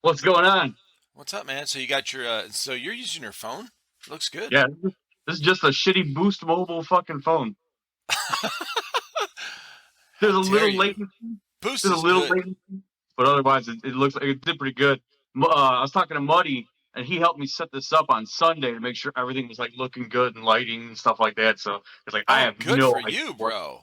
What's going on? What's up, man? So you got your so you're using your phone? Looks good. Yeah, this is just a shitty Boost Mobile fucking phone. There's How a dare little you? latency. Boost There's a is little good. latency, but otherwise it looks like it did pretty good. I was talking to Muddy, and he helped me set this up on Sunday to make sure everything was like looking good and lighting and stuff like that. So it's like Oh, good for you, bro.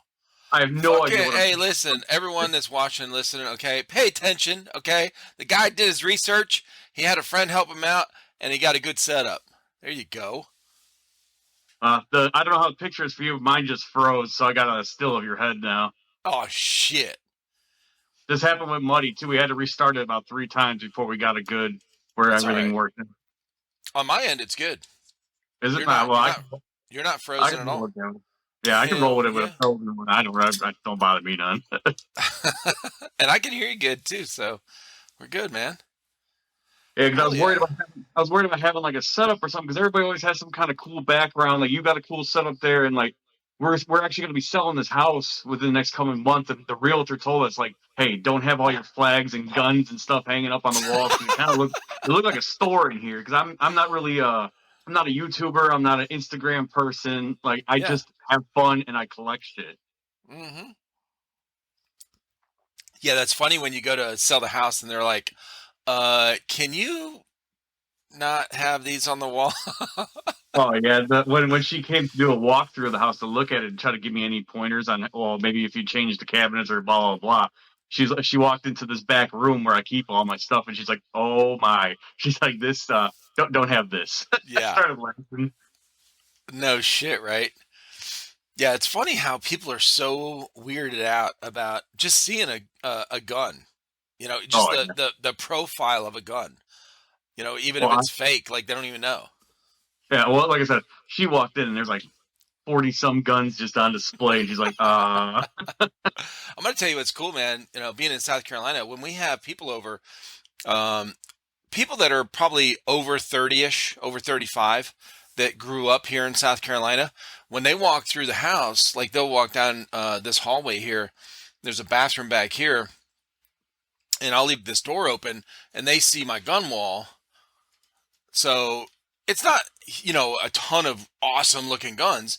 I have no idea Fucking what I'm hey, doing. listen, everyone that's watching, listening, okay, pay attention, okay? The guy did his research. He had a friend help him out, and he got a good setup. There you go. The I don't know how the picture is for you. Mine just froze, so I got a still of your head now. Oh shit. This happened with Muddy too. We had to restart it about 3 times before we got a good where That's all everything right. worked. On my end, it's good. Is it You're not? not. Well, You're not. You're not I frozen can at roll all. it down. Yeah, I can roll Hell with it with a yeah. frozen one. I don't bother me none. And I can hear you good too, so we're good, man. Yeah, because Hell yeah. I was worried about having like a setup or something because everybody always has some kind of cool background. Like you got a cool setup there, and like we're actually going to be selling this house within the next coming month. And the realtor told us like, hey, don't have all your flags and guns and stuff hanging up on the walls because it looked like a store in here. Because I'm not really I'm not a YouTuber. I'm not an Instagram person. Like I Yeah. just have fun and I collect shit. Mm-hmm. Yeah, that's funny when you go to sell the house and they're like, can you not have these on the wall? Oh yeah, when she came to do a walkthrough of the house to look at it and try to give me any pointers on, well, maybe if you change the cabinets or blah blah blah. She walked into this back room where I keep all my stuff, and she's like, "Oh my!" She's like, "This don't have this." I Yeah. started laughing. No shit, right? Yeah, it's funny how people are so weirded out about just seeing a gun. You know, just Oh the profile of a gun. You know, even well, if it's fake, like they don't even know. yeah, well, like I said, she walked in and there's like 40 some guns just on display, and she's like, I'm gonna tell you what's cool, man. You know, being in South Carolina, when we have people over, um, people that are probably over 30ish, over 35, that grew up here in South Carolina, when they walk through the house, like they'll walk down this hallway here. There's a bathroom back here, and I'll leave this door open, and they see my gun wall. So it's not, a ton of awesome looking guns,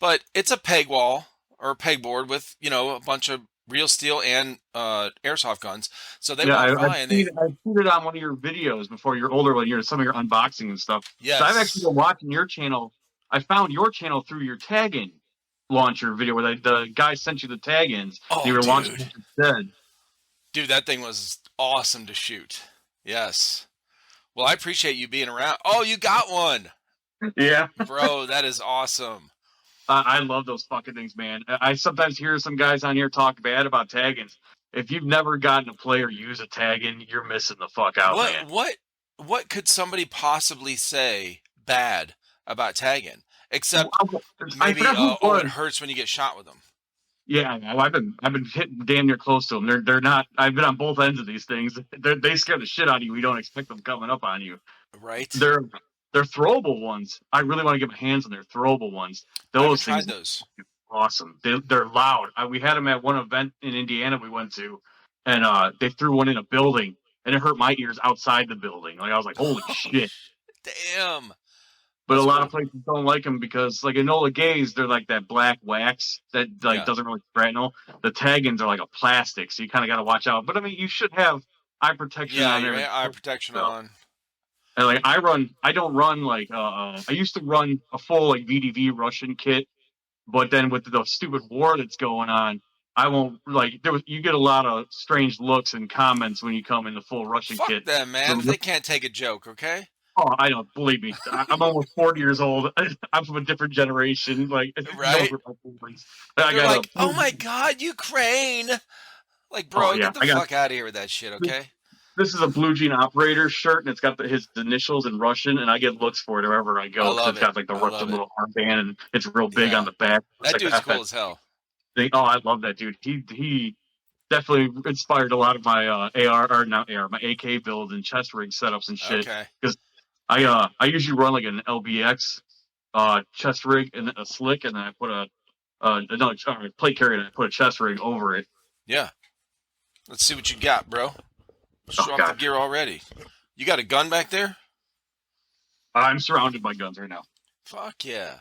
but it's a peg wall or a pegboard with, a bunch of real steel and airsoft guns. So they Yeah, walk by and they, I've seen it on one of your videos before, your older one, your some of your unboxing and stuff. So I've actually yes, been watching your channel. I found your channel through your tag-in launcher video where the guy sent you the tag-ins and you oh, were launching dude, it instead. dude, that thing was awesome to shoot. Yes. Well, I appreciate you being around. Oh, you got one, Yeah, bro. That is awesome. I love those fucking things, man. I sometimes hear some guys on here talk bad about tag-ins. If you've never gotten a play or use a tag-in, you're missing the fuck out, What man. what what could somebody possibly say bad about tagging except I maybe forgot who it oh it was. hurts when you get shot with them. Yeah, I've been hitting damn near close to them. They're not. I've been on both ends of these things. They scare the shit out of you. You don't expect them coming up on you. Right? They're they're throwable ones. I really want to get my hands on their throwable ones. I haven't Those tried things those. are awesome. They're loud. We had them at one event in Indiana we went to, and they threw one in a building, and it hurt my ears outside the building. Like I was like, holy Oh, shit. damn. But a That's lot of cool. places don't like them because, like Enola Gays, they're like that black wax that like Yeah. doesn't really threaten. The tag-ins are like a plastic, so you kind of got to watch out. But I mean, you should have eye protection Yeah, on your there and eye protection stuff. on. And like I don't run like I used to run a full like VDV Russian kit, but then with the stupid war that's going on, I won't like you get a lot of strange looks and comments when you come in the full Russian Fuck kit. them, man. So They can't take a joke, okay? oh, I don't believe me. I'm almost 40 years old. I'm from a different generation. Like no Right? feelings. I They're got a like, "Oh my god, Ukraine." Like, oh bro, yeah, get the I got fuck out of here with that shit, okay? this is a blue jean operator shirt, and it's got his initials in Russian, and I get looks for it wherever I I go because love it's it. got like the I love Russian it. little armband, and it's real big on Yeah. the back. It's That like the dude's FS cool as hell. thing. Oh, I love that dude. He definitely inspired a lot of my AR or not AR, my AK builds and chest rig setups and shit. Okay. Because I usually run like an LBX chest rig and a slick, and then I put a another plate carrier and I put a chest rig over it. Yeah. Let's see what you got, bro. Show Oh off the God, gear already. You got a gun back there? I'm surrounded by guns right now. Fuck yeah.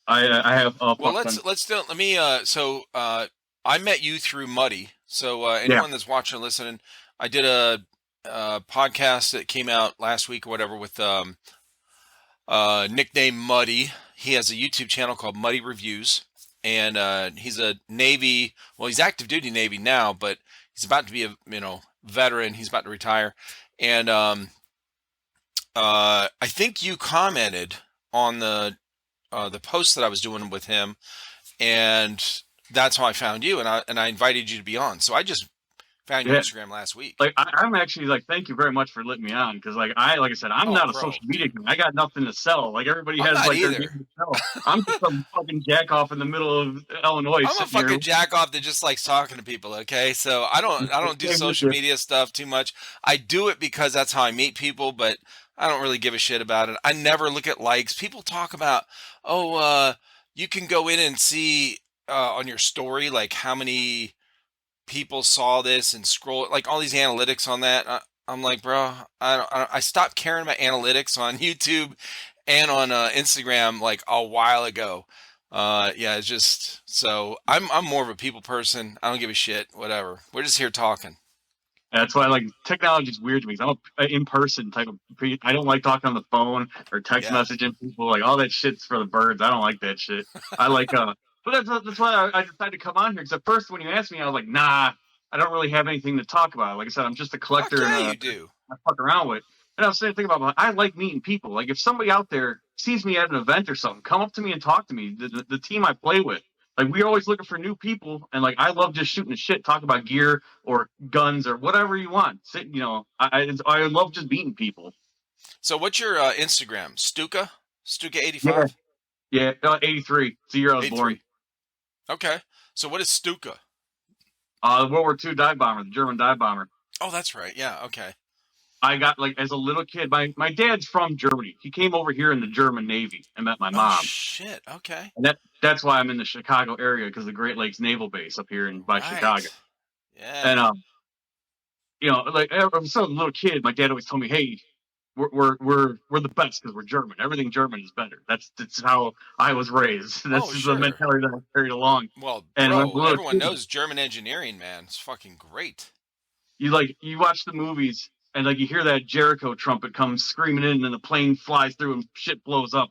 I have a Well, fuck ton. let me I met you through Muddy. So Yeah, anyone that's watching or listening, I did a podcast that came out last week or whatever with nickname Muddy. He has a YouTube channel called Muddy Reviews, and he's a Navy. Well, he's active duty Navy now, but he's about to be a veteran. He's about to retire, and I think you commented on the post that I was doing with him, and that's how I found you, and I invited you to be on. So I just found your yeah. Instagram last week. Like I'm actually like, thank you very much for letting me on because like I said, I'm Oh, not a bro, social media dude, guy. I got nothing to sell. Like everybody I'm has not like their game either. to sell. I'm just some fucking jack off in the middle of Illinois I'm a sitting here. fucking jack off that just likes talking to people, okay? So I don't do Same with social you. media stuff too much. I do it because that's how I meet people, but I don't really give a shit about it. I never look at likes. People talk about, oh, you can go in and see on your story like how many people saw this and scroll like all these analytics on that. I'm like, bro, I stopped caring about analytics on YouTube and on Instagram like a while ago. Yeah, it's just so I'm more of a people person. I don't give a shit. Whatever. We're just here talking. That's why like technology is weird to me. 'Cause I'm a in person type of. I don't like talking on the phone or text Yeah. messaging people. Like all that shit's for the birds. I don't like that shit. I like But that's why I decided to come on here. Because at first when you asked me, I was like, nah, I don't really have anything to talk about. Like I said, I'm just a Fuck collector and yeah, you do. I fuck around with. And I was saying, thinking about I like meeting people. Like if somebody out there sees me at an event or something, come up to me and talk to me. The team I play with. Like we're always looking for new people, and like I love just shooting the shit, talk about gear or guns or whatever you want. I love just beating people. So what's your Instagram? Stuka Yeah, 85? yeah. 83. It's the year I was 83. born. Okay. So what is Stuka? World War II dive bomber, the German dive bomber. Oh, that's right. Yeah. Okay. I got like as a little kid. My dad's from Germany. He came over here in the German Navy and met my Oh mom. shit. Okay. And that's why I'm in the Chicago area because the Great Lakes Naval Base up here in by Chicago. Right. Yeah. And like I was so a little kid, my dad always told me, "Hey, we're the best because we're German. Everything German is better." That's how I was raised. That's Oh, just the sure. mentality that I carried along. Well, And when I was a bro, little everyone kid, knows German engineering, man. It's fucking great. you watch the movies and like you hear that Jericho trumpet come screaming in, and the plane flies through and shit blows up.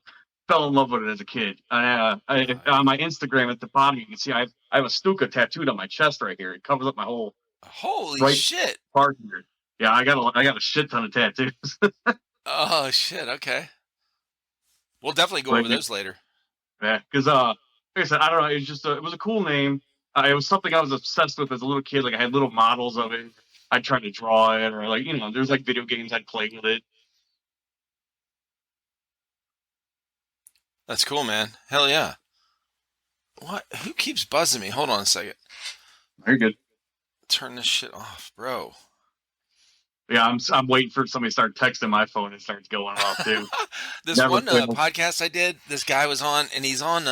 Fell in love with it as a kid. On my Instagram at the bottom, you can see I have a Stuka tattooed on my chest right here. It covers up my whole Holy right shit. part here. Yeah, I got a shit ton of tattoos. Oh, shit. Okay. We'll definitely go But over those later. yeah, because like I said, I don't know. It was a cool name. It was something I was obsessed with as a little kid. Like I had little models of it. I tried to draw it, or like there's like video games I'd play with it. That's cool, man. Hell yeah. What? Who keeps buzzing me? Hold on a second. Very good. Turn this shit off, bro. Yeah, I'm waiting for somebody to start texting my phone and starts going off too. This Never one fails. podcast I did, this guy was on, and he's on,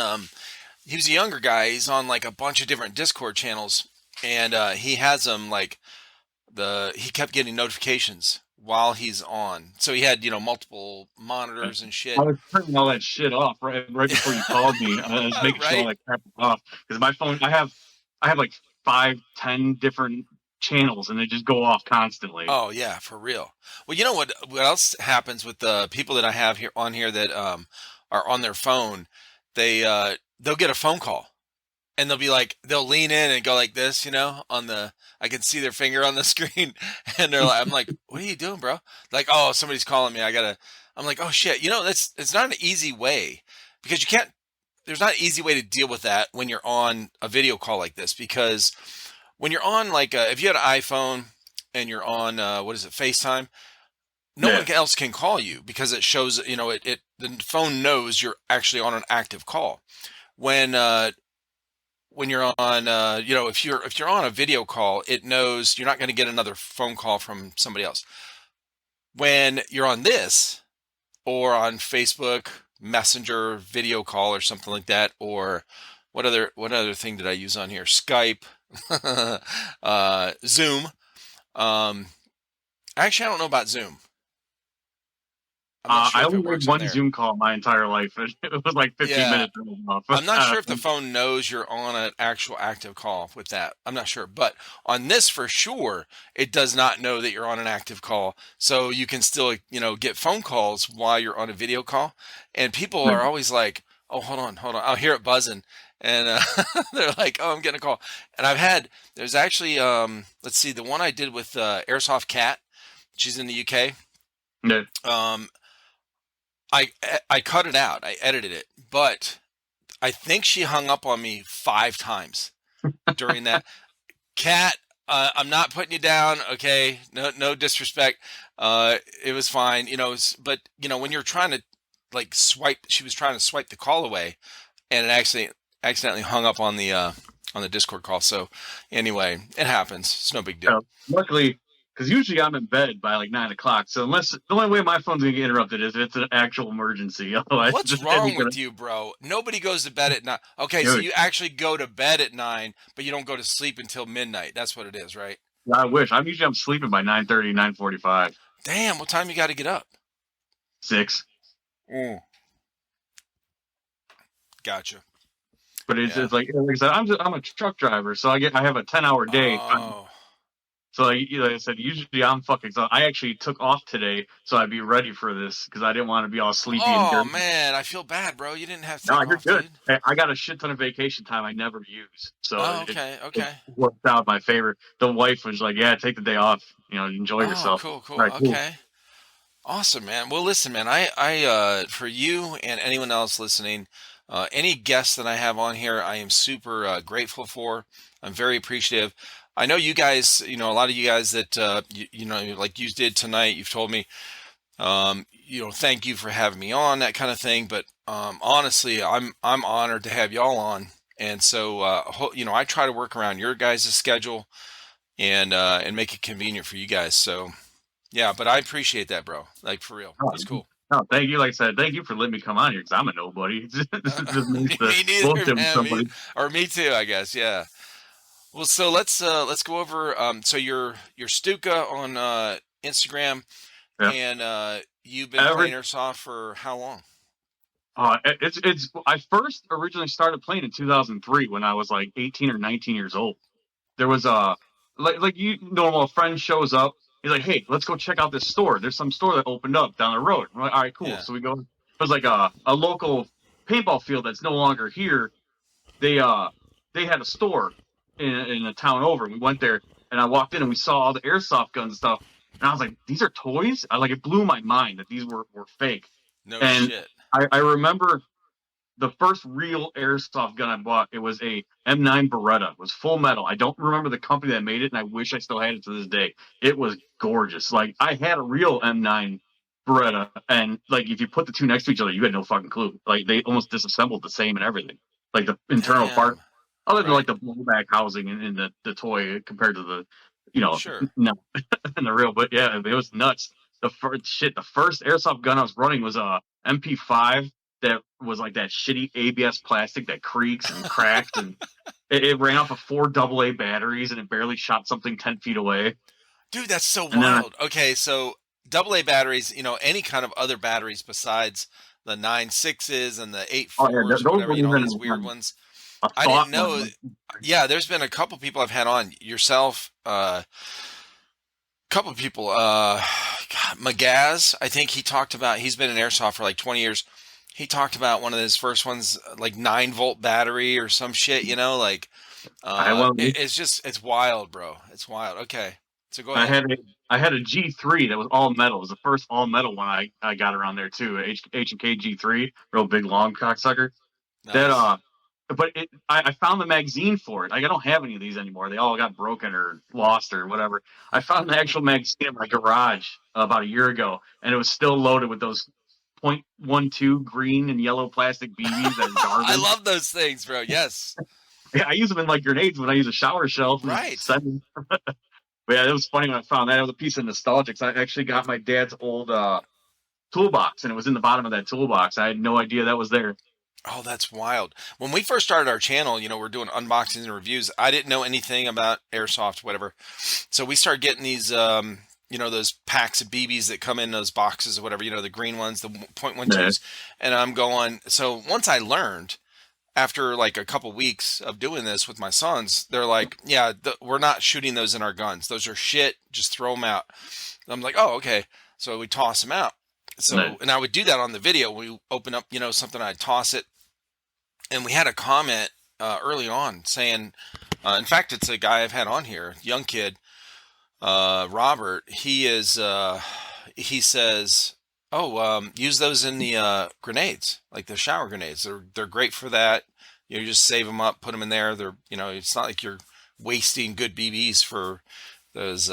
he was a younger guy. He's on like a bunch of different Discord channels, and he has them like he kept getting notifications while he's on. So he had, multiple monitors and I shit. was turning all that shit off right before you called me. I was making sure all Right? that crap was off because my phone. I have like 5, 10 different channels and they just go off constantly. Oh yeah, for real. Well, you know what else happens with the people that I have here on here that are on their phone? They'll get a phone call and they'll be like they'll lean in and go like this, on the I can see their finger on the screen and I'm like, "What are you doing, bro?" Like, "Oh, somebody's calling me. I'm like, "Oh shit." That's it's not an easy way because you can't there's not an easy way to deal with that when you're on a video call like this because when you're on like if you had an iPhone and you're on what is it, FaceTime, no Yeah, one else can call you because it shows, the phone knows you're actually on an active call. When when you're on if you're on a video call, it knows you're not going to get another phone call from somebody else. When you're on this or on Facebook Messenger video call or something like that, or what other thing did I use on here? Skype, Zoom. Um, Actually, I don't know about Zoom. I'm not sure I if only it made works on one there. Zoom call my entire life, and it was like 15 Yeah, minutes and it was off. I'm not sure if the phone knows you're on an actual active call with that. I'm not sure. But on this for sure, it does not know that you're on an active call. So you can still, get phone calls while you're on a video call. And people are always like, oh, hold on, hold on. I'll hear it buzzing. And they're like, oh, I'm getting a call. And there's actually, let's see, the one I did with Airsoft Cat. She's in the UK. Yeah. Um, I cut it out. I edited it. But I think she hung up on me 5 times during that. Cat, I'm not putting you down. Okay, no disrespect. It was fine, but when you're trying to like swipe, she was trying to swipe the call away, and it accidentally hung up on the Discord call. So anyway, it happens. It's no big deal. Luckily, because usually I'm in bed by like 9 o'clock. So unless the only way my phone's gonna get interrupted is if it's an actual emergency. Otherwise, What's it ain't wrong gonna. with you, bro? Nobody goes to bed at 9. Okay, so Dude, you actually go to bed at 9, but you don't go to sleep until midnight. That's what it is, right? I wish. I'm sleeping by 9:30, 9:45, Damn, what time you got to get up? 6. Mm, gotcha. But Yeah. it's like I said, I'm a truck driver, so I have a 10-hour day. Oh. So like I said, usually I'm fucking. So I actually took off today, so I'd be ready for this because I didn't want to be all sleepy and Oh dirty. man, I feel bad, bro. You didn't have to No, take you're off, good. dude. Hey, I got a shit ton of vacation time I never use, so Oh, it okay, it okay. worked out my favor. The wife was like, "Yeah, take the day off. Enjoy Oh, yourself." cool, All cool. right, cool. Okay. Awesome, man. Well, listen, man, for you and anyone else listening, any guests that I have on here, I am super grateful for. I'm very appreciative. I know you guys, a lot of you guys that, like you did tonight, you've told me, thank you for having me on, that kind of thing. But honestly, I'm honored to have y'all on. And so, I try to work around your guys' schedule and make it convenient for you guys. So, yeah, but I appreciate that, bro. Like for real, Oh, that's cool. no, thank you. Like I said, thank you for letting me come on here because I'm a nobody. This is just nice to Me neither, bullshit with man. somebody. Or me too, I guess. Yeah. Well, so let's go over. So you're Stuka on Instagram, Yeah. and you've been playing Every airsoft for how long? it's I first originally started playing in 2003 when I was like 18 or 19 years old. There was a like a friend shows up. He's like, "Hey, let's go check out this store. There's some store that opened up down the road." I'm like, "All right, cool." Yeah. So we go. It was like a local paintball field that's no longer here. They uh they had a store in a town over. We went there and I walked in and we saw all the airsoft guns and stuff. And I was like, "These are toys." It blew my mind that these were fake. No And shit. I remember the first real airsoft gun I bought, it was a M9 Beretta. It was full metal. I don't remember the company that made it, and I wish I still had it to this day. It was gorgeous. Like I had a real M9 Beretta, and like if you put the two next to each other, you had no fucking clue. Like they almost disassembled the same and everything. Like the internal part, Damn. other than like Right. the blowback housing in the toy compared to the, you know, Sure. no, in the real. But yeah, it was nuts. The first airsoft gun I was running was a MP5 that was like that shitty ABS plastic that creaks and cracks, and it ran off of 4 AA batteries, and it barely shot something 10 feet away. Dude, that's so And then wild. Okay, so AA batteries, any kind of other batteries besides the 9.6s and the eight oh yeah, fours or those whatever, were all even these weird ones. a I didn't thought one. know. Yeah, there's been a couple people I've had on yourself, couple of people, God, Magaz, I think he's been in airsoft for like 20 years. He talked about one of his first ones, like 9-volt battery or some shit, like, I had one. Of those. it's wild, bro. It's wild. Okay. So go I ahead. had a I had a G3 that was all metal. It was the first all metal one I got around there too. H and K G3, real big long cocksucker. That Nice. but I found the magazine for it. Like I don't have any of these anymore. They all got broken or lost or whatever. I found the actual magazine in my garage about a year ago, and it was still loaded with those .12 green and yellow plastic BBs that are I garbage. love those things, bro. Yes. Yeah, I use them in like grenades when I use a shower shelf and Right. send. But yeah, it was funny when I found that. It was a piece of nostalgia. 'Cause I actually got my dad's old toolbox, and it was in the bottom of that toolbox. I had no idea that was there. Oh, that's wild. When we first started our channel, we're doing unboxings and reviews. I didn't know anything about airsoft, whatever. So we started getting these, those packs of BBs that come in those boxes or whatever, the green ones, the Yeah. .12s. And I'm going, so once I learned, after like a couple weeks of doing this with my sons, they're like, yeah, we're not shooting those in our guns. Those are shit. Just throw them out. I'm like, oh, okay. So we toss them out. Yeah. So, and I would do that on the video. We open up, something, I'd toss it. And we had a comment early on saying, in fact, it's a guy I've had on here, young kid, Robert. He says, oh, use those in the grenades, like the shower grenades. They're great for that. You just save them up, put them in there. It's not like you're wasting good BBs for those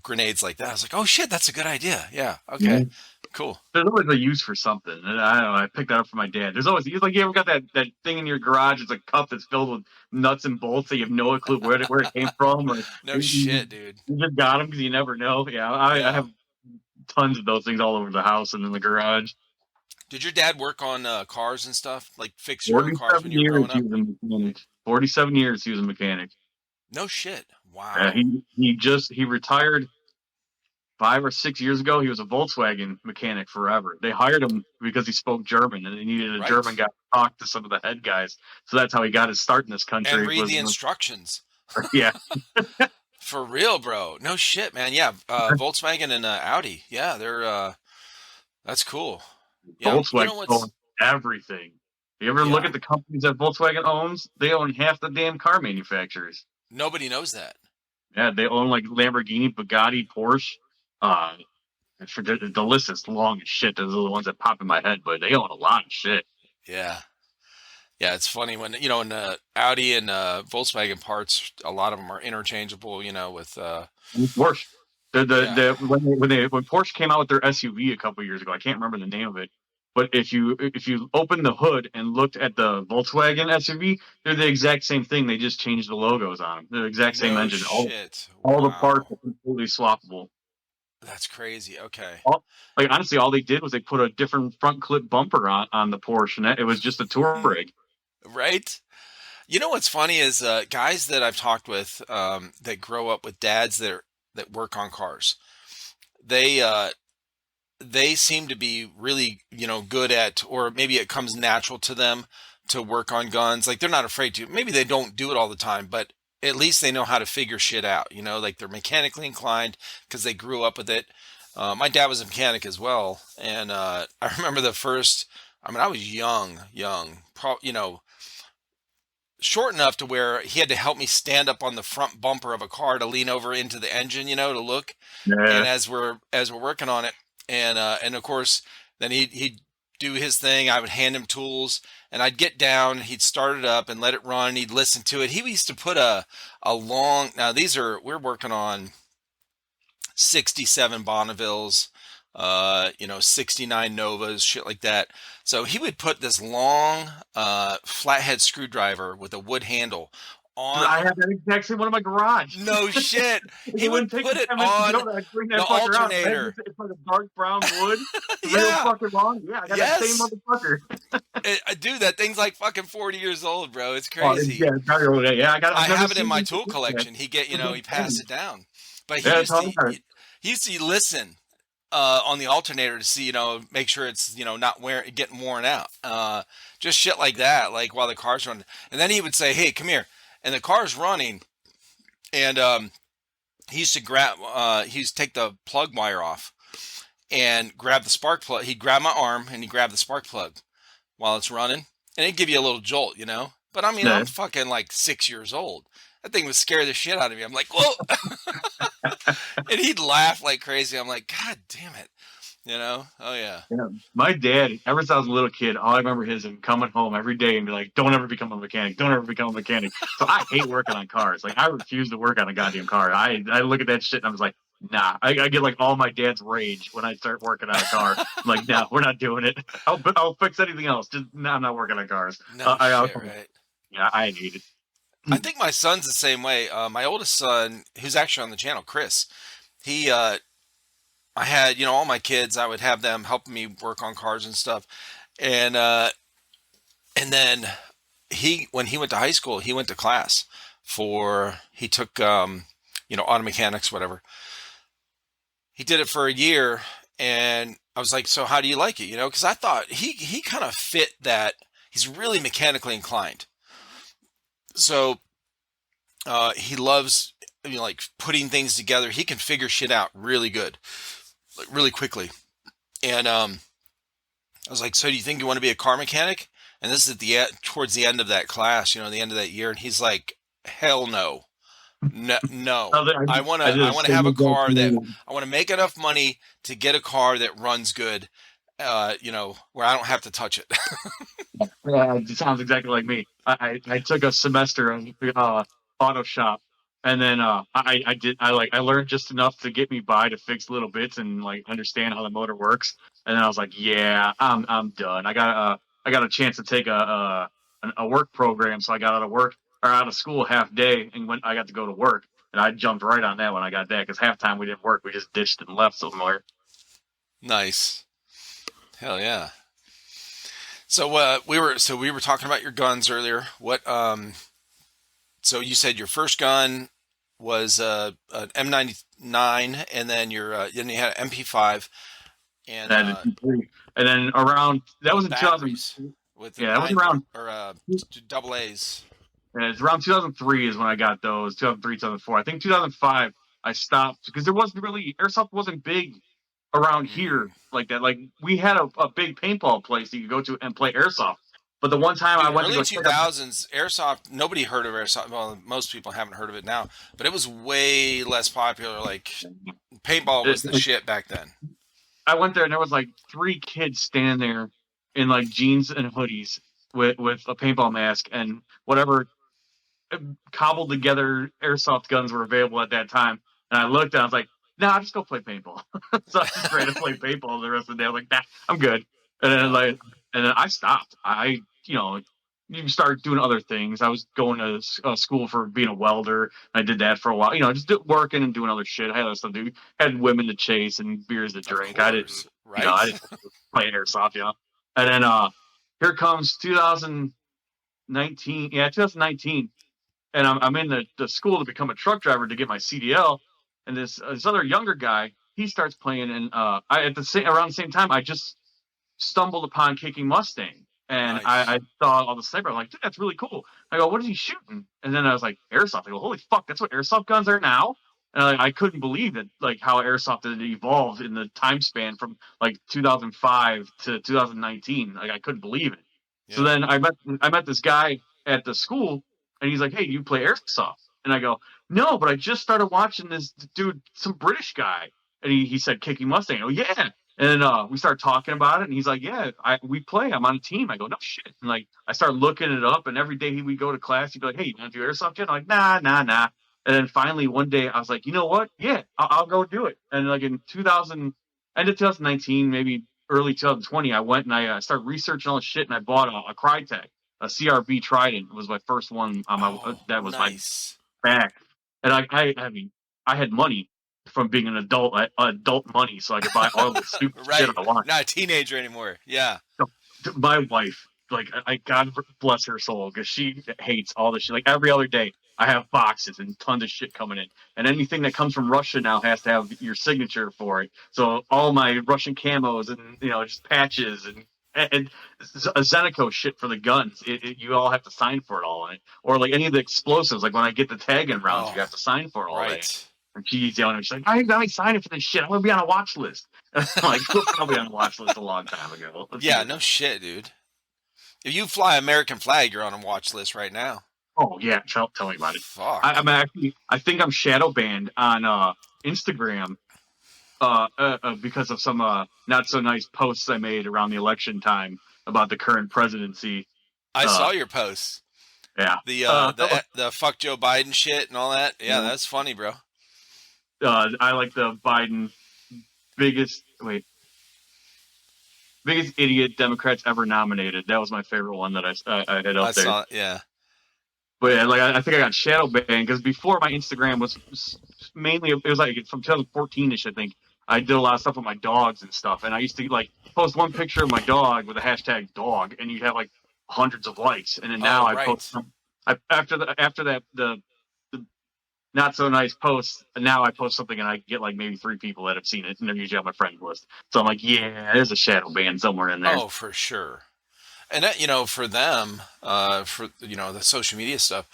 grenades like that. I was like, oh shit, that's a good idea. Yeah, okay, Mhm. cool. There's always a use for something. And I don't know. I picked that up from my dad. There's always, he's like, you ever got that thing in your garage? It's a cup that's filled with nuts and bolts that you have no clue where it came from. Or No you, shit, dude. you just got them because you never know. Yeah, I Yeah. have tons of those things all over the house and in the garage. Did your dad work on cars and stuff, like fix your own cars when 47 you were years growing he up? was a mechanic. 47 years he was a mechanic. No shit. Yeah, Wow. he retired 5 or 6 years ago. He was a Volkswagen mechanic forever. They hired him because he spoke German and they needed a German Right. guy to talk to some of the head guys. So that's how he got his start in this And country. read Was the instructions. yeah, For real, bro. No shit, man. Yeah, Volkswagen and Audi. Yeah, that's cool. Yeah, Volkswagen what's owns everything. You ever look yeah. at the companies that Volkswagen owns? They own half the damn car manufacturers. Nobody knows that. Yeah, they own like Lamborghini, Bugatti, Porsche. Uh, for the list is long as shit. Those are the ones that pop in my head, but they own a lot of shit. Yeah. Yeah, it's funny when in Audi and Volkswagen parts, a lot of them are interchangeable, with Porsche. yeah. When Porsche came out with their SUV a couple years ago, I can't remember the name of it, but if you open the hood and looked at the Volkswagen SUV, they're the exact same thing. They just changed the logos on them. They're the exact same No engine. shit. All the parts Wow. are completely swappable. That's crazy. Okay. Like honestly, all they did was they put a different front clip bumper on the Porsche, and it was just a tour rig. Right? You know what's funny is guys that I've talked with that grow up with dads that work on cars. They they seem to be really, good at, or maybe it comes natural to them to work on guns. Like they're not afraid to. Maybe they don't do it all the time, but at least they know how to figure shit out. Like they're mechanically inclined because they grew up with it. My dad was a mechanic as well, and I remember the first. I mean, I was young, short enough to where he had to help me stand up on the front bumper of a car to lean over into the engine, to look. And Yeah, as we're working on it, and of course, then he'd do his thing. I would hand him tools, and I'd get down. He'd start it up and let it run. He'd listen to it. He used to put a long. Now we're working on 67 Bonnevilles, 69 Novas, shit like that. So he would put this long flathead screwdriver with a wood handle I on. have that exact same one in my garage. No shit. He It would wouldn't take put me it 10 minutes to get on over there. I'd bring the that fucker out. alternator. It's like a dark brown wood, real Yeah. fucking long. Yeah, I got that same Yes. motherfucker. Dude, that thing's like fucking 40 years old, bro. It's Oh, crazy. yeah, it's probably over there. Yeah, I I've never have it in seen my him tool do that. collection. He passed it down. But Yeah, that's all I got. he used to listen on the alternator to see, make sure it's, not getting worn out. Just shit like that, like while the car's running. And then he would say, "Hey, come here." And the car's running, and he used to take the plug wire off and grab the spark plug. He'd grab my arm and he'd grab the spark plug while it's running, and it'd give you a little jolt, But I mean, Yeah. I'm fucking like 6 years old. That thing would scare the shit out of me. I'm like, whoa. And he'd laugh like crazy. I'm like, God damn it. Oh yeah. Yeah. My dad, ever since I was a little kid, all I remember is him coming home every day and be like, "Don't ever become a mechanic. Don't ever become a mechanic." So I hate working on cars. Like I refuse to work on a goddamn car. I look at that shit and I was like, "Nah." I get like all my dad's rage when I start working on a car. I'm like, "No, we're not doing it. I'll fix anything else. Just no, I'm not working on cars." No shit, right? Yeah, I hate it. I think my son's the same way. My oldest son, who's actually on the channel, Chris, he I had, all my kids, I would have them helping me work on cars and stuff. And then when he went to high school, he went to class he took auto mechanics, whatever. he did it for a year, and I was like, so how do you like it? Because I thought he kind of fit that. He's really mechanically inclined, so he loves like putting things together. He can figure shit out really good, like really quickly. And I was like, so do you think you want to be a car mechanic? And this is at towards the end of that class, the end of that year, and he's like, hell no. No, no. I did I the want to same have a exact car that thing. I want to make enough money to get a car that runs good, where I don't have to touch it. Yeah, it sounds exactly like me. I took a semester in auto shop, and then I learned just enough to get me by to fix little bits and like understand how the motor works. And then I was like, yeah, I'm done. I got a chance to take a work program, so I got out of school half day, and when I got to go to work, and I jumped right on that when I got that because halftime we didn't work, we just ditched and left somewhere. Nice. Hell yeah. So we were talking about your guns earlier. So you said your first gun was an M99, and then then you had an MP5, and And and then around that was in 2000. batteries with the Yeah, that was nine around. or double A's. And it's around 2003 is when I got those. 2003, 2004. I think 2005 I stopped because there wasn't really airsoft wasn't big around Mm. here like that. Like we had a big paintball place that you could go to and play airsoft. But the one time I Dude, went to early go check out, 2000s, Airsoft, nobody heard of Airsoft. Well, most people haven't heard of it now, but it was way less popular. Like, paintball was the like, shit back then. I went there and there was like three kids standing there in like jeans and hoodies with a paintball mask and whatever cobbled together airsoft guns were available at that time. And I looked and I was like, nah, just go play paintball. So I just ran to play paintball the rest of the day. I was like, nah, I'm good. And then Yeah. and then I stopped. You start doing other things. I was going to school for being a welder. I did that for a while. Just working and doing other shit. I had other stuff to do. Had women to chase and beers to Of drink. course. I Right? didn't play airsoft. And then here comes 2019. Yeah, 2019 and I'm in the school to become a truck driver to get my CDL. And this other younger guy, he starts playing, and I at the same around the same time, I just stumbled upon Kicking Mustang, and Nice. I saw all the sniper. I'm like, dude, that's really cool. I go, what is he shooting? And then I was like, airsoft. I go, holy fuck, that's what airsoft guns are now. And I couldn't believe that, like how airsoft had evolved in the time span from like 2005 to 2019. Like I couldn't believe it. So Yeah. then I met this guy at the school, and he's like, "Hey, do you play airsoft?" And I go, "No, but I just started watching this dude, some British guy." And he said, "Kicking Mustang." Oh yeah. And then we started talking about it, and he's like, "Yeah, we play. I'm on a team." I go, "No shit." And like I started looking it up, and every day we go to class, he'd be like, "Hey, you want to do airsoft yet?" I'm like, "Nah, nah, nah." And then finally one day I was like, "You know what? Yeah, I'll go do it." And like in 2000, end of 2019, maybe early 2020, I went and I started researching all this shit, and I bought a Crytek, a CRB Trident was my first one on my Oh, that was my nice. back, and I mean I had money from being an adult money, so I could buy all the stupid shit Right. I want. Not a teenager anymore. Yeah. So, my wife, like I God bless her soul, because she hates all this shit. Like every other day, I have boxes and tons of shit coming in, and anything that comes from Russia now has to have your signature for it. So all my Russian camos and just patches and a Zenico shit for the guns. You all have to sign for it all in it, or like any of the explosives. Like when I get the tag in rounds, you Oh, have to sign for all that. right. And she's yelling at me. She's like, "I ain't got me signing for this shit. I'm gonna be on a watch list." I'm like, "We're probably on a watch list a long time ago. Let's be Yeah, no real." shit, dude. If you fly American flag, you're on a watch list right now. Oh yeah, tell me about it. Fuck. I think I'm shadow banned on Instagram because of some not so nice posts I made around the election time about the current presidency. I Uh, saw your posts. yeah. The fuck Joe Biden shit and all that. Yeah, that's funny, bro. I like the Biden biggest wait biggest idiot Democrats ever nominated. That was my favorite one that I had I up there. saw. Yeah. But yeah, like I think I got shadow banned because before my Instagram was mainly it was like from 2014ish. I think I did a lot of stuff with my dogs and stuff, and I used to like post one picture of my dog with a hashtag dog, and you'd have like hundreds of likes. And then now Oh, I post right. after that the not so nice posts. And now I post something and I get like maybe 3 people that have seen it, and they're usually on my friend list. So I'm like, yeah, there's a shadow ban somewhere in there. Oh, for sure. And that, for them, for the social media stuff,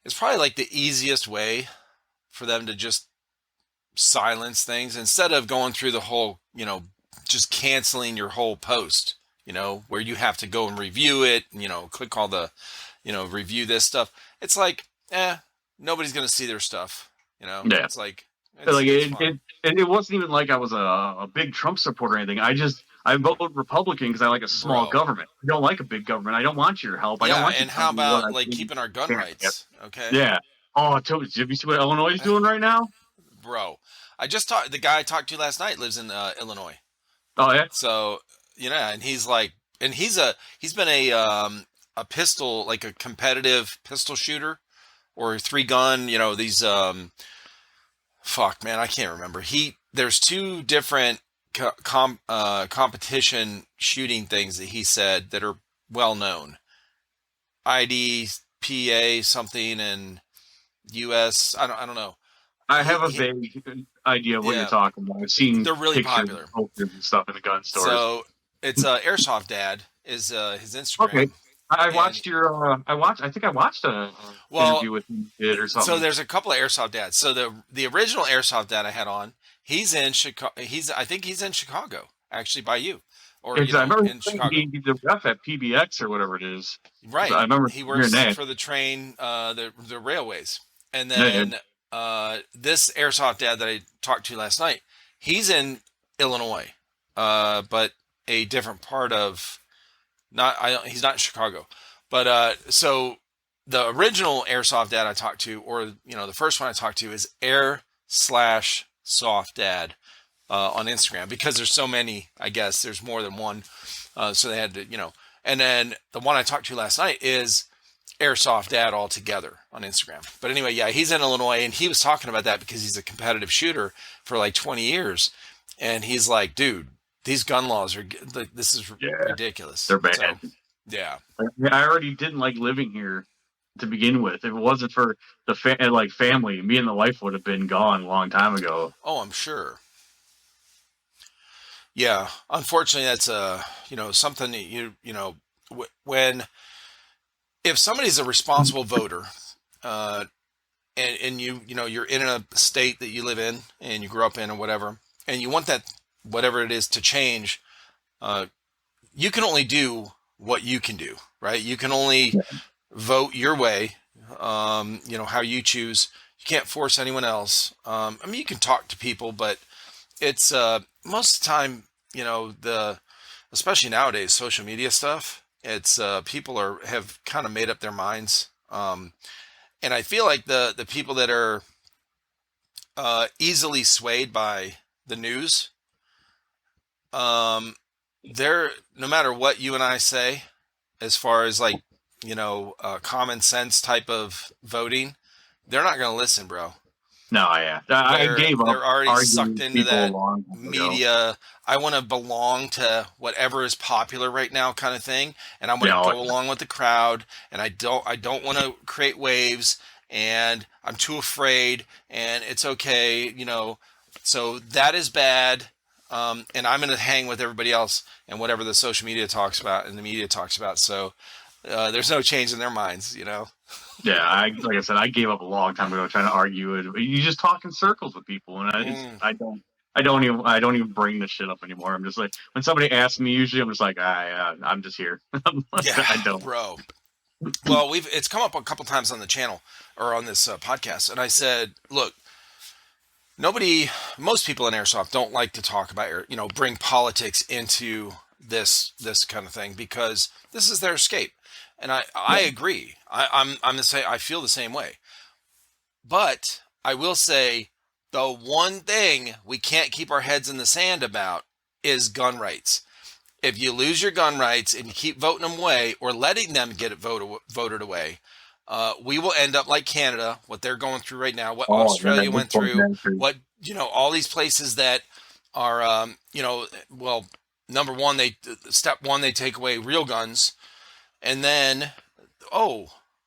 it's probably like the easiest way for them to just silence things instead of going through the whole, just canceling your whole post, where you have to go and review it, click all the, review this stuff. It's like, nobody's going to see their stuff. Yeah. It's like, Like it's fine. it wasn't even like I was a big Trump supporter or anything. I voted Republican because I like a small Bro. government. I don't like a big government. I don't want your help. I don't Yeah. want you And how telling me what about I like can keeping our gun can't have. rights? Okay. Yeah. Oh, have you seen what Illinois is doing right now? Bro, I just talked, the guy I talked to last night lives in Illinois. Oh yeah. So, and he's like, and he's been a pistol, like a competitive pistol shooter or 3 gun, these, fuck man, I can't remember. There's 2 different competition shooting things that he said that are well known. IDPA something and US, I don't know. I have a He vague idea of what you're yeah, talking about. I've seen they're really pictures, popular. posters, and stuff in the gun stores. So it's Airsoft Dad is his Okay. Instagram, I and watched your. I think I watched a well, interview with you did or so something. there's a couple of Airsoft Dads. So the original Airsoft Dad I had on, he's in Chicago. I think he's in Chicago, actually, by you, or Because I remember in Chicago. he's a ref at PBX or whatever it is. So I Right. remember He hearing works that. for the train, the railways, and Yeah, yeah. then this Airsoft Dad that I talked to last night, he's in Illinois, but a different part of. Not he's not in Chicago, but so the original Airsoft Dad I talked to, or the first one I talked to, is Air/Soft Dad on Instagram, because there's so many. I guess there's more than one, so they had to And then the one I talked to last night is Airsoft Dad all together on Instagram. But anyway, yeah, he's in Illinois, and he was talking about that because he's a competitive shooter for like 20 years, and he's like, dude, these gun laws are this is Yeah, ridiculous. they're bad. So, yeah. I already didn't like living here to begin with. If it wasn't for the family, me and the wife would have been gone a long time ago. Oh, I'm sure. Yeah. Unfortunately, that's something that when if somebody's a responsible voter, uh, and you're in a state that you live in and you grew up in or whatever, and you want that whatever it is to change, uh, you can only do what you can do, right? You can only vote your way, how you choose. You can't force anyone else. I mean, you can talk to people, but it's most of the time, especially nowadays, social media stuff. It's people have kind of made up their minds, and I feel like the people that are easily swayed by the news, they're no matter what you and I say, as far as like common sense type of voting, they're not going to listen, bro. No, yeah, I gave up They're already arguing sucked with into people a that long time ago. media. I want to belong to whatever is popular right now, kind of thing, and I'm going to Yeah, go along with the crowd. And I don't want to create waves, and I'm too afraid, and it's okay, So that is bad. And I'm going to hang with everybody else and whatever the social media talks about and the media talks about. So there's no change in their minds. yeah. Like I said, I gave up a long time ago trying to argue it. You just talk in circles with people, and I don't even bring this shit up anymore. I'm just like, when somebody asks me, usually I'm just like, I'm just here. Yeah, I don't. bro. Well, it's come up a couple times on the channel or on this podcast, and I said, look, most people in Airsoft don't like to talk about, bring politics into this kind of thing, because this is their escape. And I agree. I'm the same. I feel the same way. But I will say the one thing we can't keep our heads in the sand about is gun rights. If you lose your gun rights and you keep voting them away or letting them get it voted away, we will end up like Canada, what they're going through right now, what Australia went through, what, all these places that are, well, number one, step one, they take away real guns. And then,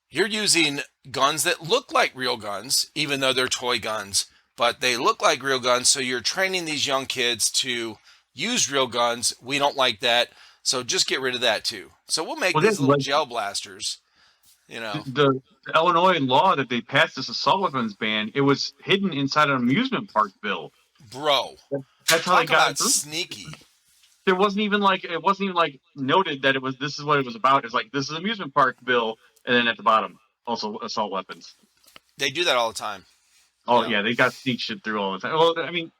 You're using guns that look like real guns, even though they're toy guns, but they look like real guns. So you're training these young kids to use real guns. We don't like that. So just get rid of that too. So we'll make Well, then, these little like gel blasters, you know, the Illinois law that they passed this assault weapons ban, it was hidden inside an amusement park bill. bro. That's how they Talk got it about through. sneaky. There wasn't even like it wasn't even like noted that it was this is what it was about. It's like this is amusement park bill, and then at the bottom also assault weapons. They do that all the time, you Oh know. yeah, they got sneak shit through all the time. Well, I mean,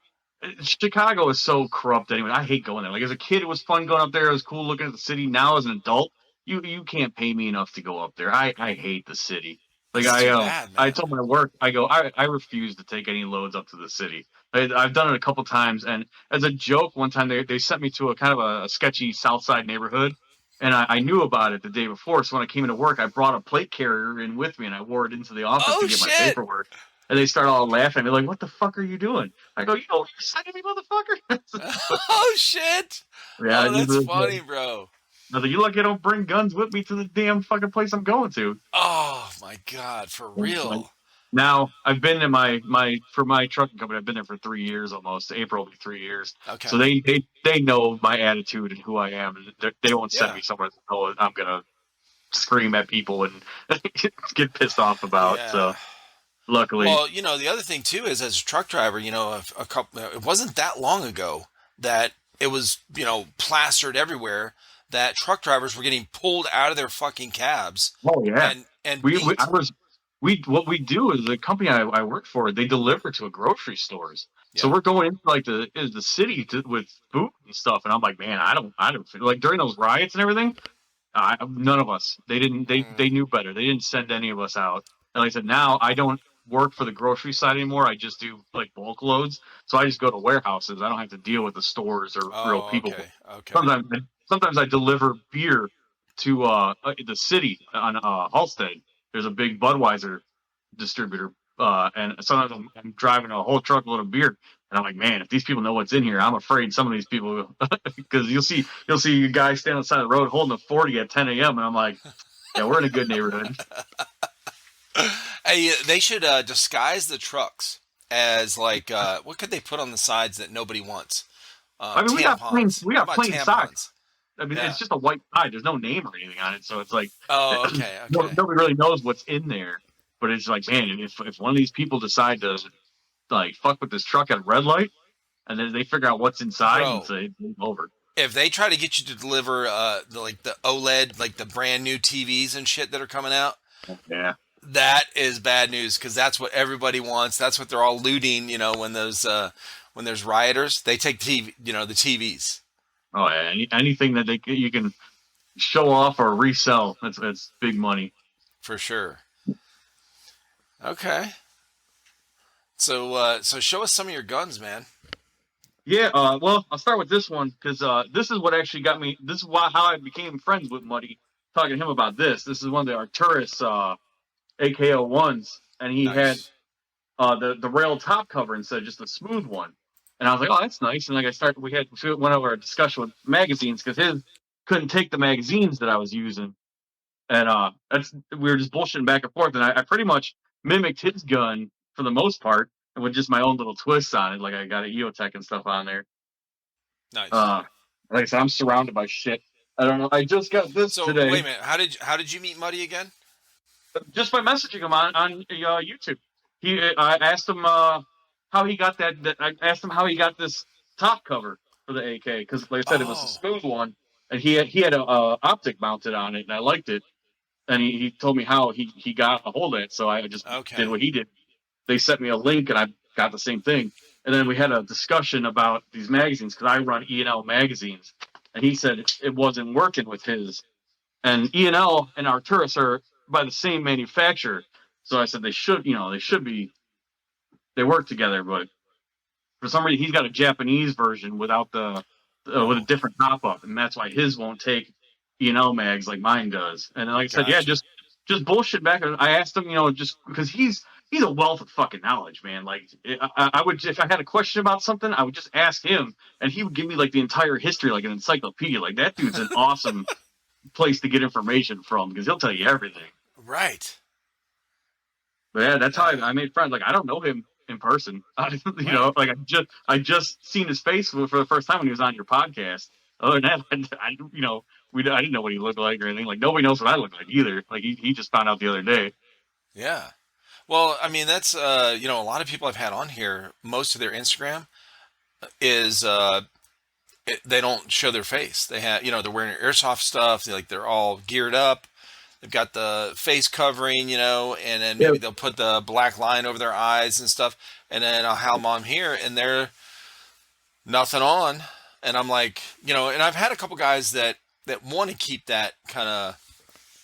Chicago is so corrupt anyway. I hate going there. Like as a kid, it was fun going up there. It was cool looking at the city. Now as an adult, you can't pay me enough to go up there. I hate the city. Like It's too bad, I man. told my work, I refuse to take any loads up to the city. I've done it a couple times, and as a joke, one time they sent me to a kind of a sketchy South Side neighborhood, and I knew about it the day before. So when I came into work, I brought a plate carrier in with me, and I wore it into the office to Oh get my shit! paperwork. And they start all laughing at me, like, "What the fuck are you doing?" I go, "You know what you're sending me, motherfucker." Oh shit! Yeah, Oh, that's funny, bro. I was like, "You lucky I don't bring guns with me to the damn fucking place I'm going to." Oh my god, for Like, real. now I've been in my for my trucking company. I've been there for 3 years almost. April will be 3 years. Okay. So they know my attitude and who I am, and they won't send Yeah. me somewhere that I'm gonna scream at people and get pissed off about. Yeah. So luckily, Well, the other thing too is as a truck driver, a couple. It wasn't that long ago that it was, plastered everywhere that truck drivers were getting pulled out of their fucking cabs oh yeah, and we I beat. was we what we do is the company I work for. They deliver to grocery stores. So Yeah. we're going into like the city with food and stuff, and I'm like, man, I don't feel like during those riots and everything. None of us. They didn't. They Mm. knew better. They didn't send any of us out. And like I said, now I don't work for the grocery side anymore. I just do like bulk loads. So I just go to warehouses. I don't have to deal with the stores or real Oh, people. okay. Okay. Sometimes I deliver beer to the city on Halstead. There's a big Budweiser distributor, and sometimes I'm driving a whole truckload of beer. And I'm like, man, if these people know what's in here, I'm afraid some of these people, because you'll see a guy stand on the side of the road holding a 40 at 10 a.m. And I'm like, yeah, we're in a good neighborhood. Hey, they should disguise the trucks as like what could they put on the sides that nobody wants? I mean, Tampons. we How got about plain socks. tampons? I mean, Yeah. it's just a white side. There's no name or anything on it, so it's like Oh, okay. Okay. nobody really knows what's in there. But it's like, man, if one of these people decide to like fuck with this truck at a red light, and then they figure out what's inside and Bro, say it's over. if they try to get you to deliver the OLED, like the brand new TVs and shit that are coming out, Yeah. that is bad news because that's what everybody wants. That's what they're all looting. When there's rioters, they take the TVs Oh yeah. Anything that you can show off or resell, that's big money. for sure. Okay, so show us some of your guns, man. Yeah. Well, I'll start with this one because this is what actually got me. This is how I became friends with Muddy. Talking to him about this. This is one of the Arcturus AKO ones, and he had Nice. the rail top cover instead of just a smooth one. And I was like, oh, that's nice. And like we went over a discussion with magazines because his couldn't take the magazines that I was using, and we were just bullshitting back and forth. And I pretty much mimicked his gun for the most part, and with just my own little twists on it. Like I got a EOTech and stuff on there. Nice. Uh, like I said, I'm surrounded by shit. I don't know. I just got this So today wait a minute. How did you meet Muddy again? just by messaging him on YouTube. I asked him how he got that. I asked him how he got this top cover for the AK because, like I said, it was a Oh, smooth one, and he had a optic mounted on it, and I liked it. And he told me how he got a hold of it, so I just did okay. what he did. They sent me a link, and I got the same thing. And then we had a discussion about these magazines because I run E&L magazines, and he said it wasn't working with his. And E&L and Arcturus are by the same manufacturer, so I said they should be. They work together, but for some reason he's got a Japanese version without with a Oh, different top up, and that's why his won't take E&L mags like mine does. And like I said, yeah, gotcha. just bullshit back. I asked him, just because he's a wealth of fucking knowledge, man. Like I would, if I had a question about something, I would just ask him, and he would give me like the entire history, like an encyclopedia. Like that dude's an awesome place to get information from because he'll tell you everything. Right. But yeah, that's how Yeah. I made friends. Like I don't know him in person. You Right. know, like I just seen his face for the first time when he was on your podcast. Other than that, you know, I didn't know what he looked like or anything. Like nobody knows what I look like either. Like he just found out the other day. Yeah. Well, I mean, that's a lot of people I've had on here. Most of their Instagram is they don't show their face. They have, they're wearing airsoft stuff. They're all geared up. They've got the face covering, and then Yeah. maybe they'll put the black line over their eyes and stuff. And then I'll have them on here, and they're nothing on. And I'm like, and I've had a couple guys that want to keep that kind of,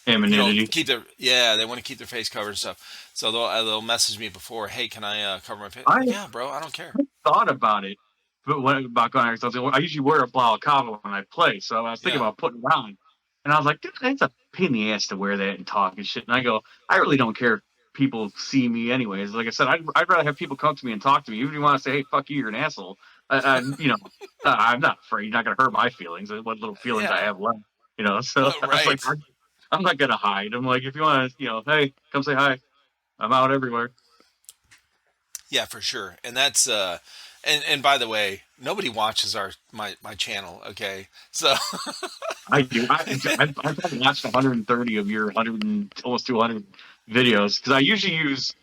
Anonymity. they want to keep their face covered and stuff. So they'll message me before, hey, can I cover my face? I'm I like, yeah, bro, I don't care. thought about it, but when about going I usually wear a balaclava when I play, so I was thinking Yeah, about putting it on, and I was like, dude, it's a pain in the ass to wear that and talk and shit. And I go, I really don't care if people see me anyways. Like I said, I'd rather have people come to me and talk to me, even if you want to say, hey, fuck you, you're an asshole. I'm not afraid. You're not gonna hurt my feelings. What little feelings I yeah, have left, So I was like, right. I'm not gonna hide. I'm like, if you want to, hey, come say hi. I'm out everywhere. Yeah, for sure. And that's and by the way, nobody watches my channel, okay? So I do. I've probably watched 130 of your 100 and almost 200 videos because I usually use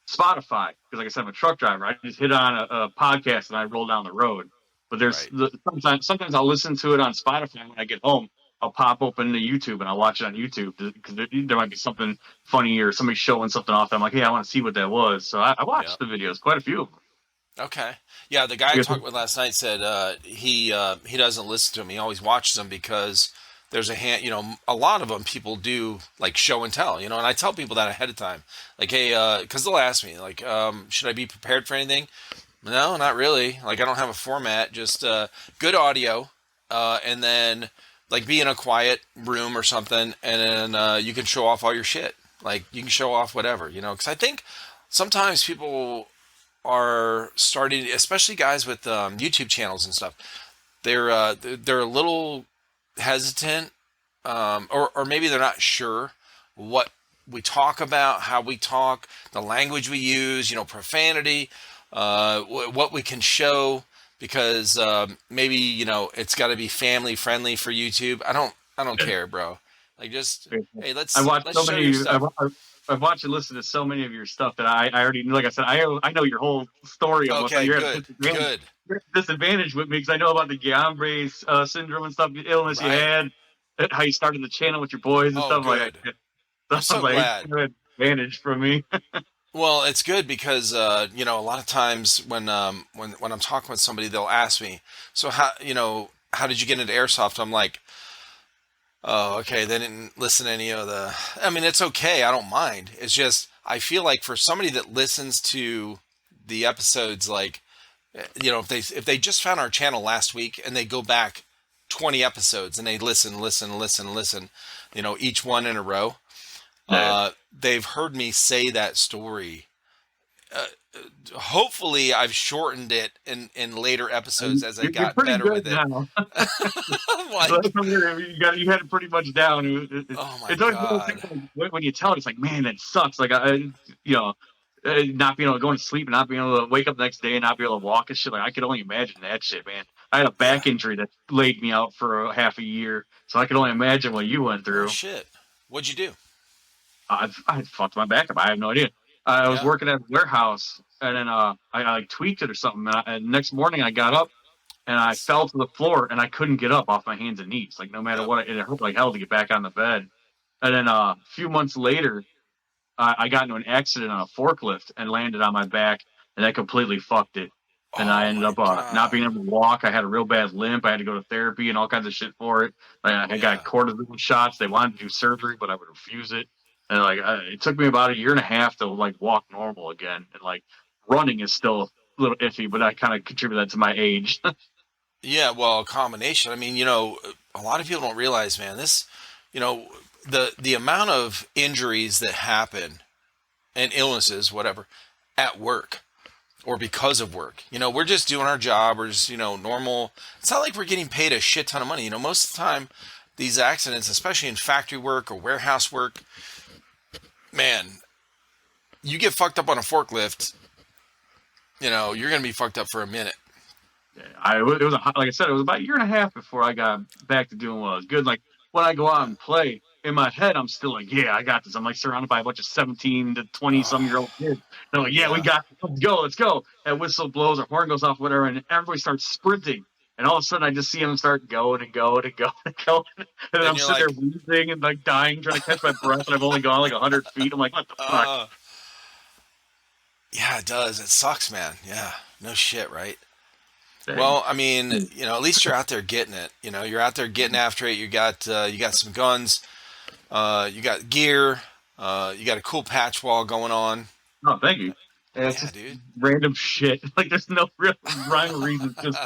Spotify because, like I said, I'm a truck driver. I just hit on a podcast and I roll down the road. But right. sometimes I'll listen to it on Spotify when I get home. I'll pop open to YouTube and I'll watch it on YouTube because there might be something funny or somebody showing something off. That I'm like, hey, I want to see what that was. So I Yeah. watched the videos, quite a few of them. Okay. Yeah, the guy I I guess, talked with last night said he doesn't listen to them. He always watches them because there's a lot of them people do like show and tell, and I tell people that ahead of time. Like, hey, because they'll ask me like, should I be prepared for anything? No, not really. Like, I don't have a format, just good audio, and then like be in a quiet room or something, and then you can show off all your shit. Like, you can show off whatever, because I think sometimes people are starting, especially guys with YouTube channels and stuff. They're a little hesitant, or maybe they're not sure what we talk about, how we talk, the language we use, profanity, what we can show, because maybe it's got to be family friendly for YouTube. I don't care, bro. Like, just, hey, I watched let's so show your many. stuff. I've watched and listened to so many of your stuff that I already knew. Like I said, I know your whole story almost. Okay, You're at a good, good. disadvantage with me because I know about the Guillain-Barré syndrome and stuff, the illness you Right. had, how you started the channel with your boys and Oh, stuff like good. that. So I'm I was so like, glad. you're at advantage from me. Well, it's good because a lot of times when I'm talking with somebody, they'll ask me, so how did you get into airsoft? I'm like, oh, okay. They didn't listen to any of the. I mean, it's okay. I don't mind. It's just I feel like for somebody that listens to the episodes, like, if they just found our channel last week and they go back 20 episodes and they listen, each one in a row, Yeah. they've heard me say that story. Uh, Hopefully, I've shortened it in later episodes as I You're got pretty better good with it. now. I'm So like, that's what you had it pretty much down. oh my It's always one of those god, things when you tell it, it's like, man, that sucks. Like you know, not being able to go to sleep and not being able to wake up the next day and not be able to walk and shit. Like I could only imagine that shit, man. I had a yeah. back injury that laid me out for a half a year, so I could only imagine what you went Oh through. shit, what'd you do? I fucked my back up. I have no idea. I was Yeah. working at a warehouse and then I like tweaked it or something. And next morning I got up and I That's, fell to the floor and I couldn't get up off my hands and knees. Like no matter yep. what, it hurt like hell to get back on the bed. And then a few months later, I got into an accident on a forklift and landed on my back, and that completely fucked it. And I Oh ended my up not being god. able to walk. I had a real bad limp. I had to go to therapy and all kinds of shit for it. I got Yeah. cortisone shots. They wanted to do surgery, but I would refuse it. And it took me about a year and a half to like walk normal again. And like running is still a little iffy, but I kind of contribute that to my age. Yeah. Well, a combination. I mean, a lot of people don't realize, man. This, you know, the amount of injuries that happen and illnesses, whatever, at work or because of work. We're just doing our job. We're just, normal. It's not like we're getting paid a shit ton of money. Most of the time, these accidents, especially in factory work or warehouse work, Man, you get fucked up on a forklift, you're gonna be fucked up for a minute. Yeah, it was like I said, it was about a year and a half before I got back to doing what I was good. Like when I go out Yeah. and play, in my head, I'm still like, yeah, I got this. I'm like surrounded by a bunch of 17 to 20 some year Oh, old kids. They're like, yeah, we yeah. got this. Let's go, let's go. That whistle blows, or horn goes off, whatever, and everybody starts sprinting. And all of a sudden, I just see them start going and going and going and going. And then And I'm you're sitting there like, wheezing and like dying, trying to catch my breath, and I've only gone like 100 feet. I'm like, what the fuck? uh, yeah, it does. It sucks, man. Yeah, no shit, right? Dang. Well, I mean, at least you're out there getting it. You're out there getting after it. You got some guns. You got gear. You got a cool patch wall going on. Oh, thank you. And it's Yeah, just dude. random shit. Like there's no real rhyme or reason. It's just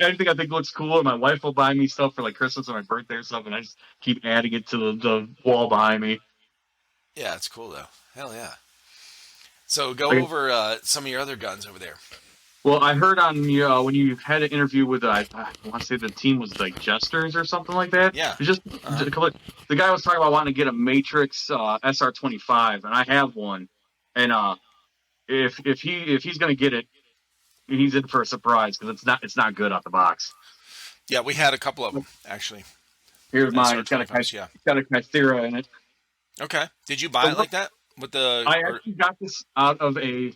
anything I think looks cool. And my wife will buy me stuff for like Christmas or my birthday or something. I just keep adding it to the wall behind me. Yeah, it's cool though. Hell yeah. So go Like, over some of your other guns over there. well, I heard on when you had an interview with I want to say the team was like Jesters or something like that. Yeah. It's just Uh-huh. the guy was talking about wanting to get a Matrix SR25, and I have one. And if he's gonna get it, he's in for a surprise because it's not good out the box. Yeah, we had a couple of them actually. Here's mine. SR25s. Yeah. It's got a Kythera in it. Okay. Did you buy it like that with the? I actually got this out of a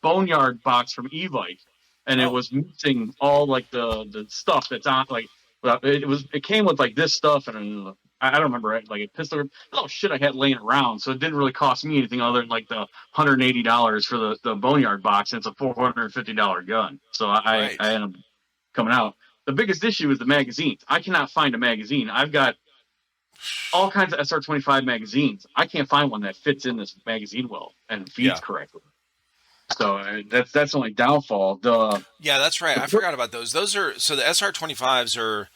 boneyard box from Evite, and it Oh, was missing all like the stuff that's on like it came with like this stuff and I don't remember it like a pistol. Oh shit, I had laying around, so it didn't really cost me anything other than like the $180 for the boneyard box, and it's a $450 gun. So right. I ended up coming out. The biggest issue is the magazines. I cannot find a magazine. I've got all kinds of SR25 magazines. I can't find one that fits in this magazine well and feeds Yeah. correctly. So that's the only downfall. Yeah, that's right. I forgot about those. Those are so the SR25s are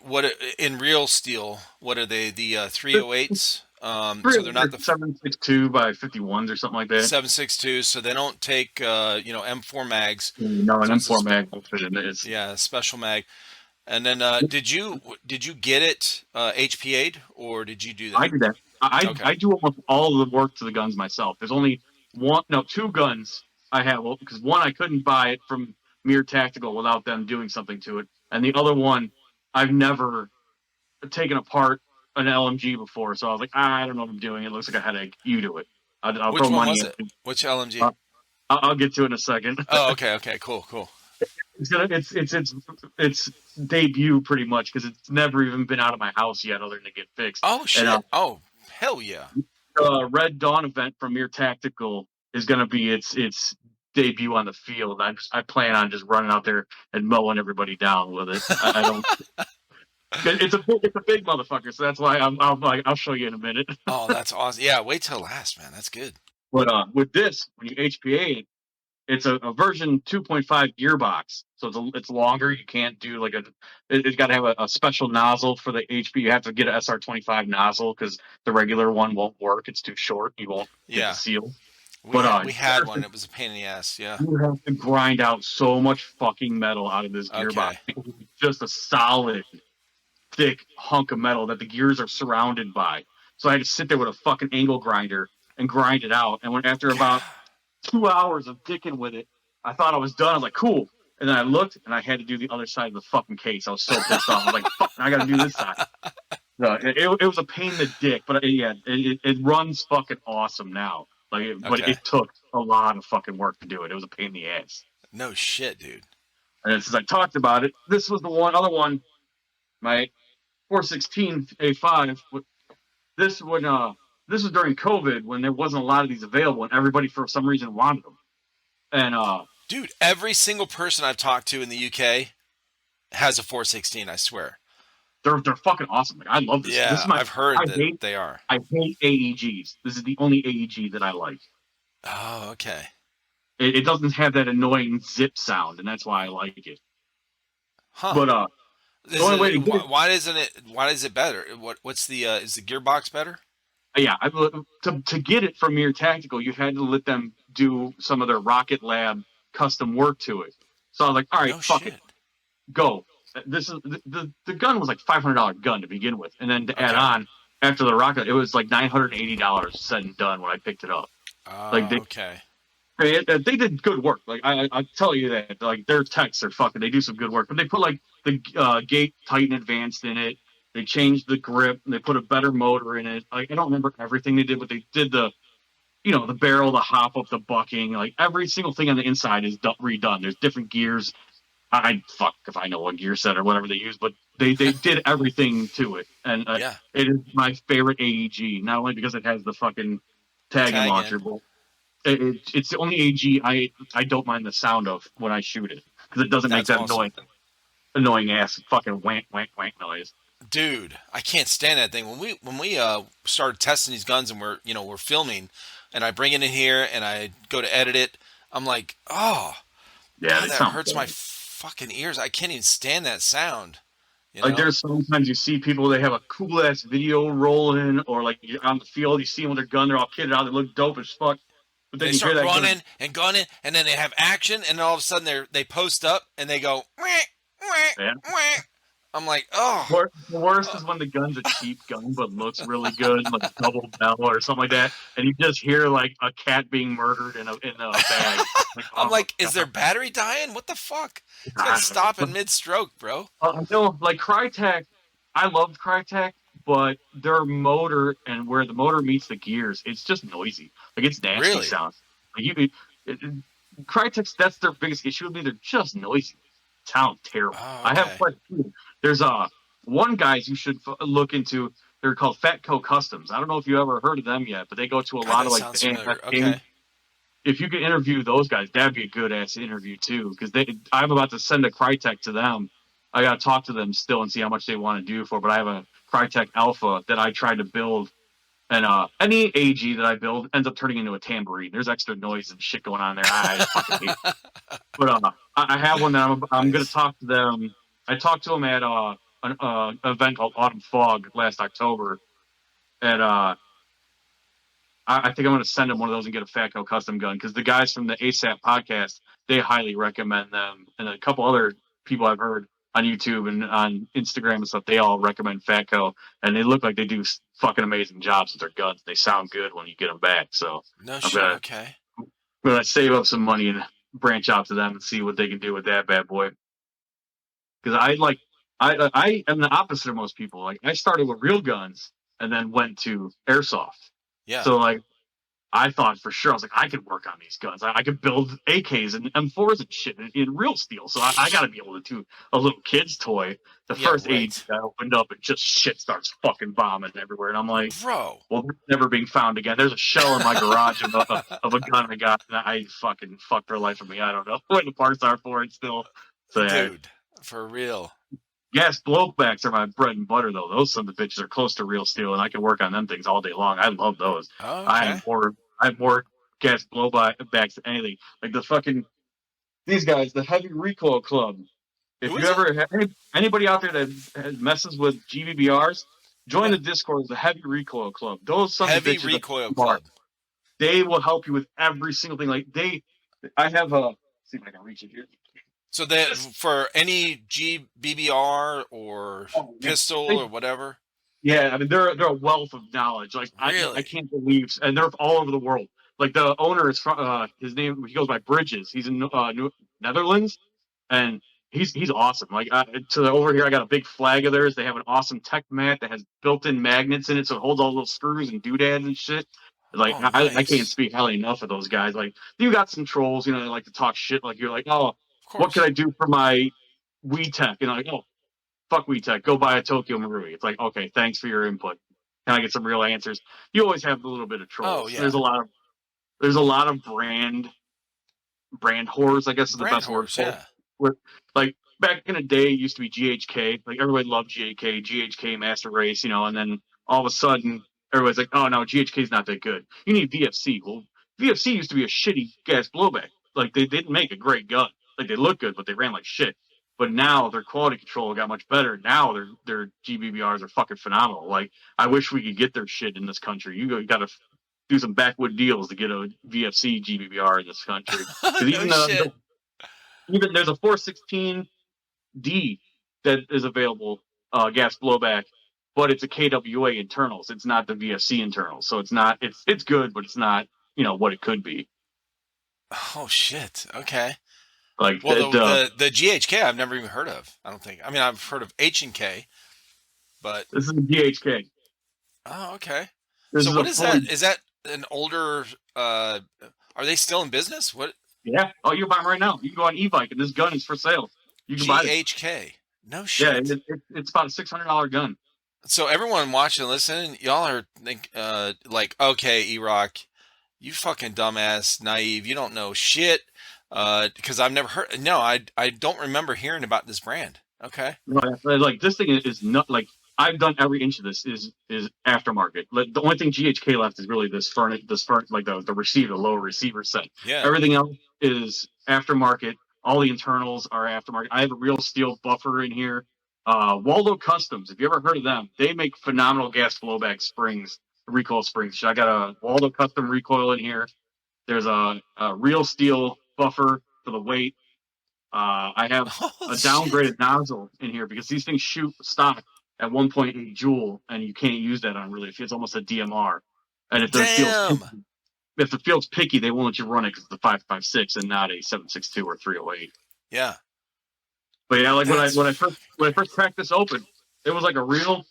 what in real steel? What are they? The 308s. So they're not the 7.62 by 51s or something like that. 7.62. So they don't take M4 mags. No, an So it's M4 mag will fit in it. yeah, special mag. And then did you get it HPA'd or did you do I that? do that. Okay. I do almost all of the work to the guns myself. There's only two guns I have. Well, because one I couldn't buy it from Mere Tactical without them doing something to it, and the other one I've never taken apart an LMG before. So I was like, I don't know what I'm doing. It looks like a headache. You do it. I'll Which throw one money was in. it? Which LMG? Uh, I'll get to it in a second. Oh, okay, okay, cool, cool. It's debut pretty much because it's never even been out of my house yet, other than to get fixed. Oh And shit. Oh hell yeah. Red Dawn event from Mere Tactical is going to be its debut on the field. I plan on just running out there and mowing everybody down with it. I don't. It's a big motherfucker, so that's why I'm like I'll show you in a minute. Oh, that's awesome. Yeah, wait till last, man. That's good. But with this, when you HPA it, it's a version 2.5 gearbox, so it's longer. You can't do like it's got to have a special nozzle for the HP. You have to get an SR25 nozzle because the regular one won't work. It's too short. You won't get the Yeah. seal. We But we had one. It was a pain in the ass. Yeah. you have to grind out so much fucking metal out of this gearbox. Okay. It's just a solid, thick hunk of metal that the gears are surrounded by. So I had to sit there with a fucking angle grinder and grind it out. And when after about 2 hours of dicking with it, I thought I was done. I was like, cool. And then I looked and I had to do the other side of the fucking case. I was so pissed off. I was like, fuck, I got to do this side. So it was a pain in the dick, but yeah, it runs fucking awesome now. But Okay. it took a lot of fucking work to do it. It was a pain in the ass. No shit, dude. And since I talked about it, this was the other one, my 416 A5. This this was during COVID when there wasn't a lot of these available, and everybody for some reason wanted them. And Dude, every single person I've talked to in the UK has a 416, I swear. they're fucking awesome. Like, I love this. Yeah, This is my I've heard I that hate they are. I hate AEGs. This is the only AEG that I like. Oh, okay. It doesn't have that annoying zip sound, and that's why I like it. Huh. But the only way to get it, Why isn't it? Why is it better? What's the? Is the gearbox better? yeah, to get it from Mere Tactical, you had to let them do some of their Rocket Lab custom work to it. So I was like, all right, No fuck shit. it, go. This is the gun was like $500 gun to begin with, and then to add Okay. on after the rocket, it was like $980 said and done when I picked it up. Like Okay. they did good work. Like I tell you that, like their techs are fucking. They do some good work, but they put like the Gate Titan Advanced in it. They changed the grip. And they put a better motor in it. Like I don't remember everything they did, but they did the barrel, the hop up, the bucking. Like every single thing on the inside is redone. There's different gears. I fuck if I know what gear set or whatever they use, but they did everything to it, and Yeah. it is my favorite AEG. Not only because it has the fucking tagging Tag launcher, in. but it's the only AG I don't mind the sound of when I shoot it because it doesn't make That's that awesome. annoying ass fucking wank wank wank noise. Dude, I can't stand that thing. When we started testing these guns and we're filming, and I bring it in here and I go to edit it, I'm like, oh Yeah, God, they that sound hurts my bad. fucking ears. I can't even stand that sound. You Like know? there's sometimes you see people they have a cool ass video rolling or like you're on the field you see them with their gun they're all kitted out they look dope as fuck but And then they you hear start that gun. running and gunning, and then they have action, and then all of a sudden they post up and they go, wah, Yeah. wah, wah. I'm like, oh, The worst uh, is when the gun's a cheap gun but looks really good, like double barrel or something like that, and you just hear like a cat being murdered in a bag. Like, I'm oh like, is their battery dying? What the fuck? It's got to stop god. in mid-stroke, bro. I know, like Crytek, I loved Crytek, but their motor and where the motor meets the gears, it's just noisy. Like it's nasty Really? sound. Like Crytek's that's their biggest issue with me. They're just noisy. Sound terrible. Oh, I have okay. quite a few. There's one guys you should look into. They're called Fatco Customs. I don't know if you ever heard of them yet, but they go to a God, lot that of like sounds the AMF familiar. Okay. games. If you could interview those guys, that'd be a good ass interview too. Because I'm about to send a Crytek to them. I got to talk to them still and see how much they want to do for. But I have a Crytek Alpha that I tried to build, and any AG that I build ends up turning into a tambourine. There's extra noise and shit going on there. I fucking hate. But I have one that I'm gonna Nice. talk to them. I talked to them at an event called Autumn Fog last October, and I think I'm going to send them one of those and get a Fatco custom gun because the guys from the ASAP podcast they highly recommend them, and a couple other people I've heard on YouTube and on Instagram and stuff they all recommend Fatco, and they look like they do fucking amazing jobs with their guns. They sound good when you get them back. So No I'm shit. gonna Okay. gonna save up some money and branch out to them and see what they can do with that bad boy. Because I am the opposite of most people. Like I started with real guns and then went to airsoft. Yeah. So like I thought for sure I was like I could work on these guns. I could build AKs and M4s and shit in real steel. So I got to be able to do a little kid's toy. The Yeah. first AG Right. I opened up and just shit starts fucking bombing everywhere, and I'm like, Bro. well, they're never being found again. There's a shell in my garage of a gun I got, and I fucking fucked their life with me. I don't know what the parts are for it still. So yeah, Dude, for real. gas blowbacks are my bread and butter, though. Those some of the bitches are close to real steel, and I can work on them things all day long. I love those. Oh, I okay. have more, I have more gas blowbacks than anything. Like the fucking these guys, the Heavy Recoil Club. If Who you is it? ever have anybody out there that messes with GBBRs, join Yeah. the Discord of the Heavy Recoil Club. Those sons of Heavy bitches are Recoil smart. Club. They will help you with every single thing. I have a. See if I can reach it here. So that for any GBBR or Oh, man. pistol or whatever. Yeah, I mean they're a wealth of knowledge. Like I Really? can't believe, and they're all over the world. Like the owner is from his name he goes by Bridges. He's in New Netherlands, and he's awesome. Like over here, I got a big flag of theirs. They have an awesome tech mat that has built-in magnets in it, so it holds all the little screws and doodads and shit. Like Oh, I can't nice. speak highly enough of those guys. Like you got some trolls, they like to talk shit. Like you're like, oh, Of what can course. I do for my Wii Tech? And I'm like, oh, fuck WeTech, go buy a Tokyo Marui. It's like, okay, thanks for your input. Can I get some real answers? You always have a little bit of Oh, trolls. yeah. There's a lot of brand whores, I guess is the Brand best word horse. for it. Yeah. Where like back in the day it used to be GHK. Like everybody loved GHK Master Race, and then all of a sudden everybody's like, oh no, GHK is not that good. You need VFC. Well, VFC used to be a shitty gas blowback. Like they didn't make a great gun. Like they looked good, but they ran like shit. But now their quality control got much better. Now their GBBRs are fucking phenomenal. Like I wish we could get their shit in this country. You got to do some backwood deals to get a VFC GBBR in this country. Because No shit. even there's a 416D that is available gas blowback, but it's a KWA internals. It's not the VFC internals, so it's not. It's good, but it's not what it could be. Oh shit. Okay. Like Well, the GHK I've never even heard of. I don't think. I mean, I've heard of H&K, but this is a GHK. oh, okay. This So is a what is that? fully Is that an older? Are they still in business? What yeah. Oh, you can buy them right now. You can go on e-bike, and this gun is for sale. You can buy it. GHK? No Yeah, shit. it's about a $600 gun. So everyone watching and listening, y'all are like, okay, E-Rock, you fucking dumbass, naive, you don't know shit. Because I've never heard. No, I don't remember hearing about this brand. Okay. Like this thing is not like I've done every inch of this is aftermarket. Like, the only thing GHK left is really this furnace like the receiver, the lower receiver set. Yeah. Everything else is aftermarket. All the internals are aftermarket. I have a real steel buffer in here. Waldo Customs, if you ever heard of them, they make phenomenal gas blowback springs, recoil springs. I got a Waldo Custom recoil in here. There's a real steel buffer for the weight. I have Oh a shit. downgraded nozzle in here because these things shoot stock at 1.8 joule, and you can't use that on really. It's almost a DMR. And Damn. if the field's picky, they won't let you run it because it's the 5.56 and not a 7.62 or 308. Yeah. But yeah, like That's when I first cracked this open, it was like a real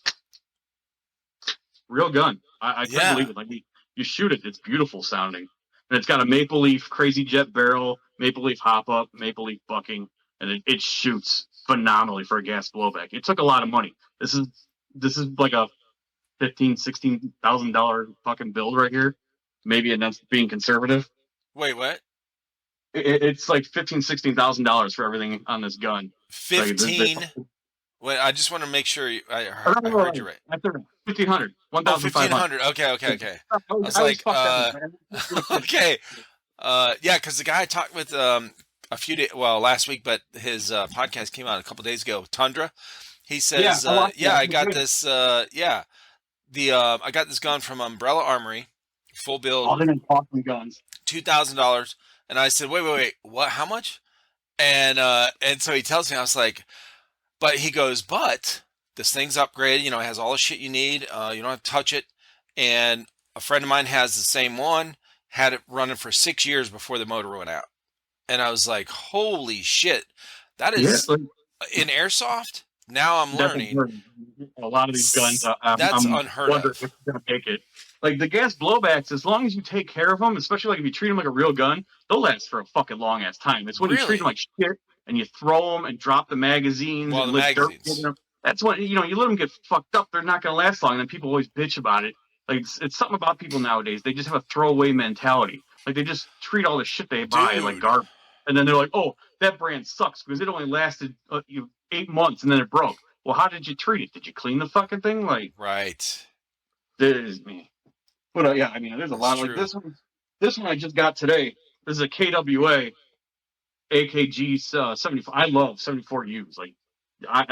gun. I couldn't yeah. believe it. Like you shoot it, it's beautiful sounding, and it's got a maple leaf crazy jet barrel, maple leaf hop up, maple leaf bucking, and it shoots phenomenally for a gas blowback. It took a lot of money. This is like a $15,000-$16,000 fucking build right here. Maybe, and that's being conservative. Wait, what? It's like $15,000-$16,000 for everything on this gun. Like 15. Wait, I just want to make sure I heard you right. right. I said 1,500, Oh, 1,500. 1500. Okay, okay, okay. I was I was like, fucked up, man. okay. Yeah, because the guy I talked with a few days, well, last week, but his podcast came out a couple days ago. Tundra. He Yeah, says, I watched yeah, I got that. this. Yeah, I got this gun from Umbrella Armory, full build, Oh, they're gonna toss some guns. $2,000. And I said, wait, what? How much? And so he tells me, I was like, but he goes, but this thing's upgraded. You know, it has all the shit you need. You don't have to touch it. And a friend of mine has the same one. Had it running for 6 years before the motor went out. And I was like, holy shit, that Yeah, is in airsoft. Now I'm that's learning a lot of these guns. that's I'm unheard wondering of. if it's gonna make it. Like the gas blowbacks, as long as you take care of them, especially like if you treat them like a real gun, they'll last for a fucking long ass time. It's when you treat them Really? like shit and you throw them and drop the magazines Well, and the lift dirt in magazines. them. That's when you let them get fucked up. They're not gonna last long. And then people always bitch about it. Like it's something about people nowadays. They just have a throwaway mentality. Like they just treat all the shit they buy like Dude. garbage. And then they're like, "Oh, that brand sucks because it only lasted 8 months and then it broke." Well, how did you treat it? Did you clean the fucking thing? Like, Right. this is me. But yeah, I mean, there's a That's lot like true. this one. This one I just got today. This is a KWA AKG 74. I love 74Us. Like,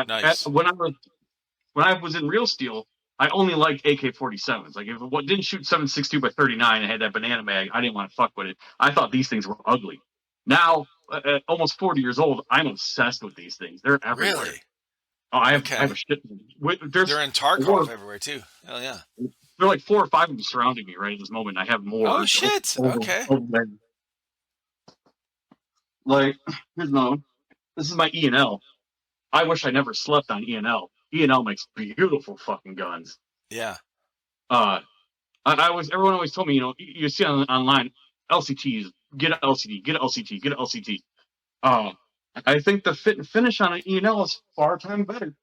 Nice. when I was in Real Steel, I only liked AK-47s. Like, if it didn't shoot 7.62 by 39 and had that banana mag, I didn't want to fuck with it. I thought these things were ugly. Now, at almost 40 years old, I'm obsessed with these things. They're everywhere. Really? Oh, I have Okay. a shit. There's They're in Tarkov four, everywhere too. Hell yeah. there are like 4 or 5 of them surrounding me right at this moment. I have Oh more shit. Okay. over there. Like, here's another one. This is my E&L. I wish I never slept on E&L. E&L makes beautiful fucking guns. Yeah. Uh, everyone always told me, you see online, LCTs, get an LCT, get an LCT, get an LCT. Uh, I think the fit and finish on an E&L is far time better.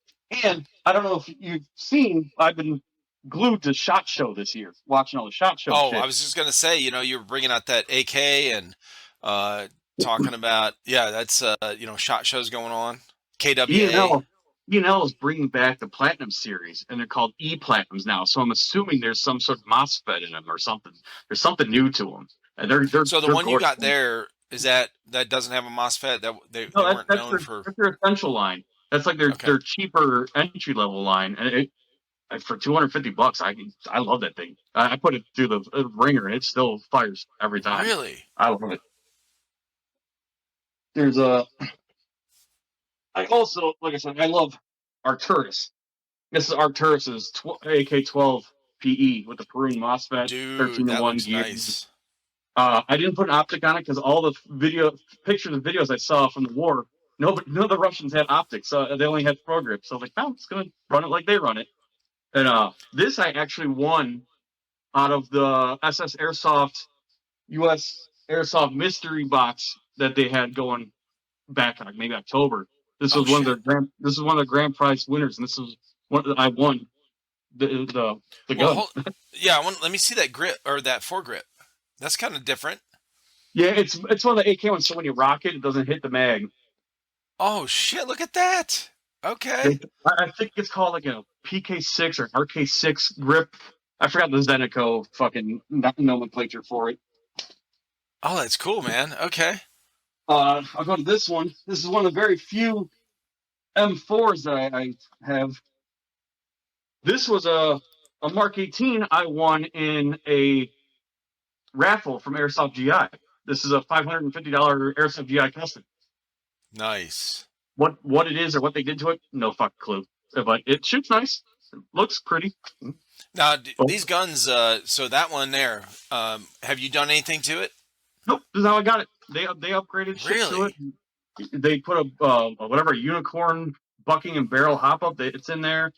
And I don't know if you've seen, I've been glued to SHOT Show this year, watching all the SHOT Show Oh, I shit. was just gonna say, you were bringing out that AK and uh talking about that's shot shows going on. KWA. E&L, E&L is bringing back the Platinum series, and they're called E-Platinums now. So I'm assuming there's some sort of MOSFET in them or something. There's something new to them, and So the they're one you gorgeous. got there is that doesn't have a MOSFET that they No, weren't known for. that's their essential line. That's like Okay. their cheaper entry level line, and for $250, I love that thing. I put it through the ringer, and it still fires every time. Really? I love it. There's a. I also, like I said, I love Arcturus. This is Arcturus's AK-12 PE with the Perun MOSFET, Dude, 13 to that 1 looks gear. nice. I didn't put an optic on it because all the pictures and videos I saw from the war, none of the Russians had optics. So they only had pro grip. So I was like, no, I'm just gonna run it like they run it. And this I actually won out of the SS Airsoft U.S. Airsoft mystery box that they had going back in like maybe October. This Oh was one of shit. their this is one of their grand prize winners, and this is one I won the Well, gun. hold, yeah, let me see that grip or that foregrip. That's kind of different. Yeah, it's one of the AK ones. So when you rock it, it doesn't hit the mag. Oh shit, look at that. Okay. They, I think it's called like a PK6 or RK6 grip. I forgot the Zenico fucking nomenclature for it. Oh, that's cool, man. Okay. I'll go to this one. This is one of the very few M4s that I have. This was a Mark 18 I won in a raffle from Airsoft GI. This is a $550 Airsoft GI custom. Nice. What it is or what they did to it, no fuck clue. But it shoots nice. It looks pretty. Now, Oh, these guns, so that one there, have you done anything to it? nope, this is how I got it. They upgraded shit to it. Really? They put whatever unicorn bucking and barrel hop up. It's in there.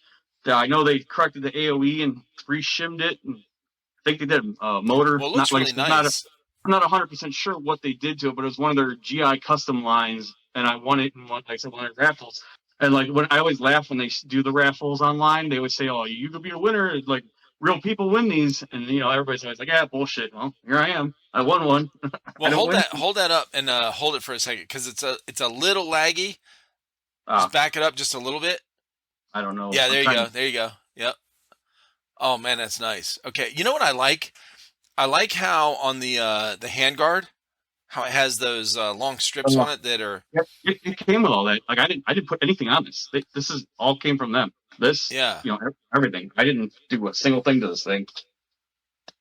I know they corrected the AOE and re-shimmed it. And I think they did motor. Well, it looks Not like I really said, not nice. I'm not 100% sure what they did to it, but it was one of their GI custom lines, and I won it in one, like I said, one of their raffles. And like when I always laugh when they do the raffles online, they always say, "Oh, you could be a winner." Like real people win these, and everybody's always like, "Yeah, bullshit." Well, here I am. I won one. I Well, don't win. hold that up and hold it for a second because it's a little laggy. Uh, Just back it up just a little bit. I don't know. Yeah, I'm there you trying go. to. There you go. Yep. Oh man, that's nice. Okay, you know what I like? I like how on the handguard, how it has those long strips on it that are It came with all that. Like I didn't put anything on this. This is all came from them. This, yeah. everything. I didn't do a single thing to this thing.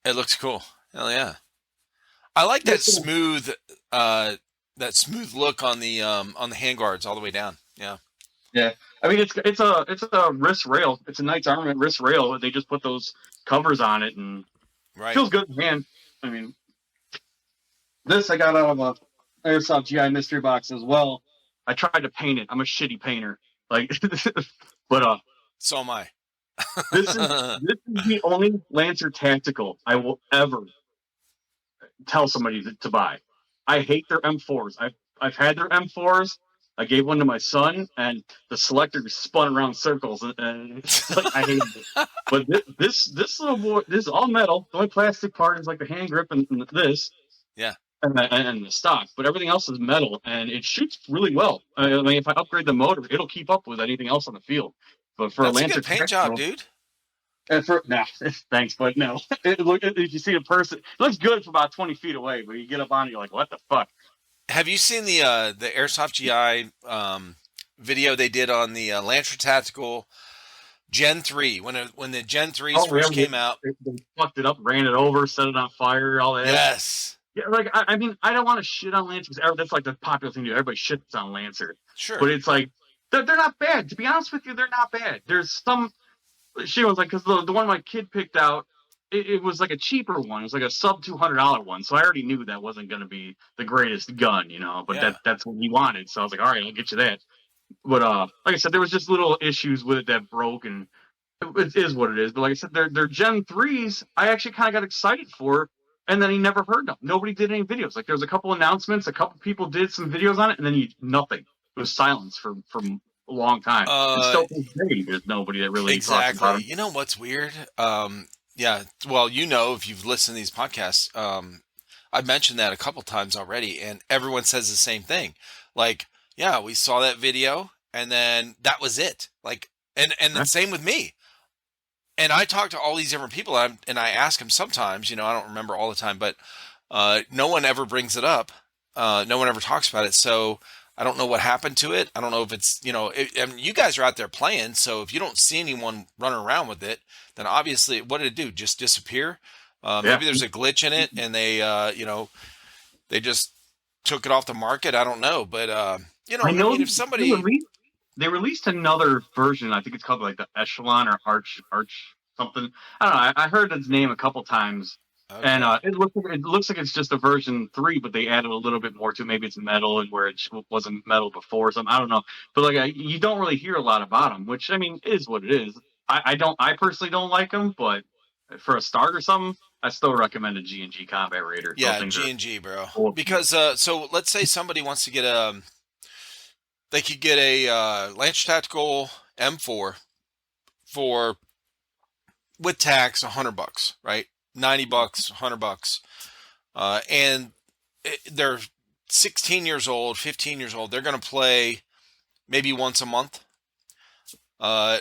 It looks cool. Hell yeah. I like Yes, uh that smooth look on the handguards all the way down. Yeah. yeah. I mean, it's a wrist rail. It's a Knight's Armament wrist rail. They just put those covers on it and Right. feels good in hand. I mean, this I got out of a Airsoft GI mystery box as well. I tried to paint it. I'm a shitty painter. Like, but So am I. this is the only Lancer Tactical I will ever tell somebody to buy. I hate their M4s. I've had their M4s. I gave one to my son, and the selector spun around circles, and it's like I hate it. But this little boy, this is all metal. The only plastic part is like the hand grip and this Yeah. and the stock, but everything else is metal, and it shoots really well. I mean, if I upgrade the motor, it'll keep up with anything else on the field. But for a That's a Lancer good paint job, Tactical, dude. and for nah, thanks, but no. If you see the person, it looks good from about 20 feet away, but you get up on it, you're like, what the fuck? Have you seen the Airsoft GI video they did on the Lancer Tactical Gen 3 when the Gen 3s Oh, yeah, first came out? they fucked it up, ran it over, set it on fire, all that. Yes. Yeah, like I mean, I don't want to shit on Lancer because that's like the popular thing to do. Everybody shits on Lancer, Sure. but it's like they're not bad. To be honest with you, they're not bad. There's some she was like because the one my kid picked out, it was like a cheaper one. It was like a sub $200 one, so I already knew that wasn't going to be the greatest gun, But Yeah. that's what he wanted, so I was like, all right, I'll get you that. But like I said, there was just little issues with it that broke, and it is what it is. But like I said, they're Gen 3s. I actually kind of got excited for, and then he never heard them. Nobody did any videos. Like there was a couple announcements, a couple people did some videos on it, and then nothing. It was silence for a long time. And Uh, still to this day, there's nobody that really talks about exactly. him. You know what's weird? Yeah. Well, if you've listened to these podcasts, I've mentioned that a couple times already, and everyone says the same thing. Like, yeah, we saw that video, and then that was it. Like, and the same with me. And I talk to all these different people, and I ask them sometimes. I don't remember all the time, but no one ever brings it up. No one ever talks about it. So I don't know what happened to it. I don't know if it's I mean, you guys are out there playing, so if you don't see anyone running around with it, then obviously, what did it do? Just disappear? Yeah. Maybe there's a glitch in it, and they just took it off the market. I don't know, but I I know mean, they if do somebody, they released another version. I think it's called like the Echelon or Arch something. I don't know. I heard its name a couple times, and Okay. it looks like it's just a version 3, but they added a little bit more to it. Maybe it's metal and where wasn't metal before. Something I don't know. But like you don't really hear a lot about them, which I mean is what it is. I don't. I personally don't like them, but for a start or something, I still recommend a G&G Combat Raider. Those Yeah, things are G&G, bro. cool. Because so let's say somebody wants to get they could get a Lance Tactical M4 for with tax $100, right? $90, $100, and they're 16 years old, 15 years old. They're going to play maybe once a month, uh,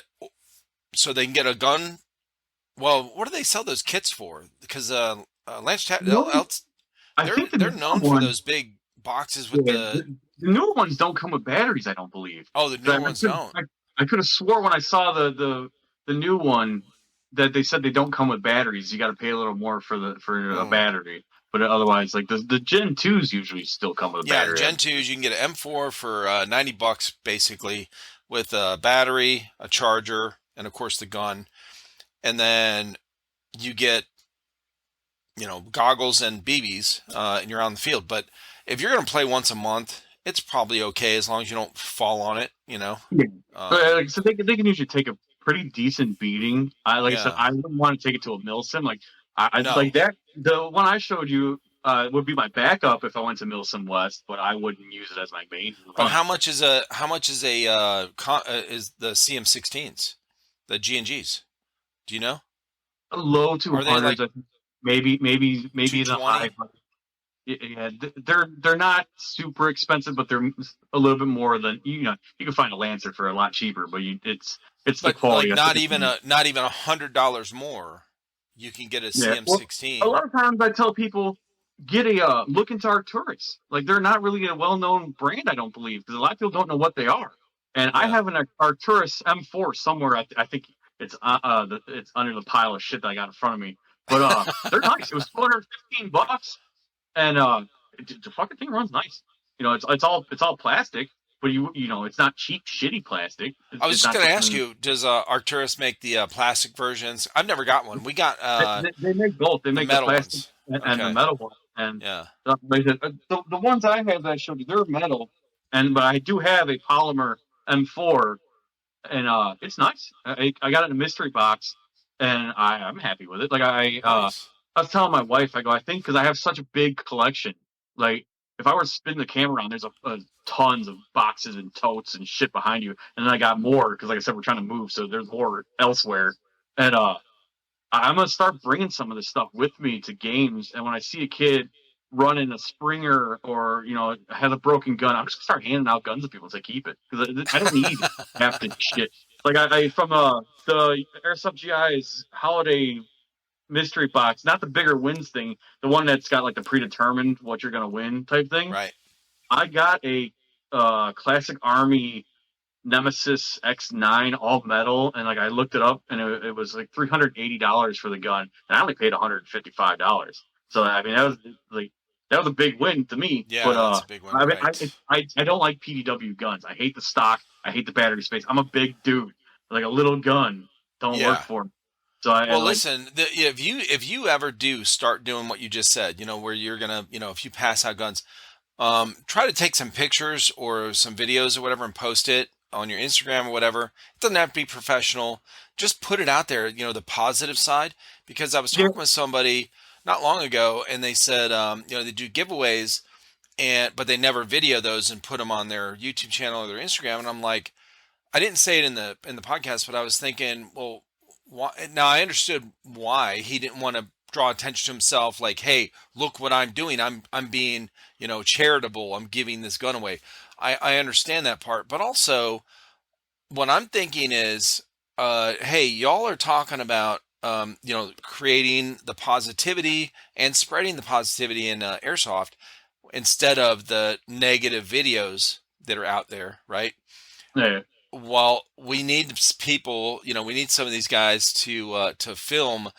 so they can get a gun. Well, what do they sell those kits for? Because Lance No, I think the they're new known for one. those big boxes with Yeah, the the newer ones don't come with batteries, I don't believe. oh the 'Cause newer ones don't. I could have swore when I saw the new one that they said they don't come with batteries. You got to pay a little more for a Hmm. battery, but otherwise, like the Gen 2s usually still come with a Yeah, the battery. Gen 2s, you can get an M4 for $90 basically with a battery, a charger, and of course the gun. And then you get, goggles and BBs, and you're on the field. But if you're going to play once a month, it's probably okay as long as you don't fall on it. Yeah. Um, So they can usually take a pretty decent beating. Like I said, yeah, I wouldn't want to take it to a Milsim. Like I like no. that. The one I showed you would be my backup if I went to Milsim West, but I wouldn't use it as my main But run. how much is is the CM16s, the G&Gs? Do you know? Low Are they 200s, like I think maybe the high. 220? Yeah, they're not super expensive, but they're a little bit more than you can find a Lancer for a lot cheaper, but it's the But like quality. I think it's not even $100 more, you can get a yeah. Well, a CM16. lot of times I tell people get a look into Arcturus. Like they're not really a well-known brand, I don't believe, because a lot of people don't know what they are. And I Yeah. have an Arcturus M4 somewhere. I think it's under the pile of shit that I got in front of me. But they're nice. It was $215, and the fucking thing runs nice. It's all plastic, but it's not cheap shitty plastic. It's, I was it's just not gonna ask something. you, does Arcturus make the plastic versions? I've never got one. We got They make both. They the make the metal plastic ones. and the Okay. metal one. And Yeah. like the ones I have that I showed you, they're metal, but I do have a polymer M4, and it's nice. I got it in a mystery box, and I'm happy with it. Like Nice. I was telling my wife, I go, I think because I have such a big collection, like if I were to spin the camera around, there's a tons of boxes and totes and shit behind you, and then I got more because, like I said, we're trying to move, so there's more elsewhere, and I'm gonna start bringing some of this stuff with me to games, and when I see a kid running a Springer or has a broken gun, I'm just gonna start handing out guns to people to keep it because I don't need half the shit. Like I from the Airsoft GI's holiday mystery box, not the bigger wins thing, the one that's got like the predetermined what you're gonna win type thing. Right. I got a classic Army Nemesis X9 all metal, and like I looked it up, and it was like $380 for the gun, and I only paid $155. So I mean that was a big win to me. But Yeah, that's a big one. I mean Right. I don't like PDW guns. I hate the stock. I hate the battery space. I'm a big dude. Like a little gun don't work Yeah. for me. So I Well, like listen, if you ever do start doing what you just said, where you're gonna, if you pass out guns, try to take some pictures or some videos or whatever and post it on your Instagram or whatever. It doesn't have to be professional. Just put it out there, the positive side. Because I was yeah, talking with somebody not long ago, and they said, they do giveaways, but they never video those and put them on their YouTube channel or their Instagram. And I'm like, I didn't say it in the podcast, but I was thinking, well, why? Now I understood why he didn't want to draw attention to himself. Like, hey, look what I'm doing. I'm being charitable. I'm giving this gun away. I understand that part, but also what I'm thinking is, hey, y'all are talking about creating the positivity and spreading the positivity in airsoft instead of the negative videos that are out there, right? yeah, Well, we need people, we need some of these guys to film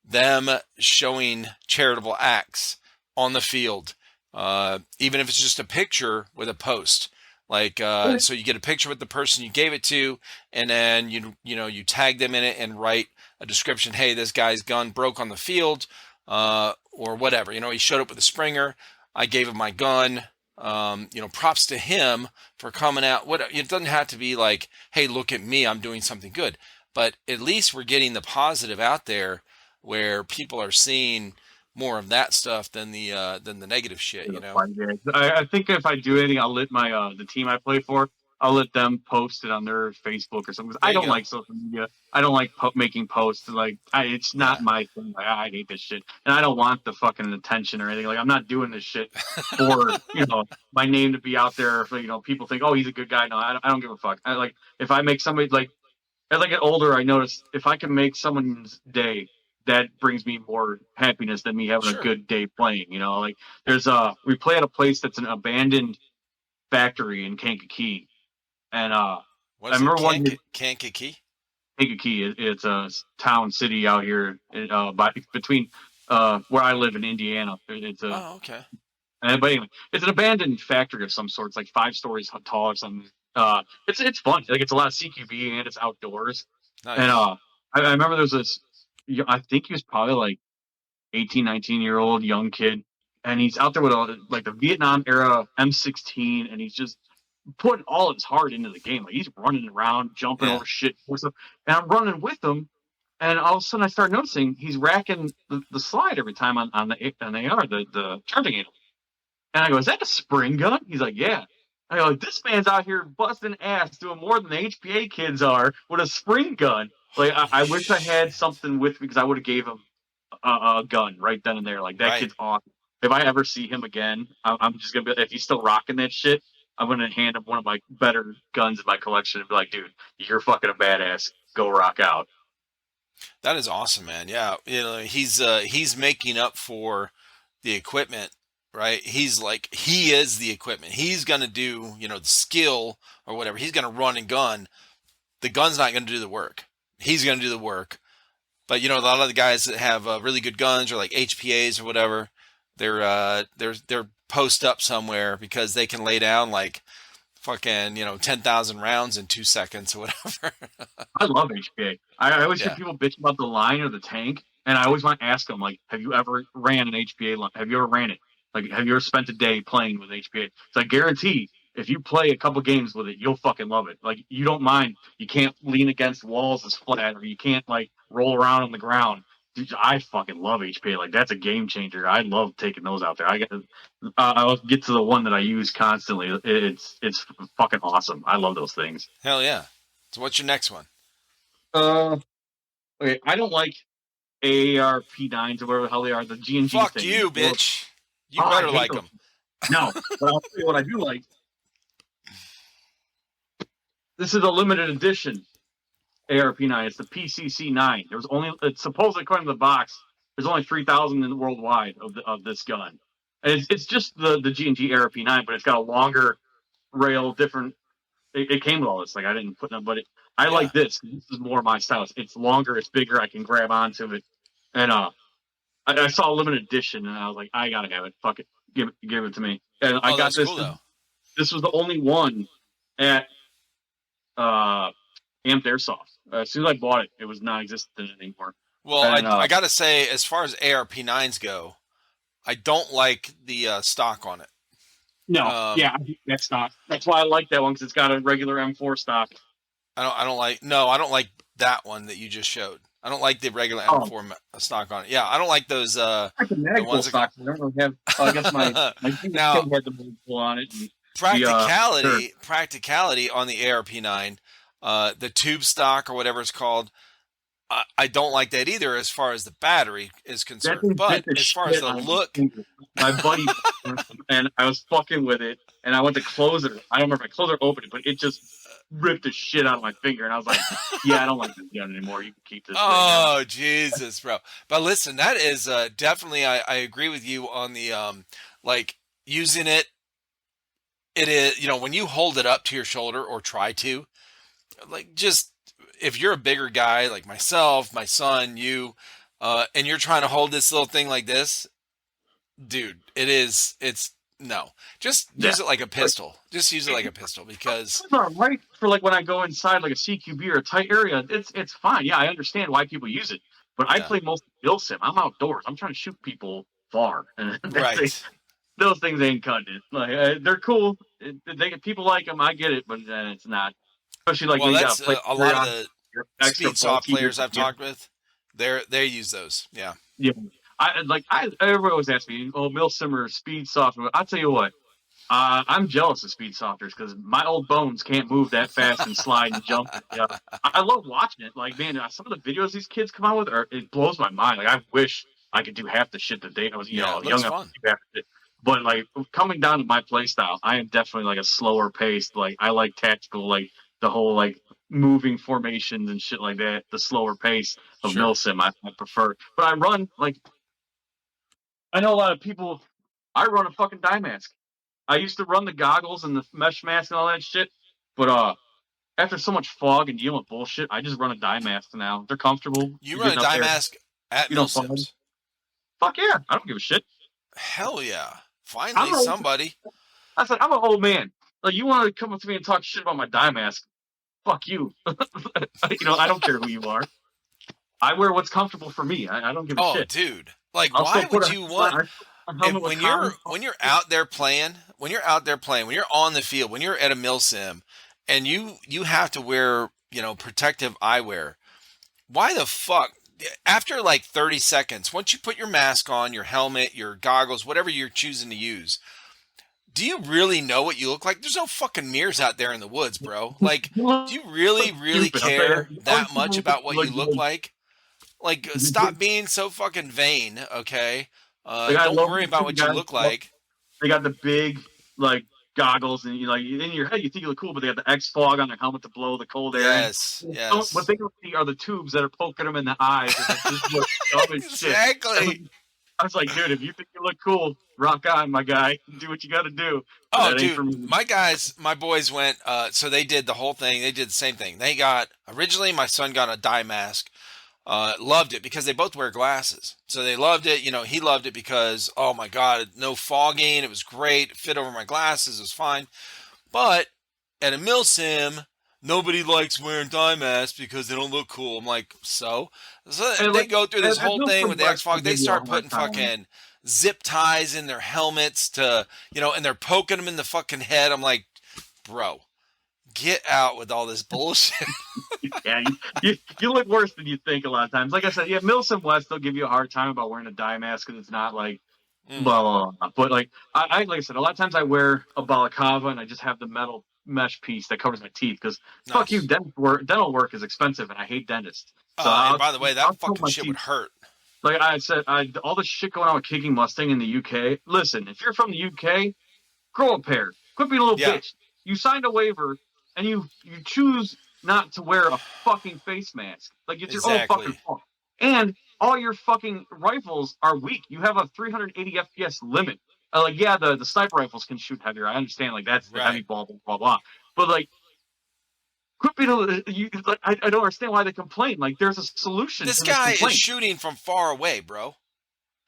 them showing charitable acts on the field, even if it's just a picture with a post. Like, so you get a picture with the person you gave it to, and then you tag them in it and write a description. Hey, this guy's gun broke on the field, or whatever. He showed up with a Springer. I gave him my gun. Props to him for coming out. It doesn't have to be like, hey, look at me, I'm doing something good. But at least we're getting the positive out there where people are seeing more of that stuff than the negative shit. I think if I do anything, I'll let my the team I play for. I'll let them post it on their Facebook or something. 'Cause There I you don't go. like social media. I don't like making posts. Like, it's not Yeah. my thing. I hate this shit, and I don't want the fucking attention or anything. Like, I'm not doing this shit for my name to be out there. For, people think, oh, he's a good guy. No, I don't give a fuck. I like if I make somebody like as I get older, I notice if I can make someone's day, that brings me more happiness than me having a Sure. good day playing. Like there's we play at a place that's an abandoned factory in Kankakee, and What I is it? remember one day Kankakee? Kankakee. It's a town city out here between where I live in Indiana. It's a Oh, okay. but anyway, it's an abandoned factory of some sort. It's like 5 stories tall or something. It's fun. Like it's a lot of CQB and it's outdoors. And Nice. I remember there was this. I think he was probably like 18, 19-year-old young kid, and he's out there with like the Vietnam era M16, and he's just putting all his heart into the game. Like he's running around, jumping Yeah. over shit, and I'm running with him. And all of a sudden, I start noticing he's racking the slide every time on the AR, the charging handle. And I go, is that a spring gun? He's like, yeah. I go, this man's out here busting ass, doing more than the HPA kids are with a spring gun. Like, Holy I wish I had shit. something with me because I would have gave him a gun right then and there. Like, that Right. kid's awesome. If I ever see him again, I'm just going to be, if he's still rocking that shit, I'm going to hand him one of my better guns in my collection and be like, dude, you're fucking a badass. Go rock out. That is awesome, man. Yeah, he's making up for the equipment, right? He is the equipment. He's gonna do the skill or whatever. He's gonna run and gun. The gun's not gonna do the work. He's gonna do the work. But a lot of the guys that have really good guns or like HPAs or whatever, they're post up somewhere because they can lay down like fucking 10,000 rounds in 2 seconds or whatever. I love HPA. I always hear Yeah. people bitch about the line or the tank, and I always want to ask them, like, have you ever ran an HPA line? Have you ever ran it? Like, have you ever spent a day playing with HPA? So I guarantee if you play a couple games with it, you'll fucking love it. Like, you don't mind. You can't lean against walls as flat, or you can't, like, roll around on the ground. Dude, I fucking love HPA. Like, that's a game changer. I love taking those out there. I'll get to the one that I use constantly. It's fucking awesome. I love those things. Hell yeah. So what's your next one? Uh, Okay, I don't like AARP9s or whatever the hell they are, the G&G Fuck thing. you, bitch. You Oh, I better hate like those. them. No, but I'll tell you what I do like. This is a limited edition ARP9. It's the PCC9. There was only, it's supposedly according to the box, there's only 3,000 in the worldwide of this gun. And it's just the G&G ARP9, but it's got a longer rail, different. It came with all this. Like I didn't put them, but I Yeah. like this. This is more my style. It's longer. It's bigger. I can grab onto it, and I saw a limited edition, and I was like, I gotta have it. Fuck it, give it to me. And I Oh, got that's this. cool though. This was the only one at uh, Amped Airsoft. As soon as I bought it, it was non-existent anymore. Well, And I gotta say, as far as ARP9s go, I don't like the stock on it. no, Um, yeah, that's stock. That's why I like that one because it's got a regular M4 stock. I don't like. No, I don't like that one that you just showed. I don't like the regular Oh, M4 stock on it. Yeah, I don't like those. I like the The Magpul ones stock. I don't really have. I guess my biggest now kid had the Magpul on it. And sure. practicality on the ARP9, the tube stock or whatever it's called. I don't like that either as far as the battery is That concerned. thing bit But the as far as shit the out of my look, finger. My buddy and I was fucking with it, and I went to close it. I don't remember if I closed or opened it, but it just ripped the shit out of my finger, and I was like, "Yeah, I don't like this gun anymore. You can keep this thing." oh Jesus, bro. But listen, that is definitely I agree with you on the like using it. It is when you hold it up to your shoulder or try to like just if you're a bigger guy like myself, my son, you, and you're trying to hold this little thing like this, dude, it's No, just Yeah. use it like a pistol. Just use it like a pistol because It's all right for like when I go inside like a CQB or a tight area. It's fine. Yeah, I understand why people use it, but I yeah, play most Bill Sim. I'm outdoors. I'm trying to shoot people far, and right. those things ain't cutting it. Like they're cool. People like them. I get it, but it's not. Especially like Well, when you got that's to play a lot of periodic, the you're extra speed soft bulky. players I've talked with. They use those. Yeah, Yeah. Everyone always asks me, "Oh, Milsim or Speed Software." I'll tell you what. I'm jealous of speed softers because my old bones can't move that fast and slide and jump. Yeah, I love watching it. Like, man, some of the videos these kids come out with it blows my mind. Like, I wish I could do half the shit that I was, yeah, it looks young enough fun. to do half the shit. But like coming down to my play style, I am definitely like a slower paced. Like, I like tactical, like the whole like moving formations and shit like that. The slower pace of Sure. Milsim, I prefer. But I run like I know a lot of people. I run a fucking die mask. I used to run the goggles and the mesh mask and all that shit, but after so much fog and dealing with bullshit, I just run a die mask now. They're comfortable. You You're run a getting up die there. mask at You don't fog. Milsims. Fuck yeah, I don't give a shit. Hell yeah! I'm Finally, an old, somebody. I said I'm an old man. Like you want to come up to me and talk shit about my die mask? Fuck you. I don't care who you are. I wear what's comfortable for me. I don't give a Oh, shit. dude. Like, I'll still why put would you want a helmet with when comms. you're out there playing, when you're on the field, when you're at a milsim, and you have to wear protective eyewear? Why the fuck? After like 30 seconds, once you put your mask on, your helmet, your goggles, whatever you're choosing to use, do you really know what you look like? There's no fucking mirrors out there in the woods, bro. Like, You do you look really stupid. I'll tell you care that. Always that much people about what look you look good. like? Like, stop being so fucking vain, okay? Like I Don't love worry these about two what you guys. look like. They got the big like goggles, and you like in your head you think you look cool, but they got the X fog on their helmet to blow the cold air in. Yes, What yes. they don't see are the tubes that are poking them in the eyes, and it just looks dumb as shit. Exactly. I was like, dude, if you think you look cool, rock on, my guy. Do what you got to do. But Oh, that ain't for dude, me. my boys went, so they did the whole thing. They did the same thing. Originally, my son got a dye mask. Loved it because they both wear glasses. So they loved it. He loved it because, oh my God, no fogging. It was great. It fit over my glasses. It was fine. But at a mil sim, nobody likes wearing dye masks because they don't look cool. I'm like, so And they like go through this at whole thing Milford with the West, X they Fog. They give you a start hard putting time. fucking zip ties in their helmets and they're poking them in the fucking head. I'm like, bro, get out with all this bullshit. Yeah, you look worse than you think a lot of times. Like I said, yeah, Milsom West, they'll give you a hard time about wearing a dye mask because it's not like Mm, blah, blah, blah. But like I said, a lot of times I wear a balaclava and I just have the metal mesh piece that covers my teeth because fuck you, nice. dental work is expensive and I hate dentists. So And by the way, I'll that cover fucking my shit would teeth. hurt. Like I said, all the shit going on with kicking Mustang in the UK. Listen, if you're from the UK, grow a pair. Quit being a little Yeah, bitch. You signed a waiver and you choose not to wear a fucking face mask. Like it's your own fucking exactly. fault. And all your fucking rifles are weak. You have a 380 FPS limit. Like yeah, the sniper rifles can shoot heavier. I understand. Like that's the heavy Right. ball, blah blah blah. But like, quit being like, I don't understand why they complain. Like there's a solution This to this guy is complaint. shooting from far away, bro.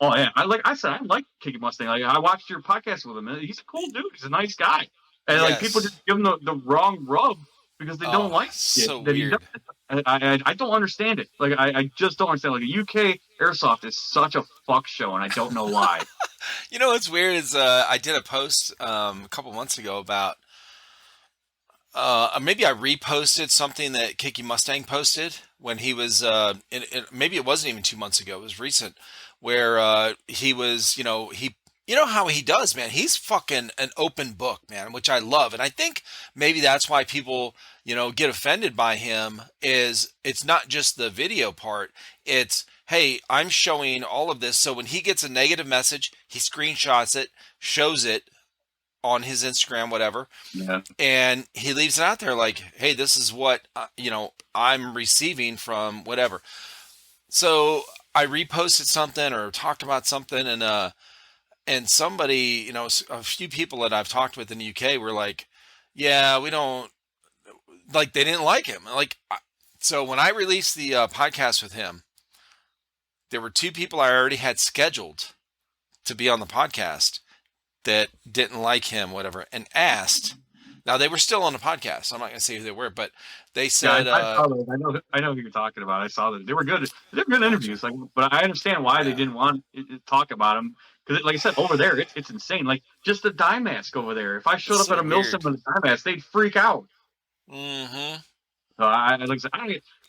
Oh yeah, I said, I like Kicking Mustang. Like I watched your podcast with him. And he's a cool dude. He's a nice guy. And like people just Yes. give him the wrong rub because they don't Oh, like it so that he does. weird. I don't understand it. Like I just don't understand. Like a UK airsoft is such a fuck show, and I don't know why. You know what's weird is I did a post a couple months ago about maybe I reposted something that Kiki Mustang posted when he was maybe it wasn't even 2 months ago. It was recent where he was you know how he does, man. He's fucking an open book, man, which I love. And I think maybe that's why people, get offended by him is it's not just the video part. It's, hey, I'm showing all of this. So when he gets a negative message, he screenshots it, shows it on his Instagram, whatever, Yeah. and he leaves it out there like, hey, this is what, I'm receiving from whatever. So I reposted something or talked about something and somebody, a few people that I've talked with in the UK were like, yeah, we don't like, they didn't like him. So when I released the podcast with him, there were two people I already had scheduled to be on the podcast. that didn't like him, whatever, and asked. Now they were still on the podcast. So I'm not going to say who they were, but they Yeah, said, I saw those. I know who you're talking about. I saw that they were good. They were good "Gotcha, interviews. Like, but I understand why they yeah, didn't want to talk about them because, like I said, over there it's insane. Like just the dye mask over there. If I showed it's up at so a Milsim weird." with a dye mask, they'd freak out. Mm-hmm. So like I said,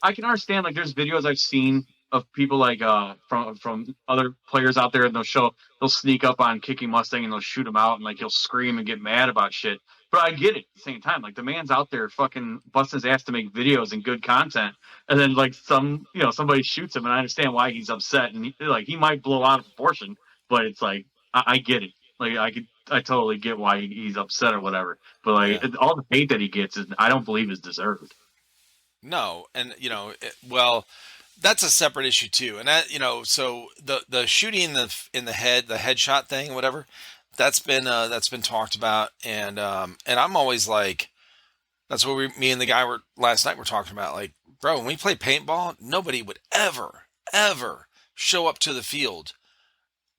I can understand. Like there's videos I've seen of people like from other players out there, and they'll sneak up on Kicking Mustang and they'll shoot him out, and like he'll scream and get mad about shit. But I get it at the same time. Like the man's out there fucking busting his ass to make videos and good content, and then like somebody shoots him, and I understand why he's upset, and he might blow out of proportion, but it's like I get it. Like I totally get why he's upset or whatever. But like Yeah. all the hate that he gets is I don't believe is deserved. No, and well, that's a separate issue too. And that, so the shooting in the head, the headshot thing, whatever, that's been talked about, and I'm always like, that's what me and the guy were last night were talking about. Like, bro, when we play paintball, nobody would ever show up to the field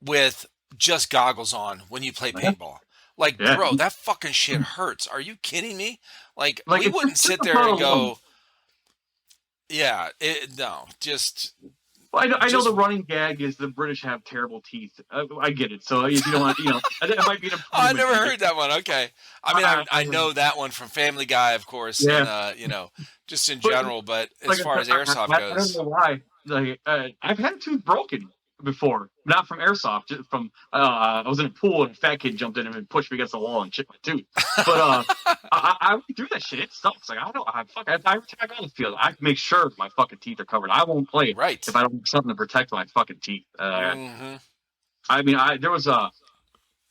with just goggles on when you play paintball. Like, Yeah, bro, that fucking shit hurts. Are you kidding me? Like, like we it's wouldn't just sit the there part and alone. go, yeah, no, just Well, I know the just running gag is the British have terrible teeth. I get it. So if you don't want, it might be an Oh, I improvement never to get. heard that one. Okay. I mean, I I know that one from Family Guy, of course, yeah, and just in but general. But as like I far said, as airsoft I don't goes, know why. Like I've had a tooth broken before, not from airsoft, just from I was in a pool and a fat kid jumped in and pushed me against the wall and chipped my tooth. But I went through that shit. It sucks. Like I don't. I tag on the field. I make sure my fucking teeth are covered. I won't play if right? I don't have something to protect my fucking teeth. Hmm. I mean, there was a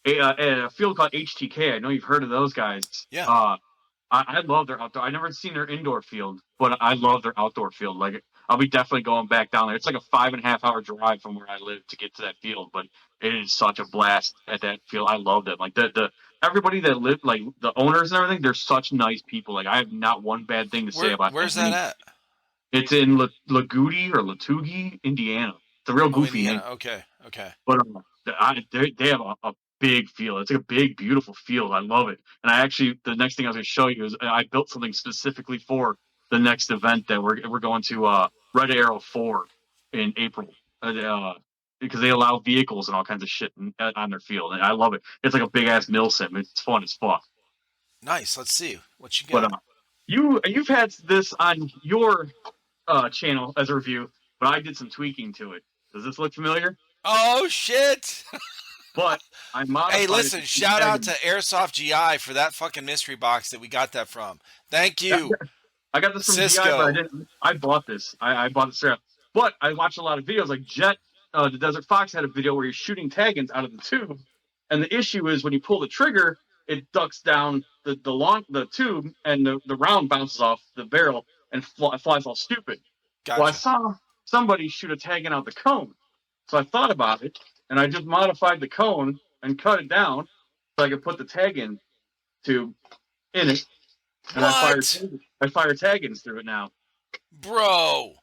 field called HTK. I know you've heard of those guys. Yeah. I love their outdoor. I never seen their indoor field, but I love their outdoor field. Like I'll be definitely going back down there. It's like a 5.5 hour drive from where I live to get to that field, but it is such a blast at that field. I love them. Like the everybody that live, like the owners and everything, they're such nice people. Like I have not one bad thing to say about Where's that any. at? It's in Lagudi or Latugi, Indiana. It's a real Oh, goofy name. Indiana. Okay. Okay. But they have a big field. It's like a big, beautiful field. I love it. And I actually, the next thing I was going to show you is I built something specifically for the next event that we're going to Red Arrow 4 in April. Because they allow vehicles and all kinds of shit on their field, and I love it. It's like a big ass mill sim. It's fun as fuck. Nice. Let's see what you But got. you've had this on your channel as a review, but I did some tweaking to it. Does this look familiar? Oh shit! But I Hey, modified listen, it. shout out to Airsoft GI for that fucking mystery box that we got that from. Thank you, I got this from GI, but I Cisco. didn't. I bought this. I bought it straight up. But I watched a lot of videos. Like Jet, the Desert Fox, had a video where he's shooting tag-ins out of the tube, and the issue is when you pull the trigger, it ducks down the tube, and the round bounces off the barrel and flies all stupid. Well, I Gotcha. saw somebody shoot a tag-in out the cone, so I thought about it, and I just modified the cone and cut it down so I could put the tag-in tube in it, and What, I fire tag-ins through it now. bro?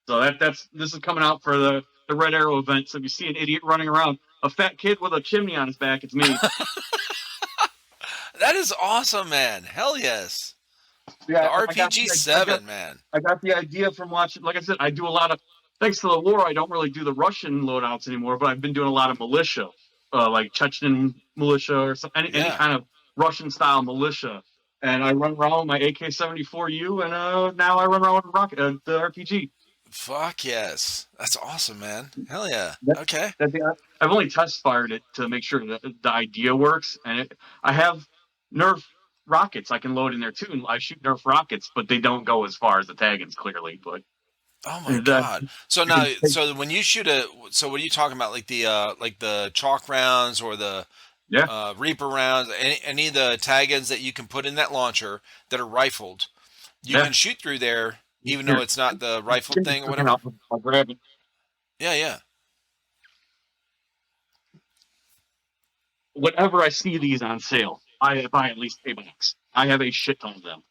So this is coming out for the Red Arrow event. So if you see an idiot running around, a fat kid with a chimney on his back, it's me. That is awesome, man. Hell yes. The Yeah, RPG-7, man. I got the idea from watching. Like I said, I do a lot of. Thanks to the war, I don't really do the Russian loadouts anymore, but I've been doing a lot of militia, like Chechen militia or any Yeah. kind of Russian style militia. And I run around with my AK-74U, and now I run around with the RPG. Fuck yes. That's awesome, man. Hell yeah. That, Okay. I've only test fired it to make sure that the idea works, and I have Nerf rockets I can load in there too. And I shoot Nerf rockets, but they don't go as far as the Taggins clearly. But Oh my god. So now, so when you shoot so what are you talking about? Like the chalk rounds or the yeah, Reaper rounds? Any of the tag-ins that you can put in that launcher that are rifled, you yeah. can shoot through there, even though Here, it's not the rifled thing or whatever. I'll grab it. Yeah, yeah. Whenever I see these on sale, I buy at least $8. I have a shit ton of them.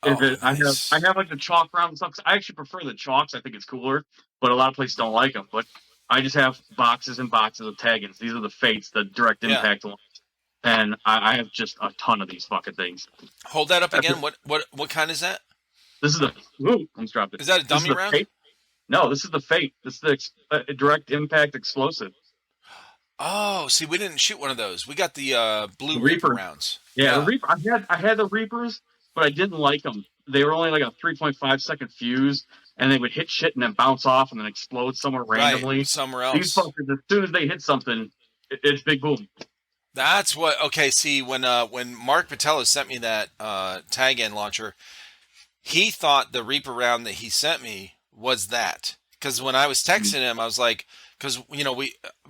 Oh, I nice. have like the chalk round stuff. I actually prefer the chalks. I think it's cooler, but a lot of places don't like them. But I just have boxes and boxes of tag-ins. These are the Fates, the direct Yeah. impact ones, and I have just a ton of these fucking things. Hold that up That's again. a- What kind is that? This is the ooh, almost dropped it. Is that a This is dummy the round? Fate. No, this is the Fate. This is the direct impact explosive. Oh, see, we didn't shoot one of those. We got the The blue Reaper Reaper. rounds. Yeah, the Yeah. Reaper. I had the Reapers, but I didn't like them. They were only like a 3.5 second fuse, and they would hit shit and then bounce off and then explode somewhere Right. randomly. Somewhere These else. fuckers, as soon as they hit something, it's big boom. That's what. Okay. See, when Mark Patello sent me that tag end launcher, he thought the Reaper round that he sent me was that. Because when I was texting him, I was like, because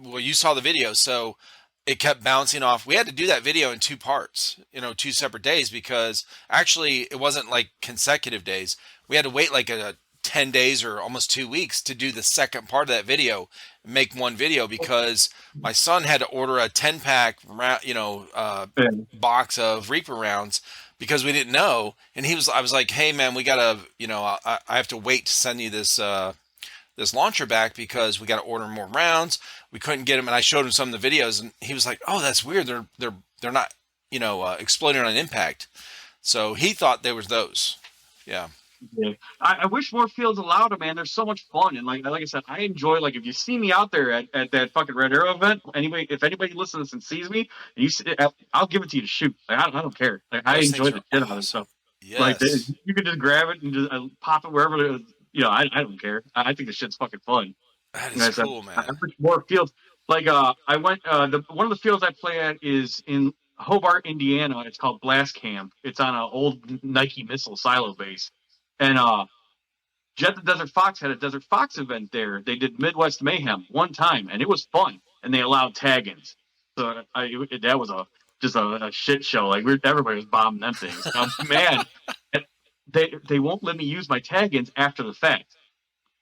you saw the video, so it kept bouncing off. We had to do that video in two parts, 2 separate days, because actually it wasn't like consecutive days. We had to wait like 10 days or almost 2 weeks to do the second part of that video, make one video, because my son had to order a 10-pack, box of Reaper rounds because we didn't know. And I was like, hey man, we gotta, I have to wait to send you this launcher back because we got to order more rounds. We couldn't get them, and I showed him some of the videos, and he was like, "Oh, that's weird. They're not, exploding on impact." So he thought there was those. Yeah. Yeah. I wish more fields allowed them, man. They're so much fun, and like I said, I enjoy like if you see me out there at that fucking Red Arrow event. Anyway, if anybody listens to this and sees me, and I'll give it to you to shoot. Like, I don't care. Like, I Those enjoy things the are shit out of it. awesome. So like Yes, you can just grab it and just pop it wherever it is. I don't care. I think the shit's fucking fun. that Like is I said, cool, I man. wish more fields. Like I went one of the fields I play at is in Hobart, Indiana. It's called Blast Camp. It's on an old Nike missile silo base, and Jet the Desert Fox had a Desert Fox event there. They did Midwest Mayhem one time, and it was fun. And they allowed tag-ins, so that was just a shit show. Like everybody was bombing them things. I'm mad. They won't let me use my tag-ins after the fact.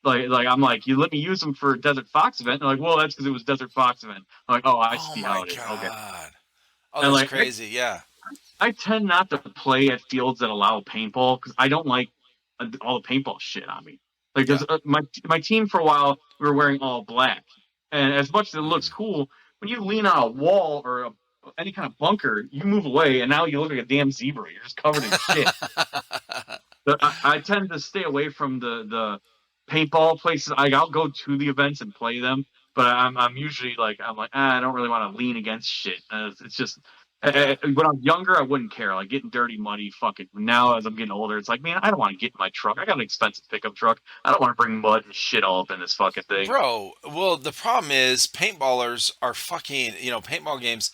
Like I'm like, you let me use them for Desert Fox event. They're like, well, that's because it was Desert Fox event. I'm like, oh, I Oh see my how it is. Okay. god. Oh, And that's like crazy. Yeah. I tend not to play at fields that allow paintball because I don't like all the paintball shit on me. Like, Yeah. because my team for a while we were wearing all black, and as much as it looks Mm. cool, when you lean on a wall or any kind of bunker, you move away, and now you look like a damn zebra. You're just covered in shit. But I tend to stay away from the paintball places. I'll go to the events and play them, but I'm usually like I don't really want to lean against shit. It's just Yeah. when I'm younger, I wouldn't care, like getting dirty, muddy, fucking. Now as I'm getting older, it's like, man, I don't want to get in my truck. I got an expensive pickup truck. I don't want to bring mud and shit all up in this fucking thing. Bro, well, the problem is paintballers are fucking, paintball games.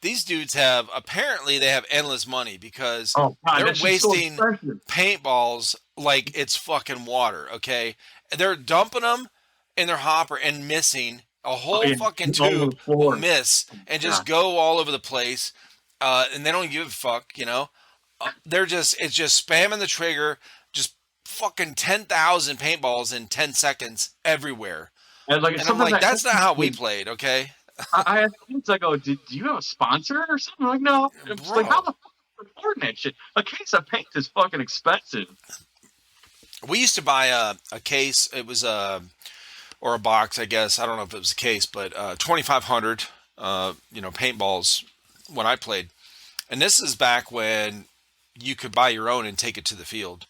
These dudes apparently they have endless money because Oh god, they're that shit's so wasting expensive. paintballs like it's fucking water, okay? They're dumping them in their hopper and missing a Oh whole yeah, fucking all over tube the will floor. miss and just God, go all over the place. And they don't give a fuck. It's just spamming the trigger, just fucking 10,000 paintballs in 10 seconds everywhere. and like And I'm sometimes like, I that's not how we played, okay? I ask kids, I go, do you have a sponsor or something? Like, no. I'm just like, how Bro, the fuck are you affording that shit? A case of paint is fucking expensive. we used to buy a case. It was or a box, I guess. I don't know if it was a case, but 2,500, paintballs when I played. And this is back when you could buy your own and take it to the field.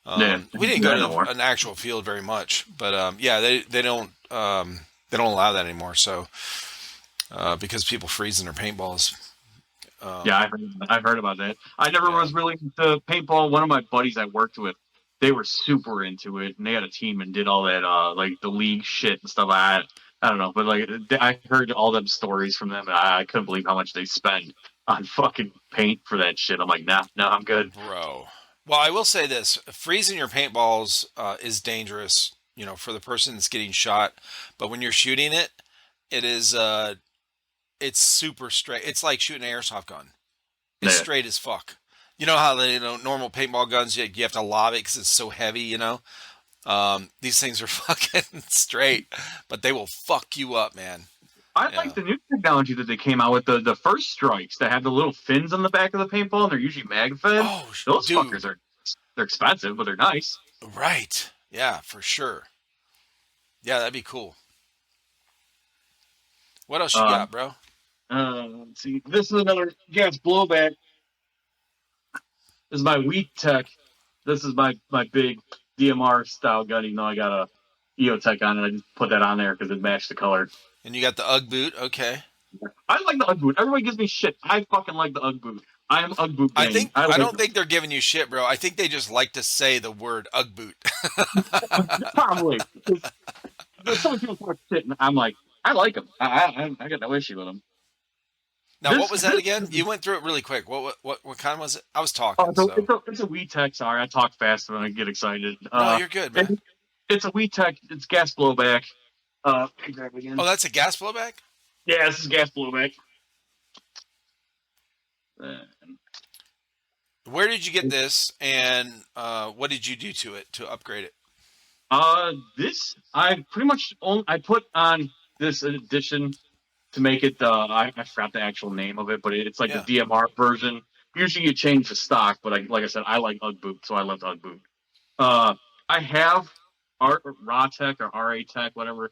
Yeah, We didn't go yeah, no more. to an actual field very much, but yeah, they don't allow that anymore. So because people freeze in their paintballs. Yeah, I've heard about that. I never Yeah. was really into paintball. One of my buddies I worked with, they were super into it, and they had a team and did all that, like the league shit and stuff. I don't know, but like I heard all them stories from them, and I couldn't believe how much they spend on fucking paint for that shit. I'm like, nah, no, I'm good. Bro. Well, I will say this: freezing your paintballs is dangerous, for the person that's getting shot. But when you're shooting it, it is it's super straight. It's like shooting an airsoft gun. It's Yeah. straight as fuck. You know how normal paintball guns you have to lob it because it's so heavy. These things are fucking straight, but they will fuck you up, man. I Yeah. like the new technology that they came out with, the first strikes that have the little fins on the back of the paintball, and they're usually mag fed. Oh, Those dude. fuckers they're expensive, but they're nice. Right. Yeah, for sure. Yeah, that'd be cool. What else you Uh, got, bro? let's see. This is another gas blowback. This is my Wheat Tech. This is my big DMR style gun. Even though I got a EOTech on it, I just put that on there because it matched the color. And you got the UGG boot. Okay. I like the UGG boot. Everybody gives me shit. I fucking like the UGG boot. I am UGG boot gang. I I like don't think they're giving you shit, bro. I think they just like to say the word UGG boot. probably. There's so many people talk shit, and I'm like, I like them. I got no issue with them. Now, what was that again? You went through it really quick. What kind was it? I was talking, so. It's a Wheat Tech. Sorry, I talk fast when I get excited. No, you're good, man. It's a Wheat Tech. It's gas blowback. Grab it again. Oh, that's a gas blowback? Yeah, this is gas blowback. Where did you get this, and what did you do to it to upgrade it? This I pretty much I put on this edition to make it. I forgot the actual name of it, but it's like the DMR version. Usually you change the stock, but like I said, I like UGG boot, so I love UGG boot. I have Raw Tech or RA Tech, whatever,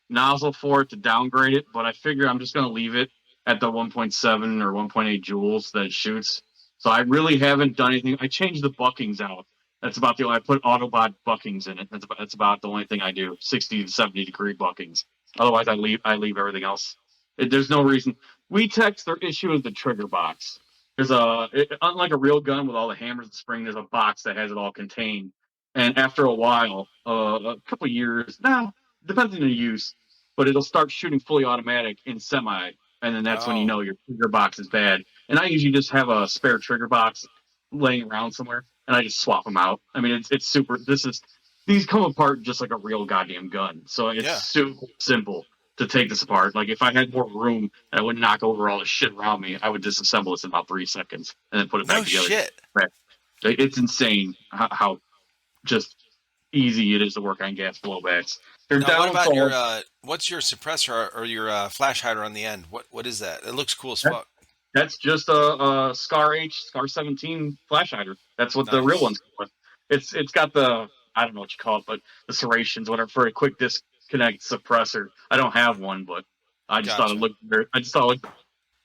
nozzle for it to downgrade it, but I figure I'm just going to leave it at the 1.7 or 1.8 joules that it shoots. So I really haven't done anything. I changed the buckings out. That's about the only. I put Autobot buckings in it. That's about the only thing I do. 60 to 70 degree buckings. Otherwise, I leave everything else. There's no reason. WeTech's their issue is the trigger box. Unlike a real gun with all the hammers and spring, there's a box that has it all contained. And after a while, a couple of years, depends on the use, but it'll start shooting fully automatic in semi, and then that's when you know your trigger box is bad. And I usually just have a spare trigger box laying around somewhere, and I just swap them out. I mean, it's super. These come apart just like a real goddamn gun, so it's super simple to take this apart. Like if I had more room, I would knock over all the shit around me. I would disassemble this in about 3 seconds and then put it back together. Shit. It's insane how just easy it is to work on gas blowbacks. Now, what about your what's your suppressor or your flash hider on the end? What is that? It looks cool as fuck. That's just a Scar 17 flash hider. That's what the real one's with. It's got the, I don't know what you call it, but the serrations, whatever, for a quick disconnect suppressor. I don't have one, but I just thought it looked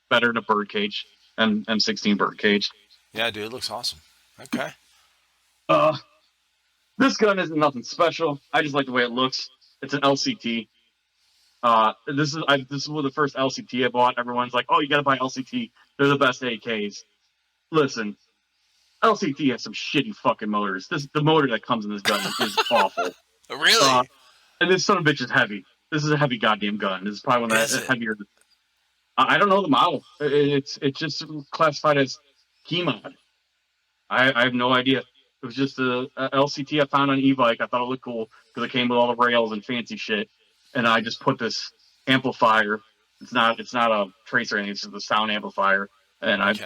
better in a birdcage and M16 birdcage. Yeah, dude, it looks awesome. Okay. This gun isn't nothing special. I just like the way it looks. It's an LCT. This is the first LCT I bought. Everyone's like, "Oh, you gotta buy LCT. They're the best AKs." Listen, LCT has some shitty fucking motors. The motor that comes in this gun is awful. Really? And this son of a bitch is heavy. This is a heavy goddamn gun. This is probably one of the heavier. I don't know the model. It's just classified as key mod. I have no idea. It was just a LCT I found on e-bike. I thought it looked cool because it came with all the rails and fancy shit. And I just put this amplifier. It's not a tracer or anything. It's just a sound amplifier. And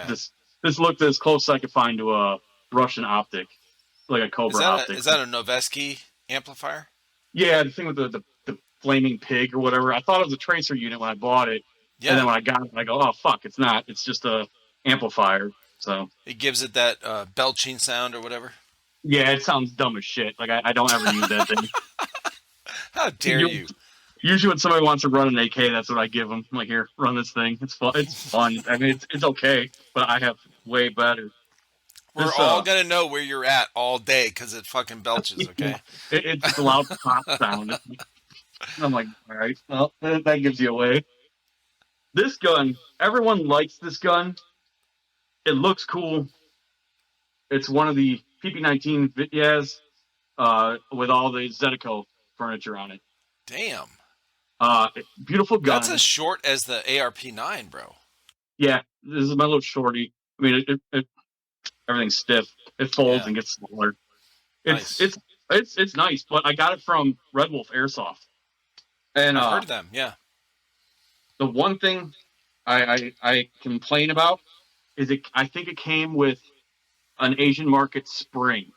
this looked as close as I could find to a Russian optic, like a Cobra optic. Is that a Noveski amplifier? Yeah, the thing with the flaming pig or whatever. I thought it was a tracer unit when I bought it. Yeah. And then when I got it, I go, oh fuck, it's not. It's just a amplifier. So it gives it that belching sound or whatever. Yeah, it sounds dumb as shit. Like I don't ever use that thing. How dare you? Usually when somebody wants to run an AK, that's what I give them. I'm like, here, run this thing. It's fun. It's fun. I mean, it's okay, but I have way better. We're all gonna know where you're at all day because it fucking belches. Okay. It's a loud pop sound. I'm like, all right, well, that gives you away. This gun, everyone likes this gun. It looks cool. It's one of the PP19 Vityaz with all the Zydeco furniture on it. Damn. Beautiful gun. That's as short as the ARP9, bro. Yeah, this is my little shorty. I mean, everything's stiff. It folds and gets smaller. It's nice, but I got it from Red Wolf Airsoft. And I've heard of them. Yeah. The one thing I complain about is I think it came with an Asian market spring,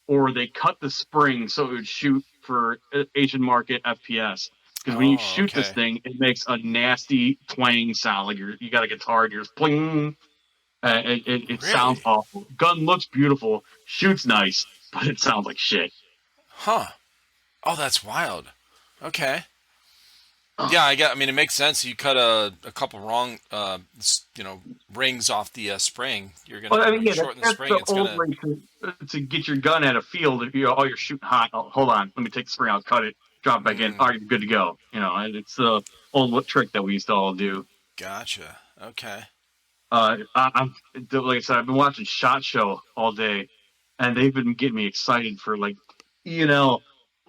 or they cut the spring so it would shoot for Asian market FPS. Because when you shoot this thing, it makes a nasty twang sound, like you got a guitar and you're just pling. It sounds awful. Gun looks beautiful, shoots nice, but it sounds like shit. Huh? Oh, that's wild. Okay. Yeah, I mean, it makes sense. You cut a couple wrong, rings off the spring. You're gonna, Well, I mean, you yeah, shorten the that's spring. the It's old gonna. way to get your gun at a field. If oh, you're shooting hot. Oh, hold on, let me take the spring out, cut it, drop it back in. Mm, All right, you're good to go. And it's the old trick that we used to all do. gotcha. Okay. I'm like I said, I've been watching Shot Show all day, and they've been getting me excited for like E&L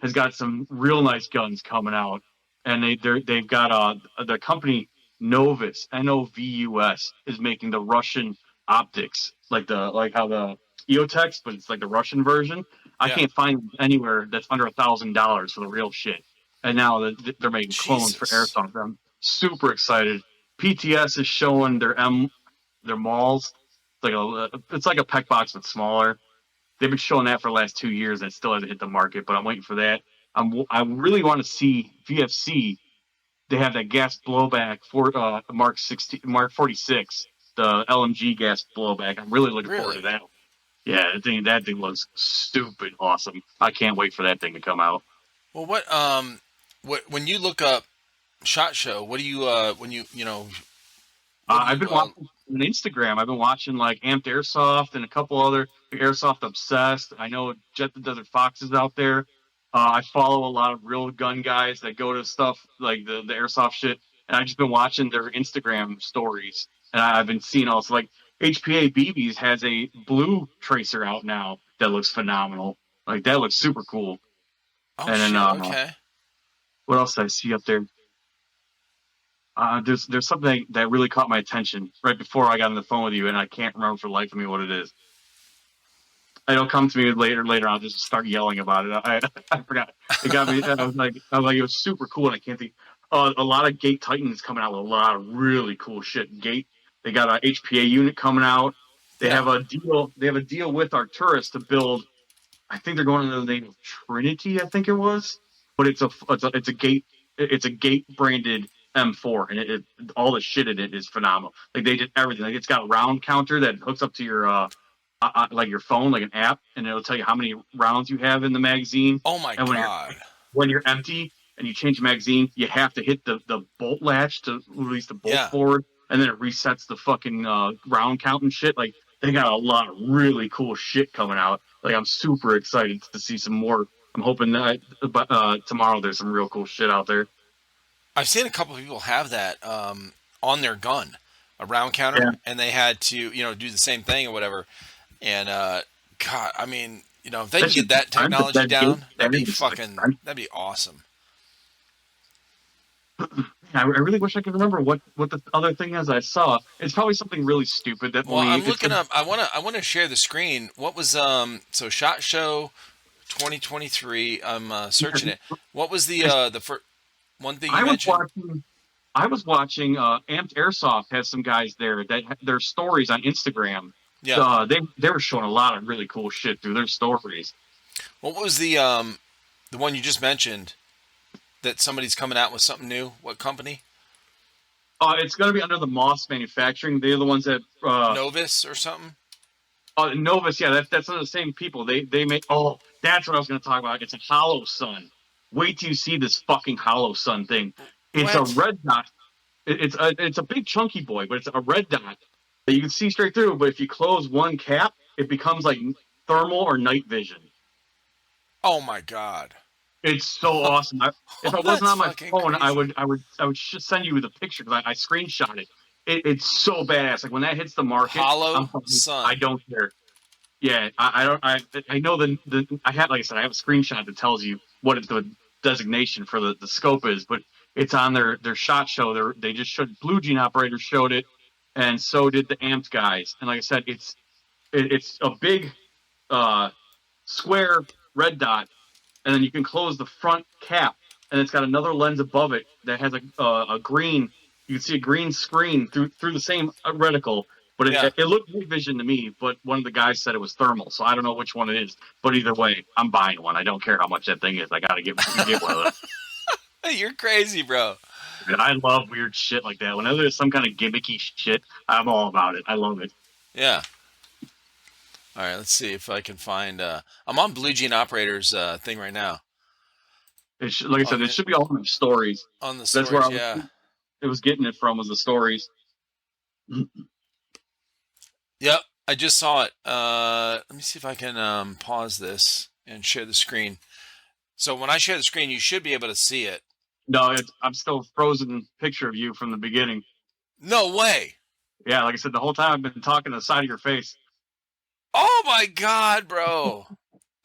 has got some real nice guns coming out, and they've got the company Novus Novus is making the Russian optics like how the EOTech, but it's like the Russian version. I Yeah. can't find anywhere that's under $1,000 for the real shit, and now they're making clones for Jesus. Airsoft. I'm super excited. PTS is showing their malls. It's like a PEC box but smaller. They've been showing that for the last 2 years and it still hasn't hit the market, but I'm waiting for that. I really want to see VFC. They have that gas blowback for Mark 60, Mark 46, the LMG gas blowback. I'm really looking forward to Really? that. Yeah, that thing looks stupid awesome. I can't wait for that thing to come out. Well, what when you look up Shot Show, what do you when what do I've been you watching on Instagram. I've been watching like Amped Airsoft and a couple other Airsoft Obsessed. I know Jet the Desert Fox is out there. I follow a lot of real gun guys that go to stuff like the airsoft shit, and I've just been watching their Instagram stories. And I've been seeing also like HPA BBs has a blue tracer out now that looks phenomenal. Like that looks super cool. Oh And then shit. Okay. what else did I see up there? There's something that really caught my attention right before I got on the phone with you, and I can't remember for the life of me what it is. It'll come to me later. I'll just start yelling about it. I forgot. It got me. I was like, it was super cool, and I can't think. A lot of Gate Titans coming out with a lot of really cool shit. Gate, they got a HPA unit coming out. They Yeah. have a deal. They have a deal with Arcturus to build. I think they're going under the name of Trinity. I think it was, but it's a gate branded M4, and all the shit in it is phenomenal. Like they did everything. Like it's got a round counter that hooks up to your like your phone, like an app, and it'll tell you how many rounds you have in the magazine. Oh my And god. when you're empty and you change the magazine, you have to hit the bolt latch to release the bolt Yeah. forward, and then it resets the fucking round count and shit. Like they got a lot of really cool shit coming out. Like I'm super excited to see some more. I'm hoping that tomorrow there's some real cool shit out there. I've seen a couple of people have that on their gun, a round Yeah, counter, and they had to do the same thing or whatever. And God, I mean, if they can that's get just that expensive. technology That gate down, that'd that be is fucking, expensive. that'd be awesome. I really wish I could remember what the other thing is I saw. It's probably something really stupid that Well, only I'm it's looking up. I wanna share the screen. What was so Shot Show 2023? I'm searching it. What was the first one thing you I was mentioned? watching. I was watching. Amped Airsoft has some guys there that their stories on Instagram. Yeah. They were showing a lot of really cool shit through their stories. What was the one you just mentioned that somebody's coming out with something new? What company? It's going to be under the Moss Manufacturing. They're the ones that Novus or something? Novus. Yeah, that's one of the same people. They make. Oh, that's what I was going to talk about. It's a Hollow Sun. Wait till you see this fucking Hollow Sun thing. It's a What? red dot. It's a big chunky boy, but it's a red dot that you can see straight through. But if you close one cap, it becomes like thermal or night vision. Oh my god. It's so awesome. If Oh, I wasn't that's on my fucking phone, crazy. I would just send you the picture because I screenshot it. It's so badass. Like when that hits the market, Hollow Sun. I don't care. Yeah, I don't. I know I have, like I said, I have a screenshot that tells you what the designation for the scope is, but it's on their shot show. They just showed Blue Gene operators showed it, and so did the Amped guys. And like I said, it's a big uh, square red dot, and then you can close the front cap, and it's got another lens above it that has a green. You can see a green screen through the same reticle, but Yeah. it looked night vision to me. But one of the guys said it was thermal, so I don't know which one it is. But either way, I'm buying one. I don't care how much that thing is. I gotta get one of those. Hey, you're crazy, bro. And I love weird shit like that. Whenever there's some kind of gimmicky shit, I'm all about it. I love it. Yeah. All right, let's see if I can find I'm on Blue Gene Operators thing right now. Like I said, on it the should be all in the stories. That's where stories. Yeah. it was getting it from was the stories. Yep. I just saw it. Let me see if I can pause this and share the screen. So when I share the screen, you should be able to see it. No, I'm still frozen picture of you from the beginning. No way. Yeah, like I said, the whole time I've been talking to the side of your face. Oh my God, bro.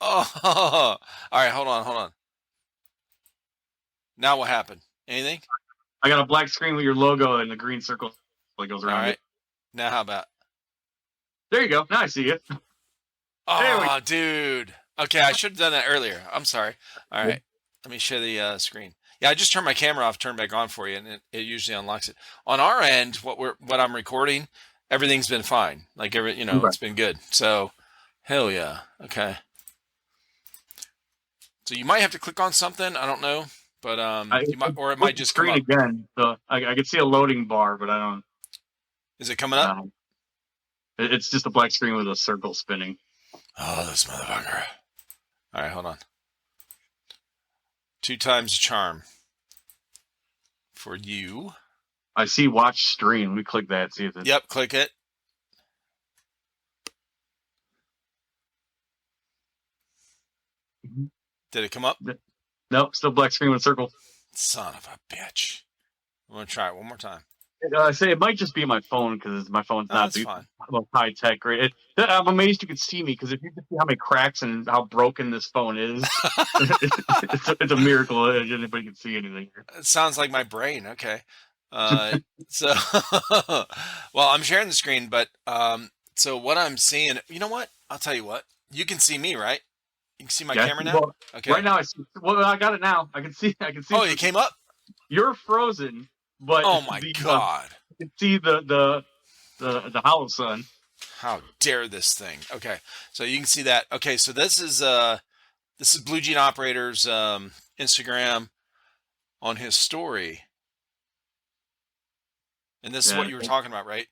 Oh, all right. Hold on. Hold on. Now what happened? Anything? I got a black screen with your logo and the green circle that goes All around it. right. Now how about? There you go. Now I see it. There we Oh, dude. Okay, I should have done that earlier. I'm sorry. All go. right. Let me share the screen. Yeah, I just turned my camera off, turned back on for you, and it usually unlocks it. On our end, what I'm recording, everything's been fine. Like Okay. it's been good. So, hell yeah. Okay. So you might have to click on something. I don't know, but you might, or it Flip might the just come screen up. again. So I can see a loading bar, but I don't. Is it coming up? It's just a black screen with a circle spinning. Oh, this motherfucker. All right, hold on. 2 times the charm for you. I see watch stream. Let me click that. See if it. Yep, click it. Mhm. Did it come up? Nope, still black screen with a circle. Son of a bitch. I'm going to try it one more time. I say it might just be my phone because my phone's No, not that's the fine. most high tech. Right? I'm amazed you could see me because if you could see how many cracks and how broken this phone is, it's a miracle that anybody can see anything. It sounds like my brain. Okay. So, well, I'm sharing the screen, but so what I'm seeing, you know what? I'll tell you what. You can see me, right? You can see my Yeah. camera now? Well, Okay. right now I see. Well, I got it now. I can see. I can see. Oh, it came up? You're frozen, but Oh my the God. you can see the hollow sun. How dare this thing? Okay. So you can see that. Okay, so this is Blue Jean Operator's Instagram on his story. And this is Yeah. what you were talking about, right?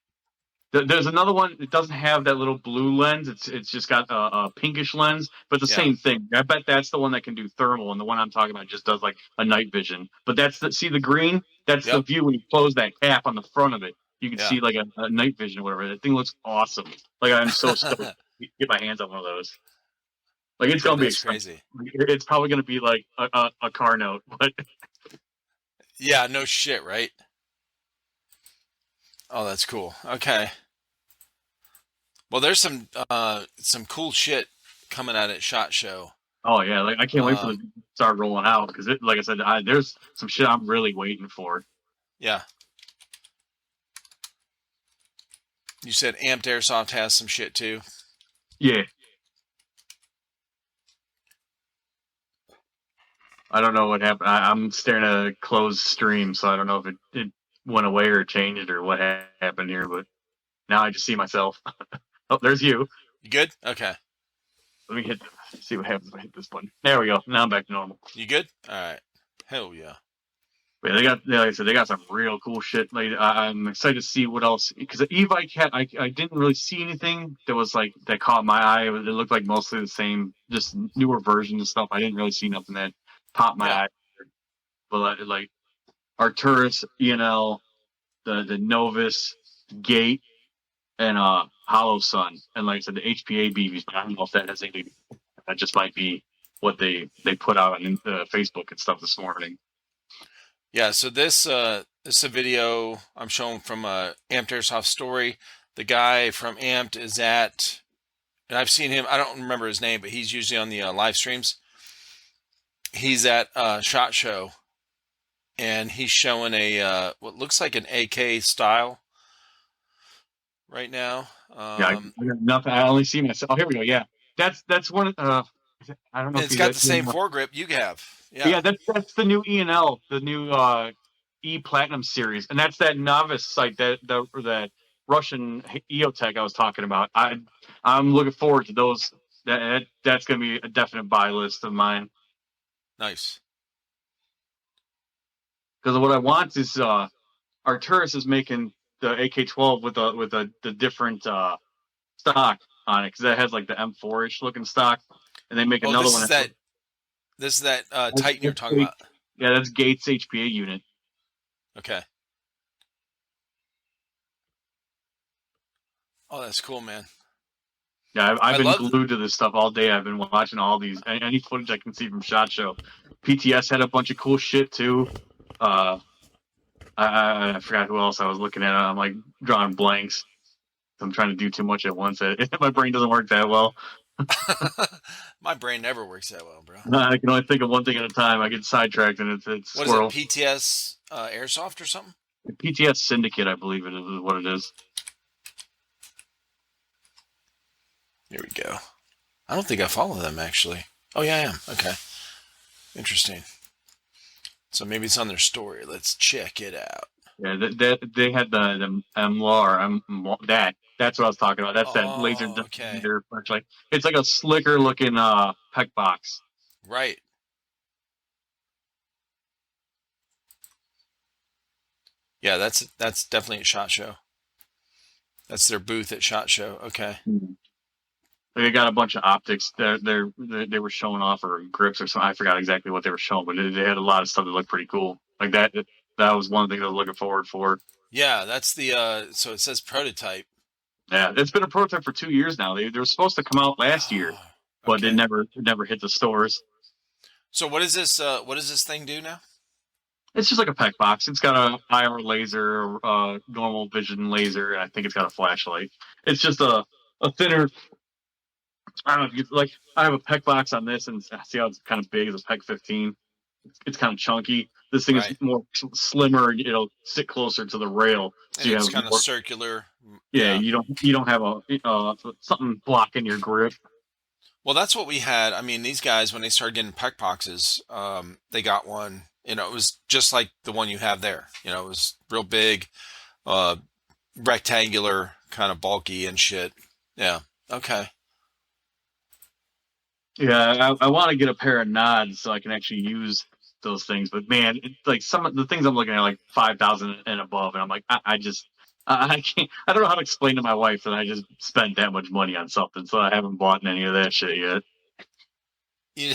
There's another one. It doesn't have that little blue lens. It's just got a pinkish lens, but the Yeah. same thing. I bet that's the one that can do thermal, and the one I'm talking about just does like a night vision. But see the green. That's the Yep. view when you close that cap on the front of it. You can Yeah. see like a night vision or whatever. That thing looks awesome. Like I'm so stoked to get my hands on one of those. Like it's Dude, gonna be that's expensive. crazy. It's probably gonna be like a car note, but Yeah, no shit, right? Oh, that's cool. Okay. Well, there's some cool shit coming out at SHOT Show. oh yeah, like I can't wait for the Um, start rolling out because like I said, there's some shit I'm really waiting for. yeah. You said Amped Airsoft has some shit too. Yeah, I don't know what happened. I'm staring at a closed stream, so I don't know if it went away or changed or what happened here. But now I just see myself. Oh, there's you. You good? Okay. Let me see what happens if I hit this button. There we go. Now I'm back to normal. You good? All right. Hell yeah. But like I said, they got some real cool shit. Like I'm excited to see what else because the e-bike had I didn't really see anything that was like that caught my eye. It looked like mostly the same, just newer versions of stuff. I didn't really see nothing that popped my Yeah. eye. But like Arcturus, ENL, the Novus, Gate, and Hollow Sun, and like I said, the HPA BBs. But I don't know if that has anything. That just might be what they put out on Facebook and stuff this morning. Yeah, so this is a video I'm showing from Amped Airsoft story. The guy from Amped is at, and I've seen him. I don't remember his name, but he's usually on the live streams. He's at SHOT Show, and he's showing a what looks like an AK style right now. Yeah, I got nothing. I only see myself. Oh, here we go. Yeah, that's one. I don't know And if it's you got guys. the same foregrip you have. Yeah. Yeah, that's the new ENL, the new E Platinum series, and that's that novice site that Russian EOTech I was talking about. I'm looking forward to those. That's going to be a definite buy list of mine Nice. because what I want is Arcturus is making the AK-12 with the different stock on it because that has like the M4-ish looking stock, and they make Oh, another this one. is that. This is that That's, Titan you're that's talking Gates, about. yeah, that's Gates HPA unit. Okay. Oh, that's cool, man. Yeah, I've I been love. glued to this stuff all day. I've been watching all these any footage I can see from SHOT Show. PTS had a bunch of cool shit too. Uh, I forgot who else I was looking at. I'm like drawing blanks. I'm trying to do too much at once. My brain doesn't work that well. My brain never works that well, bro. I can only think of one thing at a time. I get sidetracked and it's What is it? squirrel. PTS Airsoft or something? PTS Syndicate, I believe it is what it is. Here we go. I don't think I follow them actually. Oh yeah, I am. Okay. Interesting. So maybe it's on their story. Let's check it out. Yeah, they had the MLAR. That's what I was talking about. That's that laser Oh, okay. diameter flashlight. It's like a slicker looking PEC box. Right. Yeah, that's definitely a SHOT Show. That's their booth at SHOT Show. Okay. Mhm. They got a bunch of optics. They were showing off or grips or something. I forgot exactly what they were showing, but they had a lot of stuff that looked pretty cool. Like that. That was one thing I was looking forward for. Yeah, that's the so it says prototype. Yeah, it's been a prototype for 2 years now. They were supposed to come out last year, Oh, but okay. it never hit the stores. So what does this thing do now? It's just like a PEC box. It's got a IR laser, normal vision laser, and I think it's got a flashlight. It's just a thinner. I don't know. Like I have a PEC box on this, and see how it's kind of big. It's a PEC 15. It's kind of chunky. This thing is Right. more slimmer. It'll sit closer to the rail, And so you it's have kind of more. circular. Yeah, Yeah. you don't have a something blocking your grip. Well, that's what we had. I mean, these guys, when they started getting PEC boxes, they got one. It was just like the one you have there. It was real big, uh, rectangular, kind of bulky and shit. Yeah. Okay. Yeah, I want to get a pair of nods so I can actually use those things. But man, like some of the things I'm looking at, are like 5,000 and above, and I'm like, I just, I can't. I don't know how to explain to my wife that I just spent that much money on something, so I haven't bought any of that shit yet. You,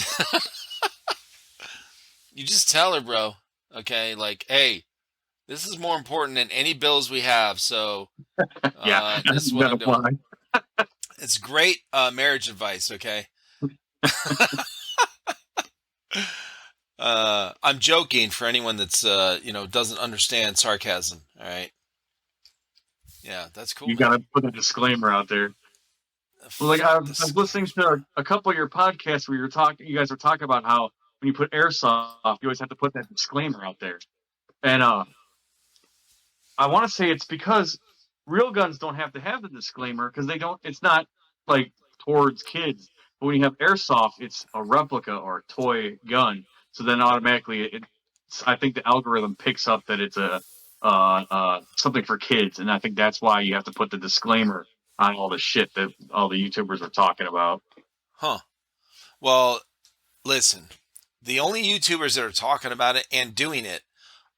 you just tell her, bro. Okay. Like, hey, this is more important than any bills we have. So, Yeah, this is I'm what gonna I'm doing. apply. It's great marriage advice. Okay. I'm joking for anyone that's doesn't understand sarcasm. All right. Yeah, that's cool, You man. gotta put a disclaimer out there. Well, like I was listening Disclaimers, to bro. a couple of your podcasts where you guys were talking about how when you put airsoft, you always have to put that disclaimer out there, and I want to say it's because real guns don't have to have the disclaimer because they don't. It's not like towards kids. But when you have airsoft, it's a replica or a toy gun. So then automatically, I think the algorithm picks up that it's a something for kids, and I think that's why you have to put the disclaimer on all the shit that all the YouTubers are talking about. Huh. Well, listen. The only YouTubers that are talking about it and doing it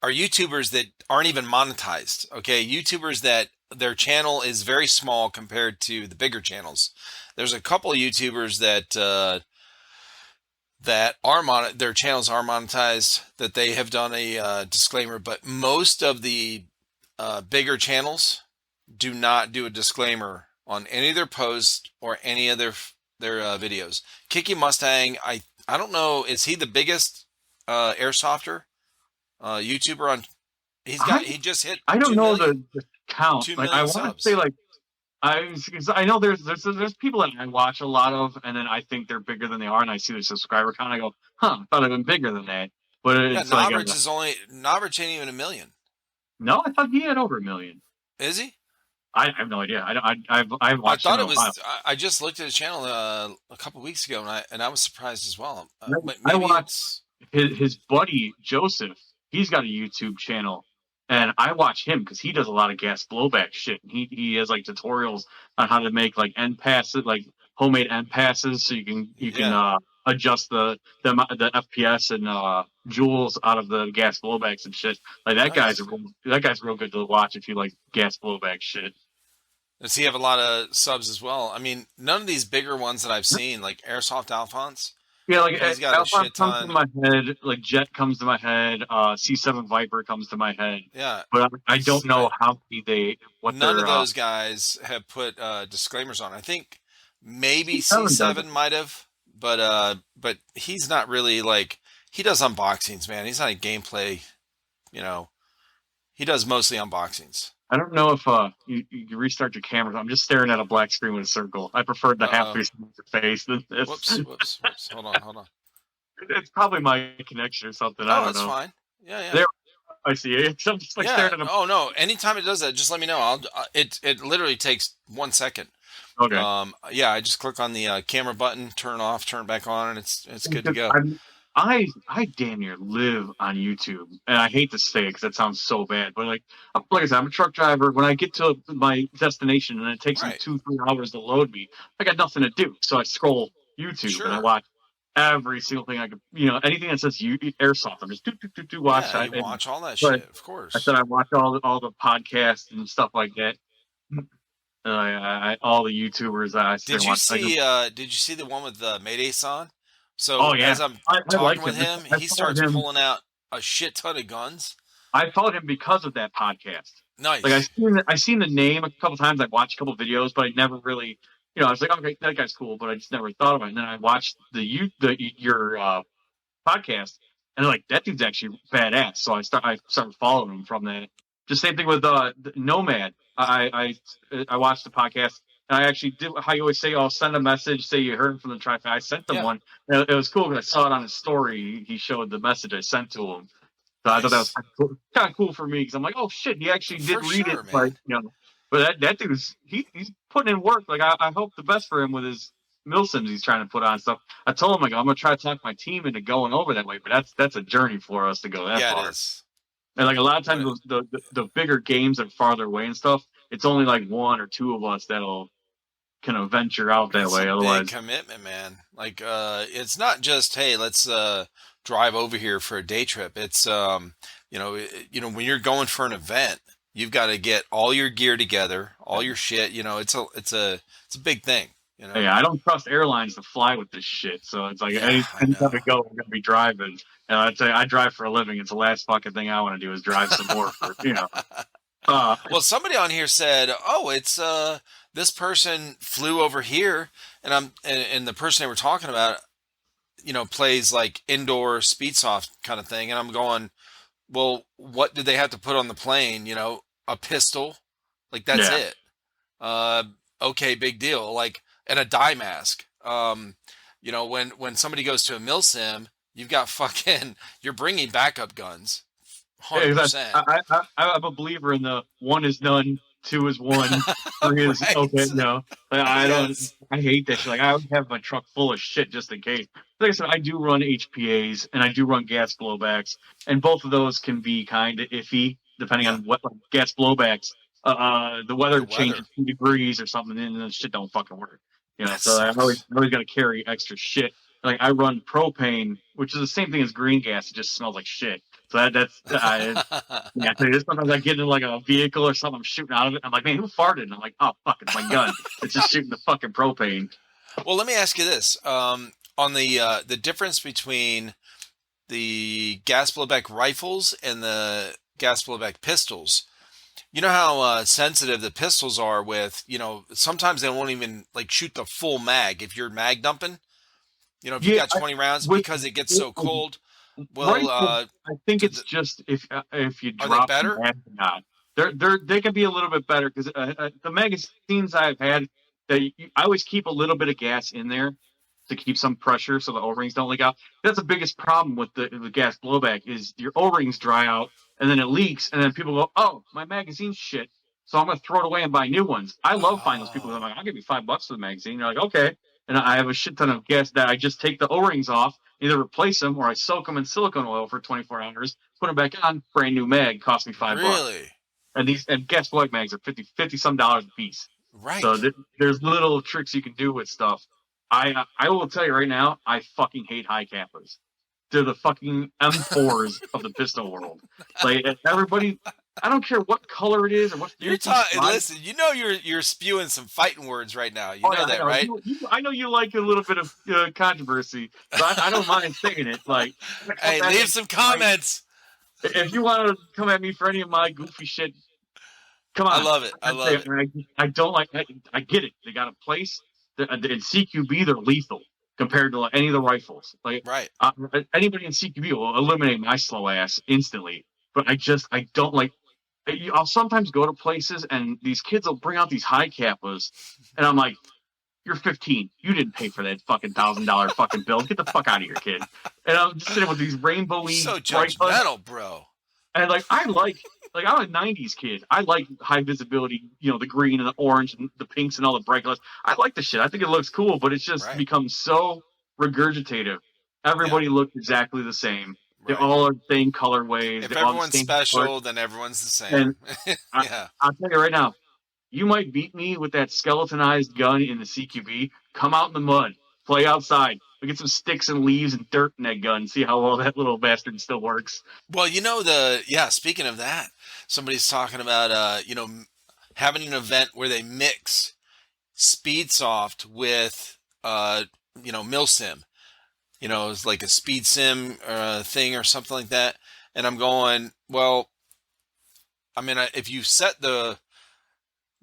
are YouTubers that aren't even monetized. Okay, YouTubers that their channel is very small compared to the bigger channels. There's a couple of YouTubers that their channels are monetized, that they have done a disclaimer, but most of the bigger channels do not do a disclaimer on any of their posts or any of their videos. Kiki Mustang, I don't know, is he the biggest airsofter YouTuber on? I He just hit I don't two know million the count. two Like I million want to say subs. like because I know there's people that I watch a lot of, and then I think they're bigger than they are, and I see the subscriber count, I go, huh, I thought I'd been bigger than that. But Yeah, it's like, Noverage ain't even a million. no, I thought he had over a million. Is he? I have no idea. I've I watched him thought in it a while. was. I just looked at his channel a couple weeks ago, and I was surprised as well. I Maybe watched it's his buddy Joseph. He's got a YouTube channel, and I watch him because he does a lot of gas blowback shit. He has like tutorials on how to make like end passes, like homemade end passes, so you can yeah. adjust the FPS and joules out of the gas blowbacks and shit. Like Nice. that guy's real good to watch if you like gas blowback shit. Does he have a lot of subs as well? I mean, none of these bigger ones that I've seen, like Airsoft Alphonse, Yeah, like but he's got a Alpha shit comes to ton. my head, like Jet comes to my head, C7 Viper comes to my head, Yeah, but I don't know how many what none of their those guys have put disclaimers on. I think maybe C7 does it. C7 might have, but he's not really like he does unboxings, man. He's not a gameplay, you know. He does mostly unboxings. I don't know if you restart your camera. I'm just staring at a black screen with a circle. I prefer the Uh half oh. face of your face than this. Whoops, whoops, whoops. Hold on, hold on. It's probably my connection or something. I Oh, don't that's know. fine. Yeah, yeah. There, I see it. I'm just like Yeah. staring at a. Oh no. Anytime it does that, just let me know. It literally takes 1 second. Okay. Yeah, I just click on the camera button, turn off, turn back on, and it's good to Because go. I damn near live on YouTube, and I hate to say it because that sounds so bad, but like I said, I'm a truck driver. When I get to my destination and it takes them Right. 2-3 hours to load me, I got nothing to do, so I scroll YouTube and I Sure. watch every single thing I could, anything that says Airsoft. I'm just do watch. Yeah, you watch all that But shit, of I course. said I watch all the podcasts and stuff like that. All the YouTubers I sit Did and you watch. see did you see the one with Mayday San? So Oh yeah, as I'm I talking like with him. him, I he followed starts him. pulling out a shit ton of guns. I followed him because of that podcast. Like Nice. I seen the name a couple times. I watched a couple videos, but I never really, I was like, okay, that guy's cool, but I just never thought of it. And then I watched your podcast, and like that dude's actually badass. So I started following him from that. Just same thing with Nomad. I watched the podcast, and I actually did how you always say, "Oh, send a message, say you heard from the trifecta." I sent them Yeah. one. And it was cool because I saw it on his story. He showed the message I sent to him. So I thought that was Nice. kind of cool for me because I'm like, oh shit, he actually did For read it, sure, like man. But that dude's he's putting in work. Like I hope the best for him with his milsims he's trying to put on stuff. I told him like I'm gonna try to talk my team into going over that way, but that's a journey for us to go that Yeah, it far. is. And like a lot of times What the bigger games that are farther away and stuff, it's only like one or two of us that'll kind of venture out that it's a way. big Otherwise, commitment, man. Like it's not just, hey, let's drive over here for a day trip. It's when you're going for an event, you've got to get all your gear together, all your shit, it's a big thing, you know. yeah, I don't trust airlines to fly with this shit. So it's like Yeah, I anytime know. we go, we're gonna be driving. And I'd say I drive for a living. It's the last fucking thing I want to do is drive some more for. Uh, Well, somebody on here said, "Oh, it's this person flew over here," and the person they were talking about, plays like indoor speedsoft kind of thing, and I'm going, "Well, what did they have to put on the plane? A pistol, like that's yeah, it. Uh, okay, big deal. Like, and a dye mask. When somebody goes to a mil sim, you've got fucking, you're bringing backup guns, hundred exactly. percent. I'm a believer in the one is none, two is one, three is okay. Right? I don't. Yes. I hate that shit. Like I always have my truck full of shit just in case. Like I said, I do run HPAs and I do run gas blowbacks, and both of those can be kind of iffy depending Yeah. on what like, gas blowbacks. The The weather weather. changes 2 degrees or something, and the shit don't fucking work. That So sucks. I always got to carry extra shit. Like I run propane, which is the same thing as green gas. It just smells like shit. So that's yeah. So sometimes I get in like a vehicle or something, I'm shooting out of it. I'm like, man, who farted? And I'm like, oh fuck, it's my gun. It's just shooting the fucking propane. Well, let me ask you this: on the difference between the gas blowback rifles and the gas blowback pistols. You know how sensitive the pistols are with, sometimes they won't even like shoot the full mag if you're mag dumping. If you Yeah, got 20 rounds with, because it gets with so cold. Well, rifles, I think it's just if you are they drop the better? mag or not. They can be a little bit better because the magazines I've had, I always keep a little bit of gas in there to keep some pressure so the O-rings don't leak out. That's the biggest problem with the gas blowback is your O-rings dry out and then it leaks and then people go, oh, my magazine's shit, so I'm gonna throw it away and buy new ones. I love finding those people. I'm Oh, like, I'll give you $5 for the magazine. They're like, okay, and I have a shit ton of gas that I just take the O-rings off, either replace them or I soak them in silicone oil for 24 hours, put them back on, brand new mag, cost me $5. really? And gas blowback mags are 50 some dollars a piece. So Right. there's little tricks you can do with stuff. I will tell you right now, I fucking hate high cappers. They're the fucking M4s of the pistol world. Like everybody, I don't care what color it is or what You're fancy talking. slide. Listen, you're spewing some fighting words right now. You Oh know yeah, I that, know. right? I know you like a little bit of controversy, so I don't mind saying it. Like, I'm gonna come Hey, back leave at some like, comments. if you want to come at me for any of my goofy shit, come I on. love it. I love it. I don't like. I get it. They got a place. In CQB, they're lethal compared to like, any of the rifles. Like Right. anybody in CQB will eliminate my slow ass instantly. But I don't like. I'll sometimes go to places and these kids will bring out these high kappas, and I'm like, "You're 15. You didn't pay for that fucking $1,000 fucking bill. Get the fuck out of here, kid." And I'm just sitting with these You're rainbowy so bright HUDs. judgmental, bro. And like I'm a '90s kid. I like high visibility, the green and the orange and the pinks and all the bright colors. I like the shit. I think it looks cool, but it's just Right. become so regurgitative. Yeah. Everybody looks exactly the same. They Right. all are the same colorways. If They all have the everyone's same color. special, then everyone's the same. And I, Yeah. I'll tell you right now, you might beat me with that skeletonized gun in the CQB. Come out in the mud, play outside. We get some sticks and leaves and dirt in that gun. See how well that little bastard still works. Well, speaking of that, somebody's talking about having an event where they mix Speedsoft with Milsim. It's like a speed sim thing or something like that. And I'm going, well, I mean, if you set the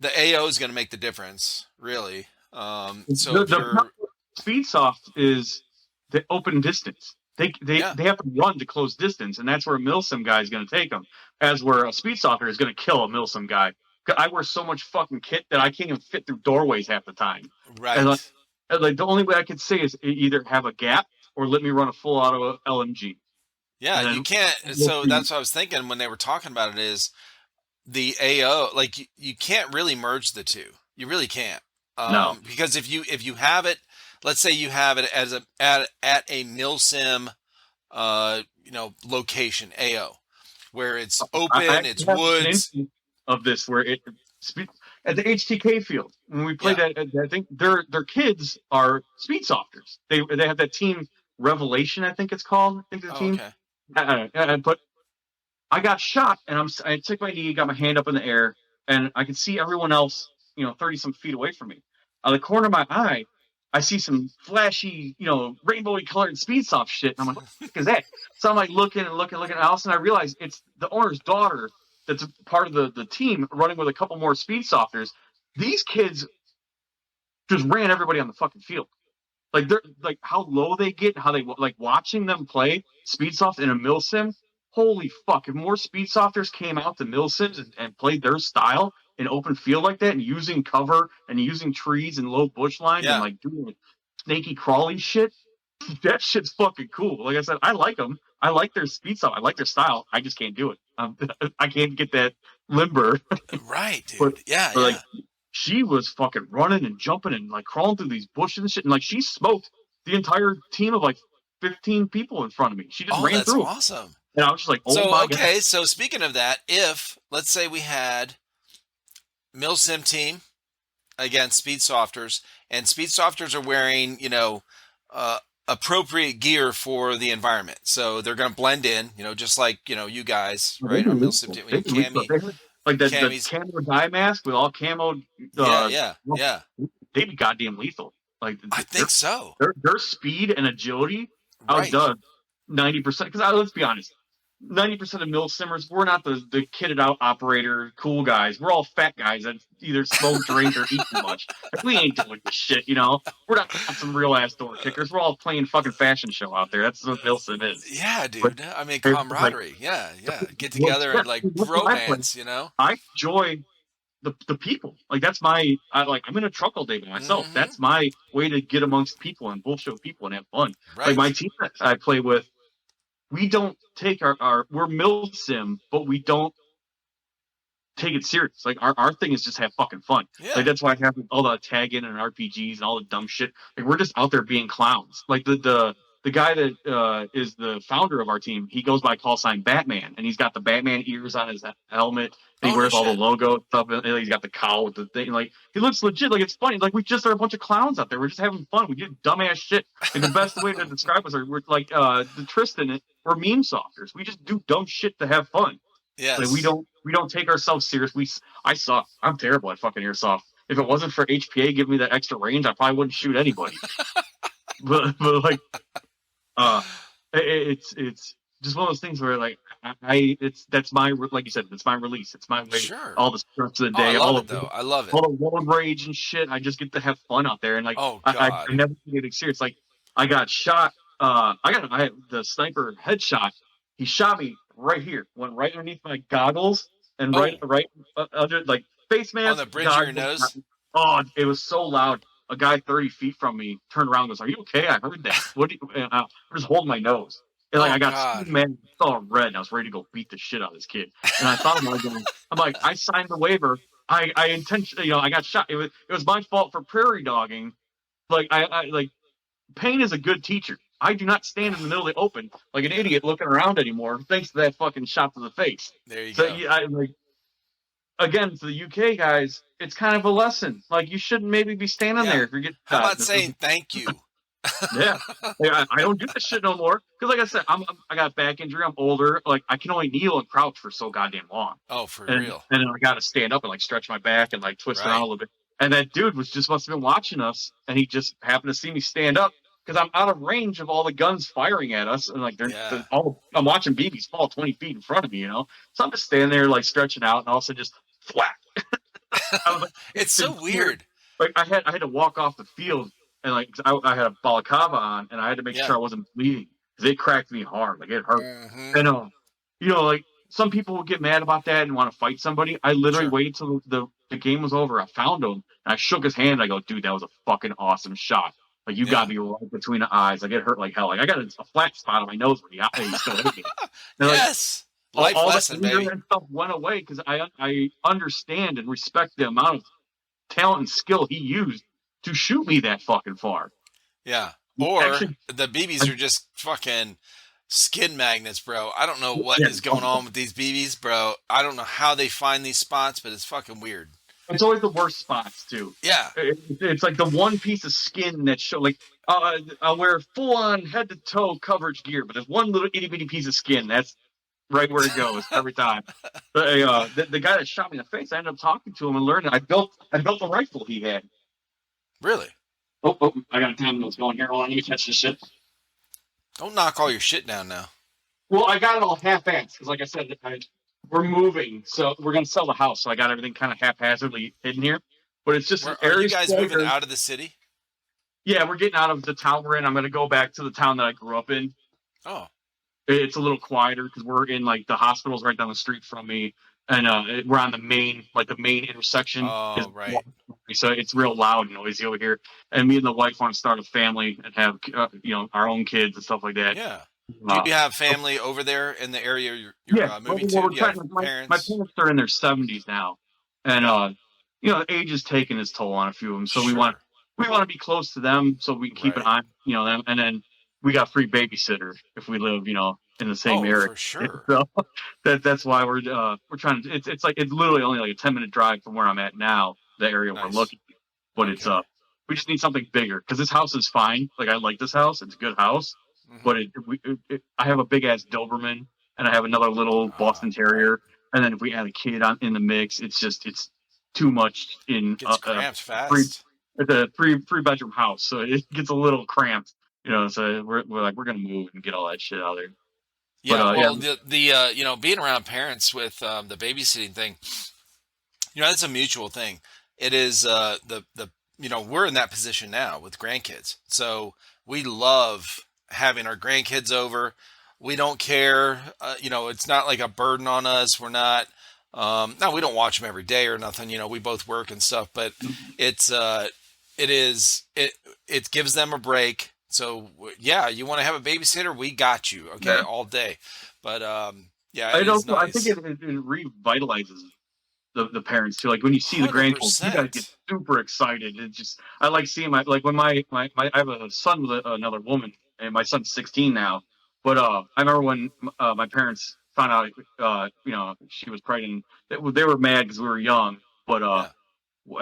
AO is going to make the difference, really. So if The you're, problem with Speedsoft is the open distance. yeah, They have to run to close distance, and that's where a Milsim guy is going to take them. As where a Speedsofter is going to kill a Milsim guy. 'Cause I wear so much fucking kit that I can't even fit through doorways half the time. And like, right. the only way I could say is either have a gap or let me run a full auto LMG, Yeah, and you then can't. we'll So see. that's what I was thinking when they were talking about it is the AO, like you can't really merge the two. You really can't. No, Because if you have it, let's say you have it as at a milsim location AO where it's I open, it's actually have an woods. instance of this where at the HTK field when we played Yeah. that. I think their kids are speed softers. They have that team Revelation. I think it's called. I think the Oh, team. okay. But I got shot and I took my knee, got my hand up in the air, and I could see everyone else, 30 some feet away from me. Out of the corner of my eye, I see some flashy, rainbowy colored speed soft shit. And I'm like, what the heck is that? So I'm like looking and looking and looking. And all of a sudden I realize it's the owner's daughter that's a part of the team running with a couple more speed softers. These kids just ran everybody on the fucking field. Like they're like how low they get, how they like watching them play Speedsoft in a mill sim. Holy fuck! If more Speedsofters came out to mill sims and played their style in open field like that, and using cover and using trees and low bush lines and Yeah. like doing snaky crawly shit, that shit's fucking cool. Like I said, I like them. I like their Speedsoft. I like their style. I just can't do it. I can't get that limber. Right, but, dude. Yeah, but like yeah. she was fucking running and jumping and like crawling through these bushes and shit. And like she smoked the entire team of like 15 people in front of me. She just Oh, ran that's through them. awesome. And I was just like, oh So, my God. okay, so speaking of that, if let's say we had milsim team against speed softers, and speed softers are wearing, uh, appropriate gear for the environment. So they're going to blend in, just like, you guys, They'd right? be Our milsim lethal. team, They'd be lethal. cami, They had, like the camis. camo dye mask with all camo, Yeah, yeah, yeah. they'd be goddamn lethal. Like I think so. their speed and agility Right. outdoes 90%. Because let's be honest, 90% of mill simmers, we're not the kitted out operator, cool guys. We're all fat guys that either smoke, drink, or eat too much. Like, we ain't doing this shit, We're not some real ass door kickers. We're all playing fucking fashion show out there. That's what mill sim is. Yeah, But dude. I mean, it's like, camaraderie. Yeah, yeah. Get well, together yeah, and like that's what I play. bromance. I enjoy the people. Like that's I'm in a truck all day by myself. Mm-hmm. That's my way to get amongst people and bullshit with people and have fun. Like my Right. team that I play with, we don't take our we're mill sim, but we don't take it serious. Like our thing is just have fucking fun. Like Yeah. that's why I have all the tagging and RPGs and all the dumb shit. Like we're just out there being clowns. Like the guy that is the founder of our team, he goes by call sign Batman, and he's got the Batman ears on his helmet. And he Oh, no wears all the shit. logo stuff. And he's got the cowl with the thing. Like he looks legit. Like it's funny. Like we just are a bunch of clowns out there. We're just having fun. We do dumbass shit. And the best way to describe us are we're like the Tristan. We're meme softers. We just do dumb shit to have fun. Like Yes. we don't take ourselves serious. I suck. I'm terrible at fucking airsoft. If it wasn't for HPA giving me that extra range, I probably wouldn't shoot anybody. But like, uh, it's just one of those things where like that's my, like you said, it's my release. It's my way. Sure. All the stress of the Oh, I day, love it though. I love it. all the road rage and shit. I just get to have fun out there, and like Oh I God. never get it serious. Like I got shot. I had the sniper headshot. He shot me right here, went right underneath my goggles, and Oh, right under like face on mask, the bridge of your goggles. nose. Oh, it was so loud. A guy 30 feet from me turned around and goes, "Are you okay? I heard that. What?" I'm just holding my nose. And like Oh I got so God. mad, all red, and I was ready to go beat the shit out of this kid. And I thought about it going, I'm like, I signed the waiver. I intentionally, I got shot. It was my fault for prairie dogging. Like I like pain is a good teacher. I do not stand in the middle of the open like an Yeah. idiot looking around anymore, thanks to that fucking shot to the face. There you So go. yeah, I like again to the UK guys, it's kind of a lesson. Like you shouldn't maybe be standing Yeah. there if you're getting How shot. about saying thank you? Yeah. Yeah, I don't do this shit no more because, like I said, I got back injury. I'm older. Like I can only kneel and crouch for so goddamn long, Oh, for and real. then I got to stand up and like stretch my back and like twist around a Right. little bit. And that dude was just must have been watching us, and he just happened to see me stand up because I'm out of range of all the guns firing at us, and like they're Yeah. all I'm watching BBs fall 20 feet in front of me, So I'm just standing there like stretching out, and also just flat. I was like, It's in so tears. weird. Like I had to walk off the field and like I had a balaclava on and I had to make Yeah. sure I wasn't bleeding because it cracked me hard. Like it hurt. Hmm. And like some people will get mad about that and want to fight somebody. I literally Sure. waited till the game was over. I found him and I shook his hand. I go, dude, that was a fucking awesome shot. Like you Yeah. got me right between the eyes. Like it hurt like hell. Like I got a flat spot on my nose where he still hit me. And like Yes. all, Life all the lesson, anger baby. and stuff went away because I understand and respect the amount of talent and skill he used to shoot me that fucking far. Yeah. Or Actually, the BBs I, are just fucking skin magnets, bro. I don't know what yeah, is going on with these BBs, bro. I don't know how they find these spots, but it's fucking weird. it's always the worst spots too. Yeah. It's like the one piece of skin that show like I'll wear full on head to toe coverage gear, but there's one little itty bitty piece of skin that's right where it goes every time. The guy that shot me in the face, I ended up talking to him and learning. I built the rifle he had. Really? Oh, I got a time notes going here. Hold on, let me catch this shit. Don't knock all your shit down now. Well, I got it all half-assed because, like I said, we're moving, so we're gonna sell the house. So I got everything kind of haphazardly hidden here. But it's just an Are you area guys moving square. out of the city? Yeah, we're getting out of the town we're in. I'm gonna go back to the town that I grew up in. Oh, It's a little quieter because we're in like the hospital's right down the street from me, and we're on the main intersection. oh, right. So it's real loud and noisy over here. And me and the wife want to start a family and have our own kids and stuff like that. Yeah. Do Uh, you have family over there in the area you're yeah, moving well, to? we're Do you have trying, my parents? parents are in their 70s now, and Yeah. age is taking its toll on a few of them. So Sure. we want to be close to them so we can keep an Right. eye, them, and then we got free babysitter if we live, in the same Oh, area. for sure. So that's why we're trying to. It's like it's literally only like a 10-minute drive from where I'm at now, the area we're Nice. looking. But it's Okay. we just need something bigger because this house is fine. Like I like this house; it's a good house. Hmm. But I have a big ass Doberman and I have another little Boston Right. Terrier, and then if we add a kid in the mix, it's too much in Gets cramped three fast. it's a three bedroom house, so it gets a little cramped. So we're like we're gonna move and get all that shit out of there. But Yeah. yeah, Well, being around parents with the babysitting thing, that's a mutual thing. It is the we're in that position now with grandkids, so we love having our grandkids over. We don't care, it's not like a burden on us. We're not. No, we don't watch them every day or nothing. We both work and stuff, but it's it gives them a break. So yeah, you want to have a babysitter? We got you. Okay, yeah. all day. But yeah, I it is don't. I think nice. it revitalizes the parents too. Like when you see the Hundred grandkids, you guys get percent. super excited. It just I like seeing like when my I have a son with another woman, and my son's 16 now. But I remember when my parents found out she was pregnant. They were mad because we were young. But Yeah,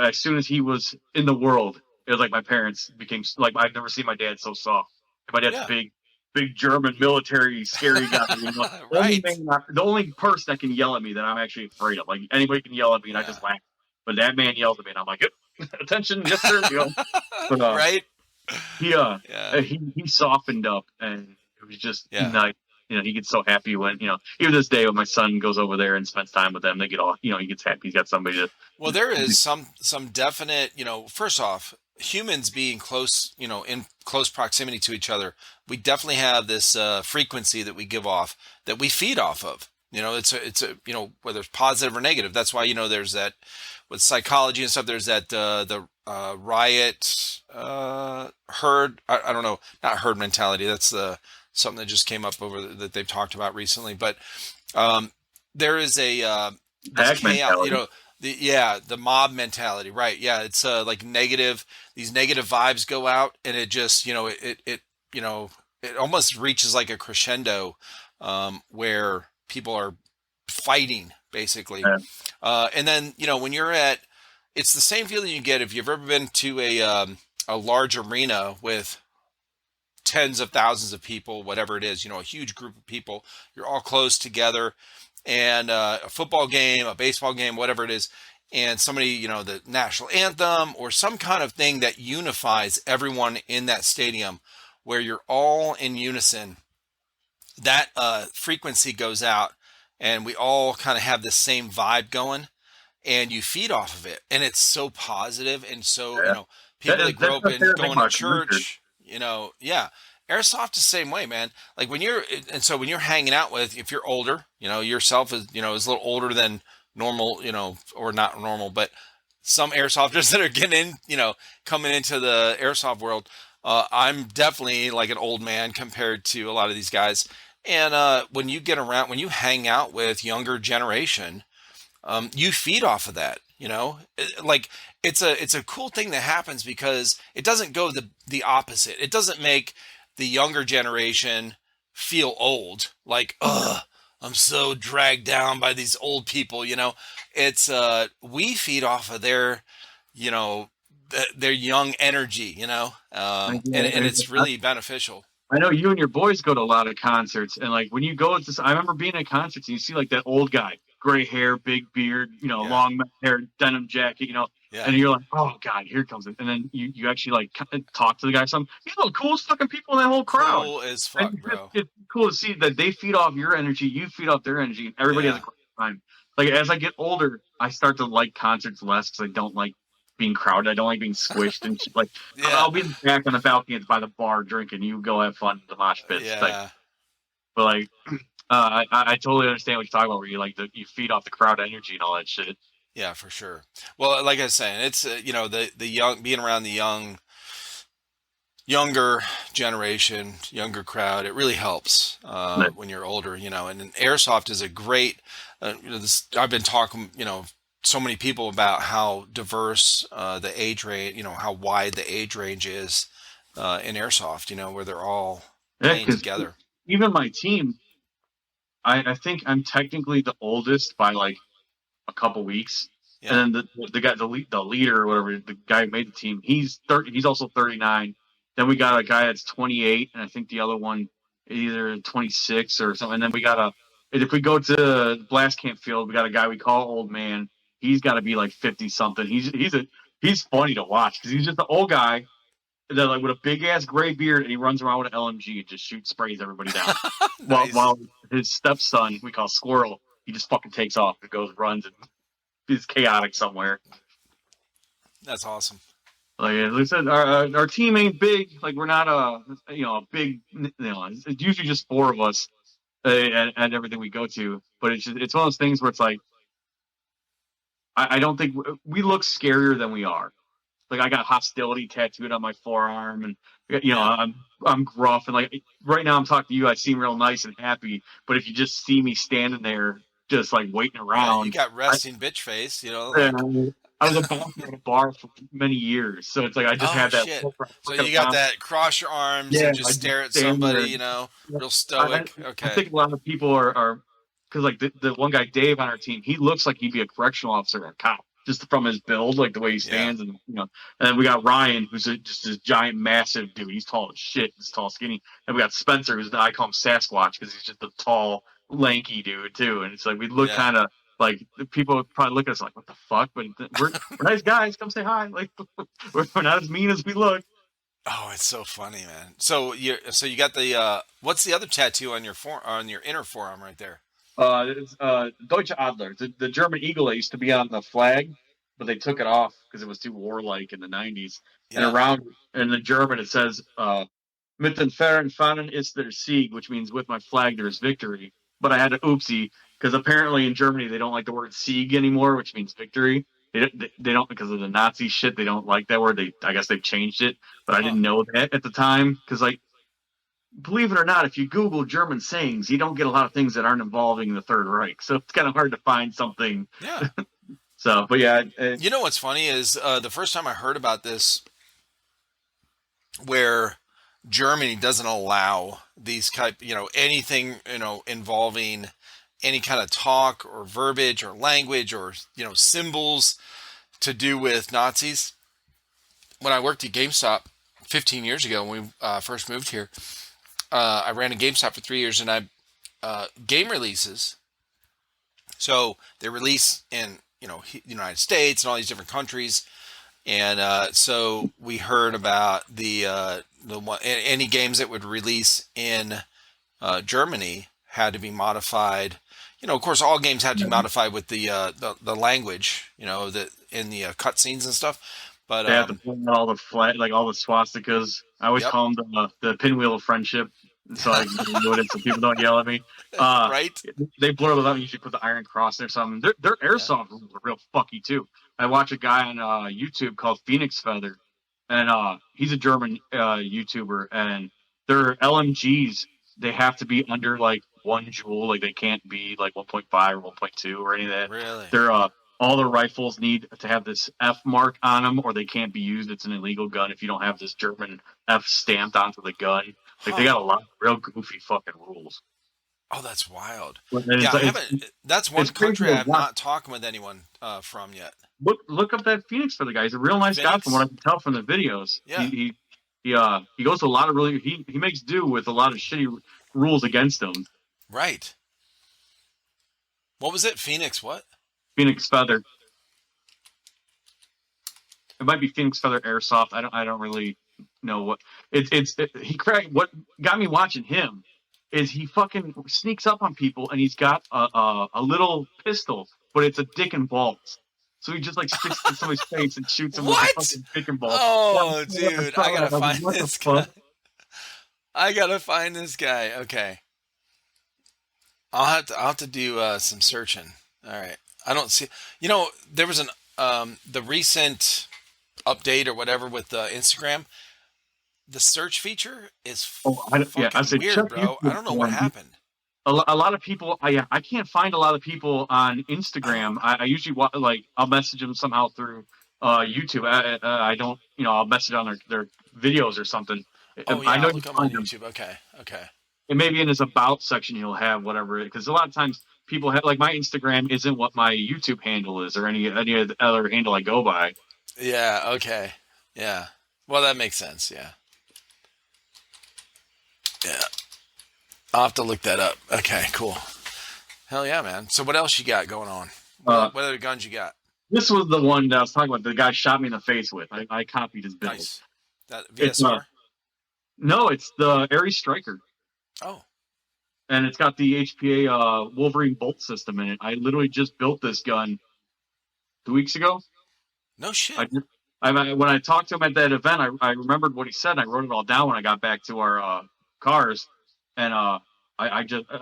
as soon as he was in the world, it was like my parents became like I've never seen my dad so soft. My dad's yeah, big, big German military scary guy. You know, Right. the only person that can yell at me that I'm actually afraid of. Like anybody can yell at me and I Yeah. just laugh. But that man yells at me and I'm like, attention, yes sir. You know, but Right. he Yeah. he softened up and it was just Yeah. nice. You know, he gets so happy when, you know, even this day when my son goes over there and spends time with them, they get all, you know, he gets happy. He's got somebody Well, there is some definite, first off, humans being close, in close proximity to each other, we definitely have this frequency that we give off that we feed off of. It's a whether it's positive or negative. That's why there's that with psychology and stuff. There's that the riot herd. I don't know, not herd mentality. That's something that just came up that they've talked about recently. But there is a this pack chaos. mentality. The mob mentality, right? Yeah, it's like negative. These negative vibes go out, and it just it almost reaches like a crescendo where people are fighting basically. Yeah. And then when you're it's the same feeling you get if you've ever been to a large arena with tens of thousands of people, whatever it is, a huge group of people. You're all close together, and a football game, a baseball game, whatever it is, and somebody, the national anthem or some kind of thing that unifies everyone in that stadium where you're all in unison, that frequency goes out and we all kind of have the same vibe going and you feed off of it. And it's so positive and so, Yeah. people that That's grow up the in fair thing going to about culture. church, yeah. Airsoft the same way, man. Like when you're hanging out with, if you're older, yourself is a little older than normal, or not normal, but some airsofters that are getting in, coming into the airsoft world. I'm definitely like an old man compared to a lot of these guys. And when you get around, when you hang out with younger generation, you feed off of that. Like it's a cool thing that happens because it doesn't go the opposite. It doesn't make the younger generation feel old, like, ugh, I'm so dragged down by these old people. It's we feed off of their, their young energy, and it's really beneficial. I know you and your boys go to a lot of concerts, and like when you go to, I remember being at concerts and you see like that old guy, gray hair, big beard, Yeah, long hair, denim jacket, yeah, and you're like, oh god, here comes it, and then you actually like talk to the guy. Some the coolest fucking people in that whole crowd, cool as and fuck, bro. it's cool to see that they feed off your energy, you feed off their energy, and everybody has a Yeah, great time. Like as I get older, I start to like concerts less because I don't like being crowded. I don't like being squished and shit. Like yeah, I'll be back on the balcony by the bar drinking. You go have fun in the mosh pits. Like, yeah, but like, I totally understand what you're talking about. Where you like you feed off the crowd energy and all that shit. yeah, for sure. Well, like I was saying, it's the young, being around the younger generation, younger crowd. It really helps But, when you're older, And airsoft is a great. I've been talking, so many people about how diverse the age range, how wide the age range is in airsoft. Where they're all yeah, playing because together. even my team, I think I'm technically the oldest by like a couple weeks. Yeah, And then the guy, the leader or whatever, the guy who made the team, he's 30. He's also 39. Then we got a guy that's 28, and I think the other one either 26 or something. And then we got if we go to Blast Camp Field, we got a guy we call Old Man. He's got to be like 50 something. He's funny to watch because he's just an old guy that like with a big ass gray beard, and he runs around with an LMG and just shoots sprays everybody down. nice. While his stepson, we call Squirrel, he just fucking takes off and goes runs and is chaotic somewhere. That's awesome. Like as I said, our team ain't big. Like we're not a big. It's usually just four of us at everything we go to. But it's one of those things where it's like I don't think we look scarier than we are. Like I got hostility tattooed on my forearm, and Yeah. I'm gruff, and like right now I'm talking to you, I seem real nice and happy. But if you just see me standing there, just like waiting Yeah, you around, got I, resting bitch face, like, I was a bouncer at a bar for many years, so it's like I just oh had that shit. look where I'm So looking you got around. that cross your arms Yeah, and just I just stare at stand somebody, there. real I, stoic. I Okay. think a lot of people are because like the one guy Dave on our team, he looks like he'd be a correctional officer or a cop. just from his build, like the way he Yeah. stands, and and then we got Ryan, who's just this giant, massive dude. He's tall as shit. He's tall, skinny. And we got Spencer, I call him Sasquatch because he's just a tall, lanky dude too. And it's like we look Yeah. kind of like people would probably look at us like, what the fuck? But we're nice guys. Come say hi. Like we're not as mean as we look. Oh, it's so funny, man. So you got the what's the other tattoo on your inner forearm right there? It's Deutsche Adler, the German eagle that used to be on the flag, but they took it off because it was too warlike in the 90s. And Yeah. around in the German it says mit den fairen Fahnen ist der Sieg, which means with my flag there's victory. But I had to oopsie because apparently in Germany they don't like the word Sieg anymore, which means victory. They don't because of the Nazi shit. They don't like that word. I guess they've changed it, but I Huh. didn't know that at the time because like believe it or not, if you Google German sayings, you don't get a lot of things that aren't involving the Third Reich. So it's kind of hard to find something. Yeah. So, but yeah, You know what's funny is the first time I heard about this, where Germany doesn't allow these type, anything, involving any kind of talk or verbiage or language or symbols to do with Nazis. When I worked at GameStop 15 years ago when we first moved here, I ran a GameStop for 3 years, and game releases. So they release in the United States and all these different countries, and so we heard about any games that would release in Germany had to be modified. Of course, all games had to be modified with the language, that in the cutscenes and stuff. But they have to point out all the flag, like all the swastikas. I always yep, call them the pinwheel of friendship, so I can do it so people don't yell at me. right, They blur those out. And usually put the iron cross there. Something. Their yeah, airsoft rules are real fucky too. I watch a guy on YouTube called Phoenix Feather, and he's a German YouTuber, and their LMGs they have to be under like 1 joule, like they can't be like 1.5 or 1.2 or any of that. really, They're all the rifles need to have this F mark on them, or they can't be used. It's an illegal gun if you don't have this German F stamped onto the gun. Like they huh? got a lot of real goofy fucking rules. Oh, that's wild. And Yeah, it's I like haven't. That's it's one crazy country to I have watch. not talked with anyone from yet. Look up that Phoenix for the guy. He's a real nice guy from what Phoenix. I can tell from the videos. Yeah, He goes to a lot of really he makes do with a lot of shitty rules against him. right. What was it? Phoenix. What? Phoenix Feather. It might be Phoenix Feather Airsoft. I don't really know what he cracked. What got me watching him is he fucking sneaks up on people and he's got a little pistol, but it's a dick and balls. So he just like sticks it in somebody's face and shoots him with a What? fucking dick and ball. Oh, I dude, I saw gotta that. I was find like, what the this guy. fuck? I gotta find this guy. Okay, I'll have to do some searching. All right. I don't see. There was the recent update or whatever with Instagram. The search feature is Oh, yeah, I fucking said weird, check bro. I YouTube don't know for what him. happened. A lot of people, I can't find a lot of people on Instagram. Oh, I usually like I'll message them somehow through YouTube. I don't, I'll message on their videos or something. oh I yeah. know I'll you look on my find them. YouTube. Okay, okay. And maybe in his about section he'll have whatever because a lot of times people have like my Instagram isn't what my YouTube handle is or any other handle I go by. Yeah. Okay. Yeah. Well, that makes sense. Yeah. Yeah. I'll have to look that up. Okay. Cool. Hell yeah, man. So what else you got going on? Uh, What other guns you got? this was the one that I was talking about. The guy shot me in the face with. I copied his build. Nice. That It's VSR. no, it's the Aries Striker. Oh, And it's got the HPA Wolverine bolt system in it. I literally just built this gun 2 weeks ago. no shit. I just, when I talked to him at that event, I remembered what he said. And I wrote it all down when I got back to our cars, and I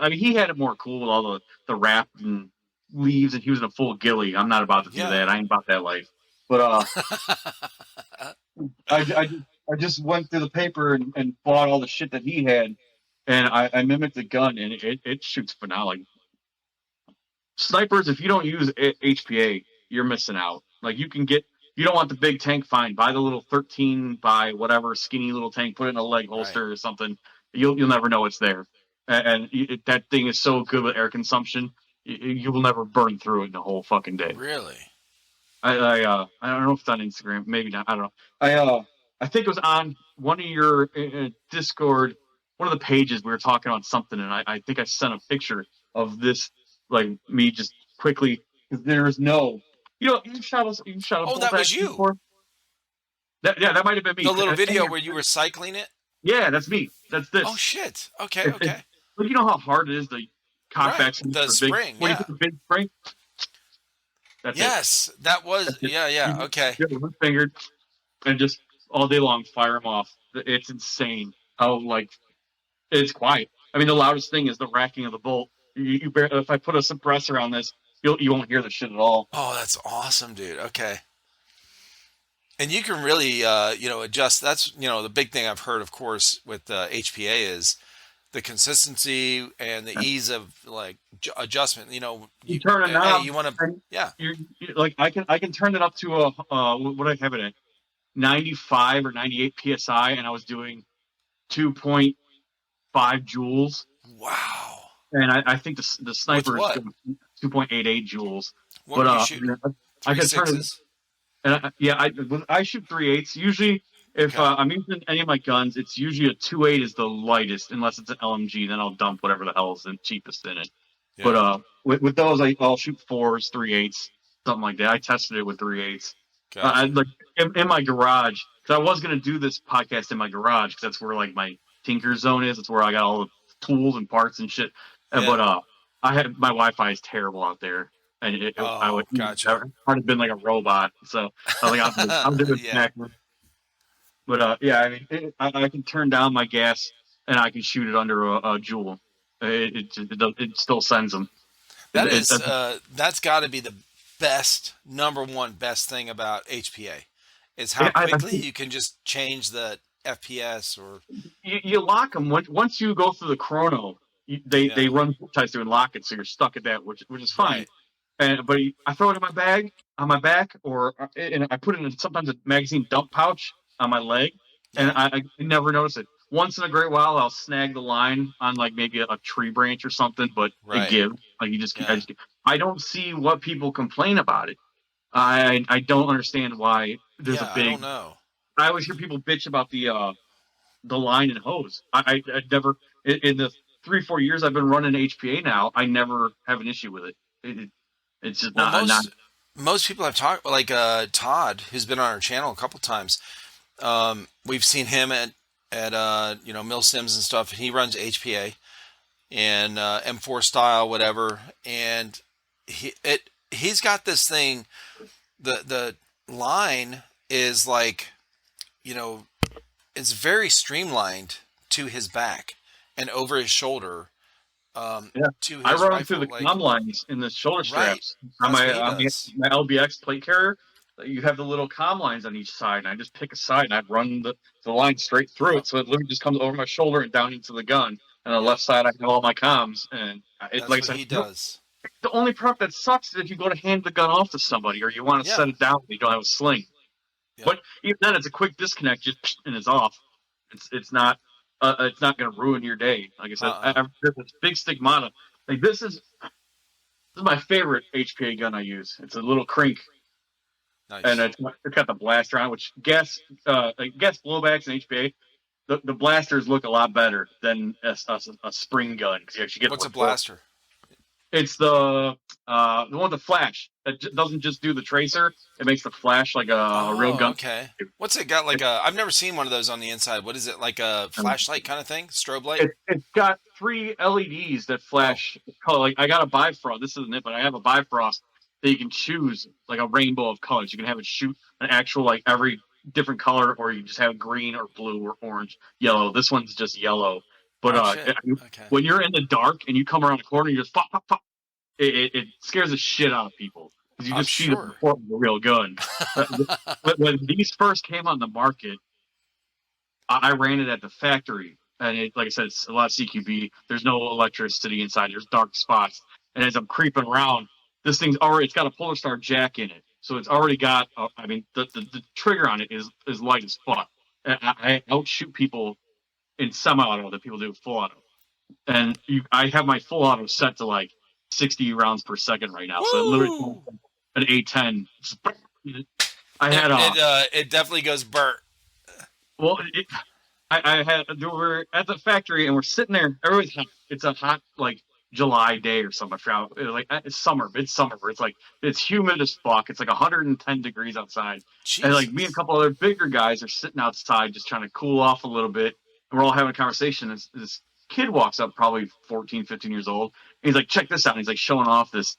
mean, he had it more cool with all the wrap and leaves, and he was in a full ghillie. I'm not about to do Yeah. that. I ain't about that life. But I just went through the paper and bought all the shit that he had, and I mimicked the gun, and it shoots phenomenal. Like snipers, if you don't use HPA, you're missing out. Like you don't want the big tank. Fine, buy the little 13 by whatever skinny little tank, put it in a leg Right. holster or something. You'll never know it's there, and that thing is so good with air consumption. You will never burn through it in a whole fucking day. Really? I don't know if it's on Instagram, maybe not. I don't know. I think it was on one of your Discord, one of the pages we were talking on something, and I think I sent a picture of this, like me just quickly because there's no, you shot a Oh, bolt that was action you. before. That might have been me. The little video where you were cycling it. Yeah, that's me. That's Oh this. shit. Okay, It, okay. but you know how hard it is to cock Right. back something The for big spring, when you yeah. put the big spring. That's it. Yes, that was That's it. yeah, yeah. Okay. You one fingered and just all day long fire them off. It's insane how like it's quiet. I mean, the loudest thing is the racking of the bolt. If I put a suppressor on this, you won't hear the shit at all. Oh, that's awesome, dude. Okay. And you can really adjust. That's, the big thing I've heard, of course, with HPA is the consistency and the ease of like adjustment. You turn a Hey, knob you want to, and yeah, like I can turn it up to a what I have it at 95 or 98 psi, and I was doing 2.5 joules, wow. and I think the With sniper is what? doing 2.88 joules. What But were you shooting? I Three could turn it. sixes? And yeah, I shoot 3/8. Usually, if Okay. I'm using any of my guns, it's usually a 2.8 is the lightest, unless it's an LMG. Then I'll dump whatever the hell is the cheapest in it. But Yeah. with those, I'll shoot 4s, 3/8, something like that. I tested it with 3/8. I Gotcha. like in my garage because I was gonna do this podcast in my garage because that's where like my tinker zone is. It's where I got all the tools and parts and shit. Yeah. But I had my Wi-Fi is terrible out there, and I would Oh, gotcha. I'd have been like a robot. So I was like, I'm doing it Yeah. back. But yeah, I mean, I can turn down my gas and I can shoot it under a joule. It still sends them. That It, is that's got to be the best number one best thing about HPA is how I quickly think you can just change the FPS or you lock them once you go through the chrono. They yeah, run ties through and lock it, so you're stuck at that, which is fine. right. And but I throw it in my bag on my back, or and I put it in sometimes a magazine dump pouch on my leg, and Yeah. I never notice it. Once in a great while, I'll snag the line on like maybe a tree branch or something, but it Right. gives like Yeah. I don't see what people complain about it. I don't understand why there's a Yeah, I don't big. know. I always hear people bitch about the line and hose. I never in the 3 4 years I've been running HPA now. I never have an issue with it. It's just Well, not. most people I've talked like Todd, who's been on our channel a couple times. We've seen him at Mill Sims and stuff. And he runs HPA and M4 style, whatever. And he's got this thing. The line is like, you know, it's very streamlined to his back and over his shoulder, Yeah, to I his run them through rifle. the Like, comm lines in the shoulder right. straps on That's my what he does. my LBX plate carrier. You have the little comm lines on each side, and I just pick a side and I run the line straight through Yep. it, so it literally just comes over my shoulder and down into the gun. And on the Yep. left side, I have all my comms, and That's like I what said, he does. the only part that sucks is if you go to hand the gun off to somebody or you want to Yeah. set it down, and you don't have a sling. Yep. But even then, it's a quick disconnect, just and it's off. It's not going to ruin your day. Like I said, Uh-uh. there's this big stigmata. Like this is my favorite HPA gun I use. It's a little crink, and Nice. it's got the blaster on, which gas blowbacks and HPA. The blasters look a lot better than a spring gun because you actually get What's more a torque. blaster? It's the one with the flash that doesn't just do the tracer; it makes the flash like a real Oh, gun. okay. What's it got? Like a? I've never seen one of those on the inside. What is it? Like a flashlight kind of thing? Strobe light? It's got three LEDs that Oh, flash color. Like I got a Bifrost. This isn't it, but I have a Bifrost that you can choose like a rainbow of colors. You can have it shoot an actual like every different color, or you just have green or blue or orange, yellow. This one's just yellow. But oh shit. Okay. when you're in the dark and you come around the corner, you just pop, pop, pop. It scares the shit out of people because you I'm just see the sure. report of a real gun. When these first came on the market, I ran it at the factory, and like I said, it's a lot of CQB. There's no electricity inside. There's dark spots, and as I'm creeping around, this thing's already. It's got a Polar Star jack in it, so it's already got. I mean, the trigger on it is light as fuck. I outshoot people in semi-auto that people do full auto, and I have my full auto set to like 60 rounds per second right now, so it literally Woo! an A10. I had It definitely goes Bert. well, I had we're at the factory and we're sitting there. Everybody's hot. It's a hot like July day or something. I forgot. It was like it's summer. It's summer. It's like it's humid as fuck. It's like 110 degrees outside. And like me and a Jesus. couple other bigger guys are sitting outside just trying to cool off a little bit. And we're all having a conversation. This kid walks up, probably 14, 15 years old. And he's like, check this out. And he's like showing off this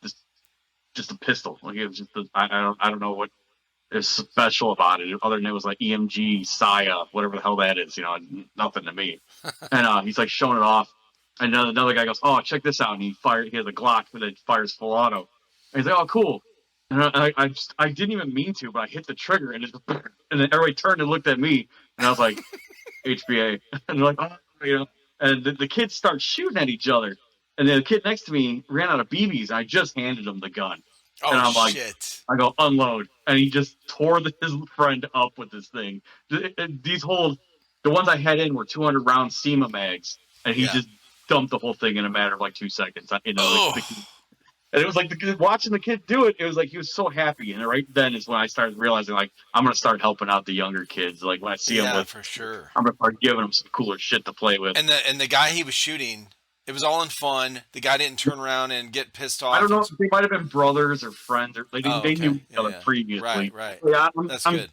just a pistol. Like it was just I don't know what is special about it. Other than it was like EMG, Saya, whatever the hell that is, nothing to me. And he's like showing it off. And another guy goes, "Oh, check this out!" And he has a Glock that fires full auto. And he's like, "Oh, cool." And I didn't even mean to, but I hit the trigger, and and then everybody turned and looked at me, and I was like, "HBA," and they're like, "Oh, And the kids start shooting at each other, and then the kid next to me ran out of BBs, and I just handed him the gun. And Oh I'm like, shit. I go, unload. And he just tore his friend up with this thing. The ones I had in were 200 round SEMA mags. And he just dumped the whole thing in a matter of like 2 seconds. And it was like watching the kid do it. It was like he was so happy. And right then is when I started realizing, like, I'm going to start helping out the younger kids. Like when I see them for sure. I'm going to start giving them some cooler shit to play with. And the guy he was shooting, it was all in fun. The guy didn't turn around and get pissed off. I don't know if they might have been brothers or friends, or they knew each other previously. Right. Yeah, That's I'm good.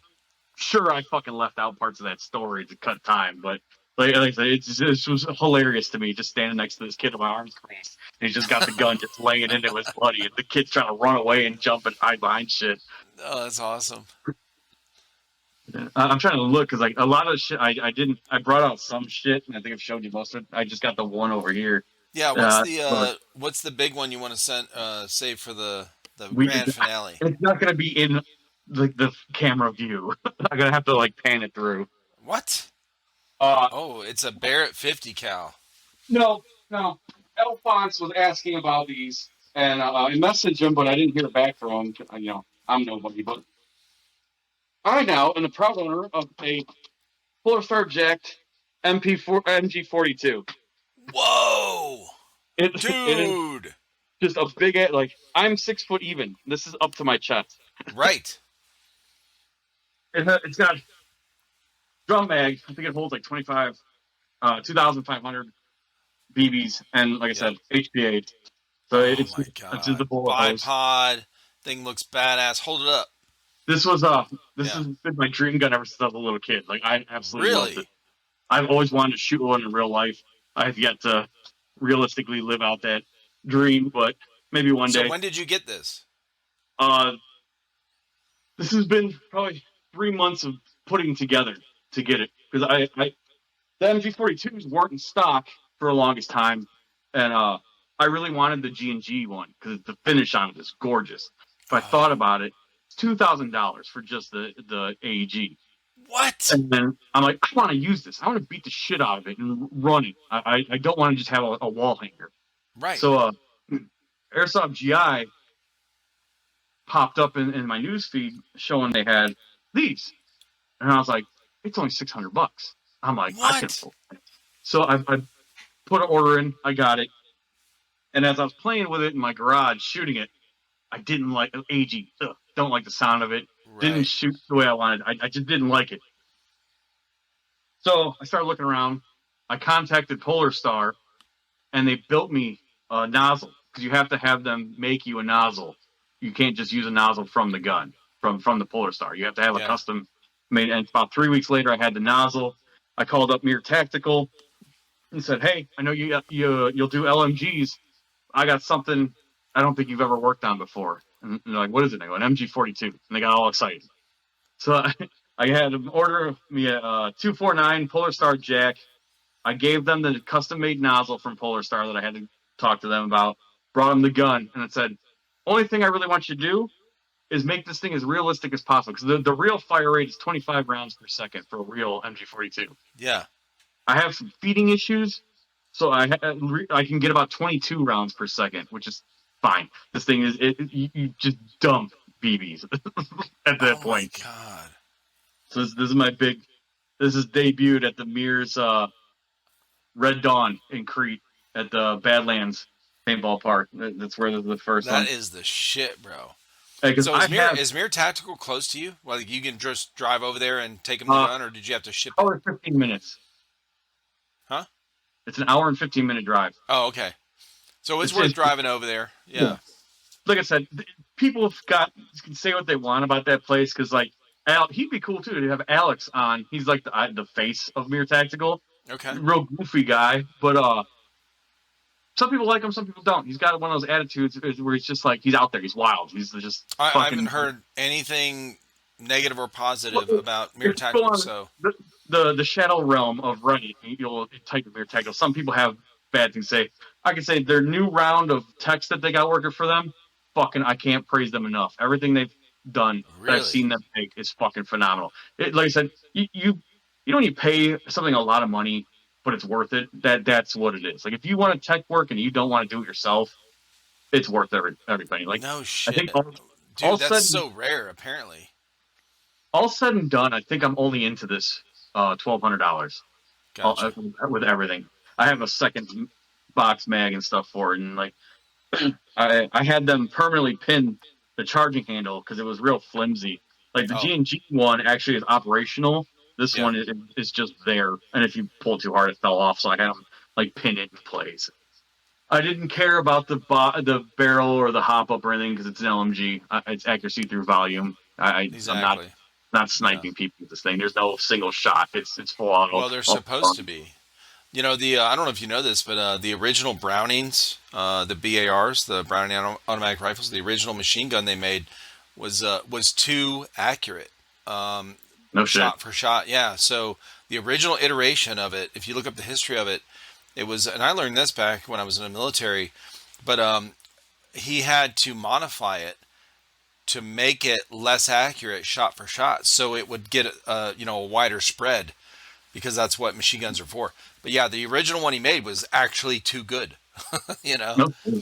sure I fucking left out parts of that story to cut time, but like I said, it was hilarious to me just standing next to this kid with my arms crossed. And he's just got the gun just laying into his buddy, and the kid's trying to run away and jump and hide behind shit. Oh, that's awesome. I'm trying to look because like a lot of shit I didn't. I brought out some shit, and I think I've showed you most of it. I just got the one over here. Yeah, what's the big one you want to save for the grand finale? It's not going to be in the camera view. I'm gonna have to like pan it through. What? It's a Barrett 50 cal. No. Alphonse was asking about these, and I messaged him, but I didn't hear back from him. I'm nobody, but I now am the proud owner of a Fuller Star jacked MG42. Whoa, Dude! it is just a big like I'm 6 foot even. This is up to my chest. Right. It's got drum mag. I think it holds like 2,500 BBs, and like I said, HPA. So it's just the bullet hose. Bipod thing looks badass. Hold it up. This has been my dream gun ever since I was a little kid. Like I absolutely loved it. I've always wanted to shoot one in real life. I've yet to realistically live out that dream, but maybe one day. So when did you get this? This has been probably 3 months of putting together to get it, because the MG42s weren't in stock for the longest time, and I really wanted the G&G one because the finish on it is gorgeous. If I thought about it, it's $2,000 for just the AEG. What? And then I'm like, I want to use this. I want to beat the shit out of it and run it. I don't want to just have a wall hanger. Right. So Airsoft GI popped up in my news feed showing they had these, and I was like, it's only $600. I'm like, what? I can afford it. So I put an order in. I got it, and as I was playing with it in my garage shooting it, I didn't like AG. Don't like the sound of it. Right. Didn't shoot the way I wanted. I just didn't like it. So I started looking around. I contacted Polar Star, and they built me a nozzle, because you have to have them make you a nozzle. You can't just use a nozzle from the gun, from the Polar Star. You have to have a custom made. And about 3 weeks later, I had the nozzle. I called up Mir Tactical and said, "Hey, I know you'll do LMGs. I got something I don't think you've ever worked on before." And they're like, "What is it?" And I go, "An MG42." And they got all excited. So I had them order me a 249 Polar Star jack. I gave them the custom-made nozzle from Polar Star that I had to talk to them about. Brought them the gun, and it said, "Only thing I really want you to do is make this thing as realistic as possible, because the real fire rate is 25 rounds per second for a real MG42. Yeah. I have some feeding issues, so I can get about 22 rounds per second, which is fine. This thing is you just dump BBs at that point. Oh my God. So this is my big. This is debuted at the Mears Red Dawn in Crete at the Badlands paintball park. That's where the first one. That is the shit, bro. Because So I have Is Mir Tactical close to you? Like you can just drive over there and take him the uh, gun, or did you have to ship it? hour and 15 minutes. Huh? It's an hour and 15 minute drive. Oh, okay. So it's worth It's driving over there. yeah. Yeah. Like I said, people have got can say what they want about that place because like he'd be cool too to have Alex on. He's like the face of Mere Tactical, Okay. real goofy guy, but some people like him, some people don't. He's got one of those attitudes where he's just like he's out there, he's wild, he's just I haven't fucking. heard anything negative or positive about Mir If you go Tactical. on So the shadow realm of Reddit, you'll type in Mere Tactical. Some people have bad things to say. I can say their new round of text that they got working for them, fucking, I can't praise them enough. Everything they've done that I've really, seen them make is fucking phenomenal. Like I said, you don't need to pay something a lot of money, but it's worth it. That's what it is. Like if you want to tech work and you don't want to do it yourself, it's worth everything. Like no I shit, think all dude. That's said so rare. Apparently. all said and done, I think I'm only into this $1,200 Gotcha. with everything. I have a second box mag and stuff for it, and like I had them permanently pin the charging handle because it was real flimsy. Like the Oh, G&G one actually is operational. This yeah. one is just there, and if you pull too hard, it fell off. So I had them like pin it in place. I didn't care about the barrel or the hop up or anything because it's an LMG. It's accuracy through volume. I'm Exactly. not Yeah. sniping people with this thing. There's no single shot. It's full auto. Well, they're supposed to be. You know, the I don't know if you know this, but the original Brownings, the BARs, the Browning automatic rifles, the original machine gun they made was too accurate, No shit. shot for shot. Yeah. So the original iteration of it, if you look up the history of it, it was, and I learned this back when I was in the military, but he had to modify it to make it less accurate shot for shot, so it would get a wider spread because that's what machine guns are for. But yeah, the original one he made was actually too good. you know? No. Shit.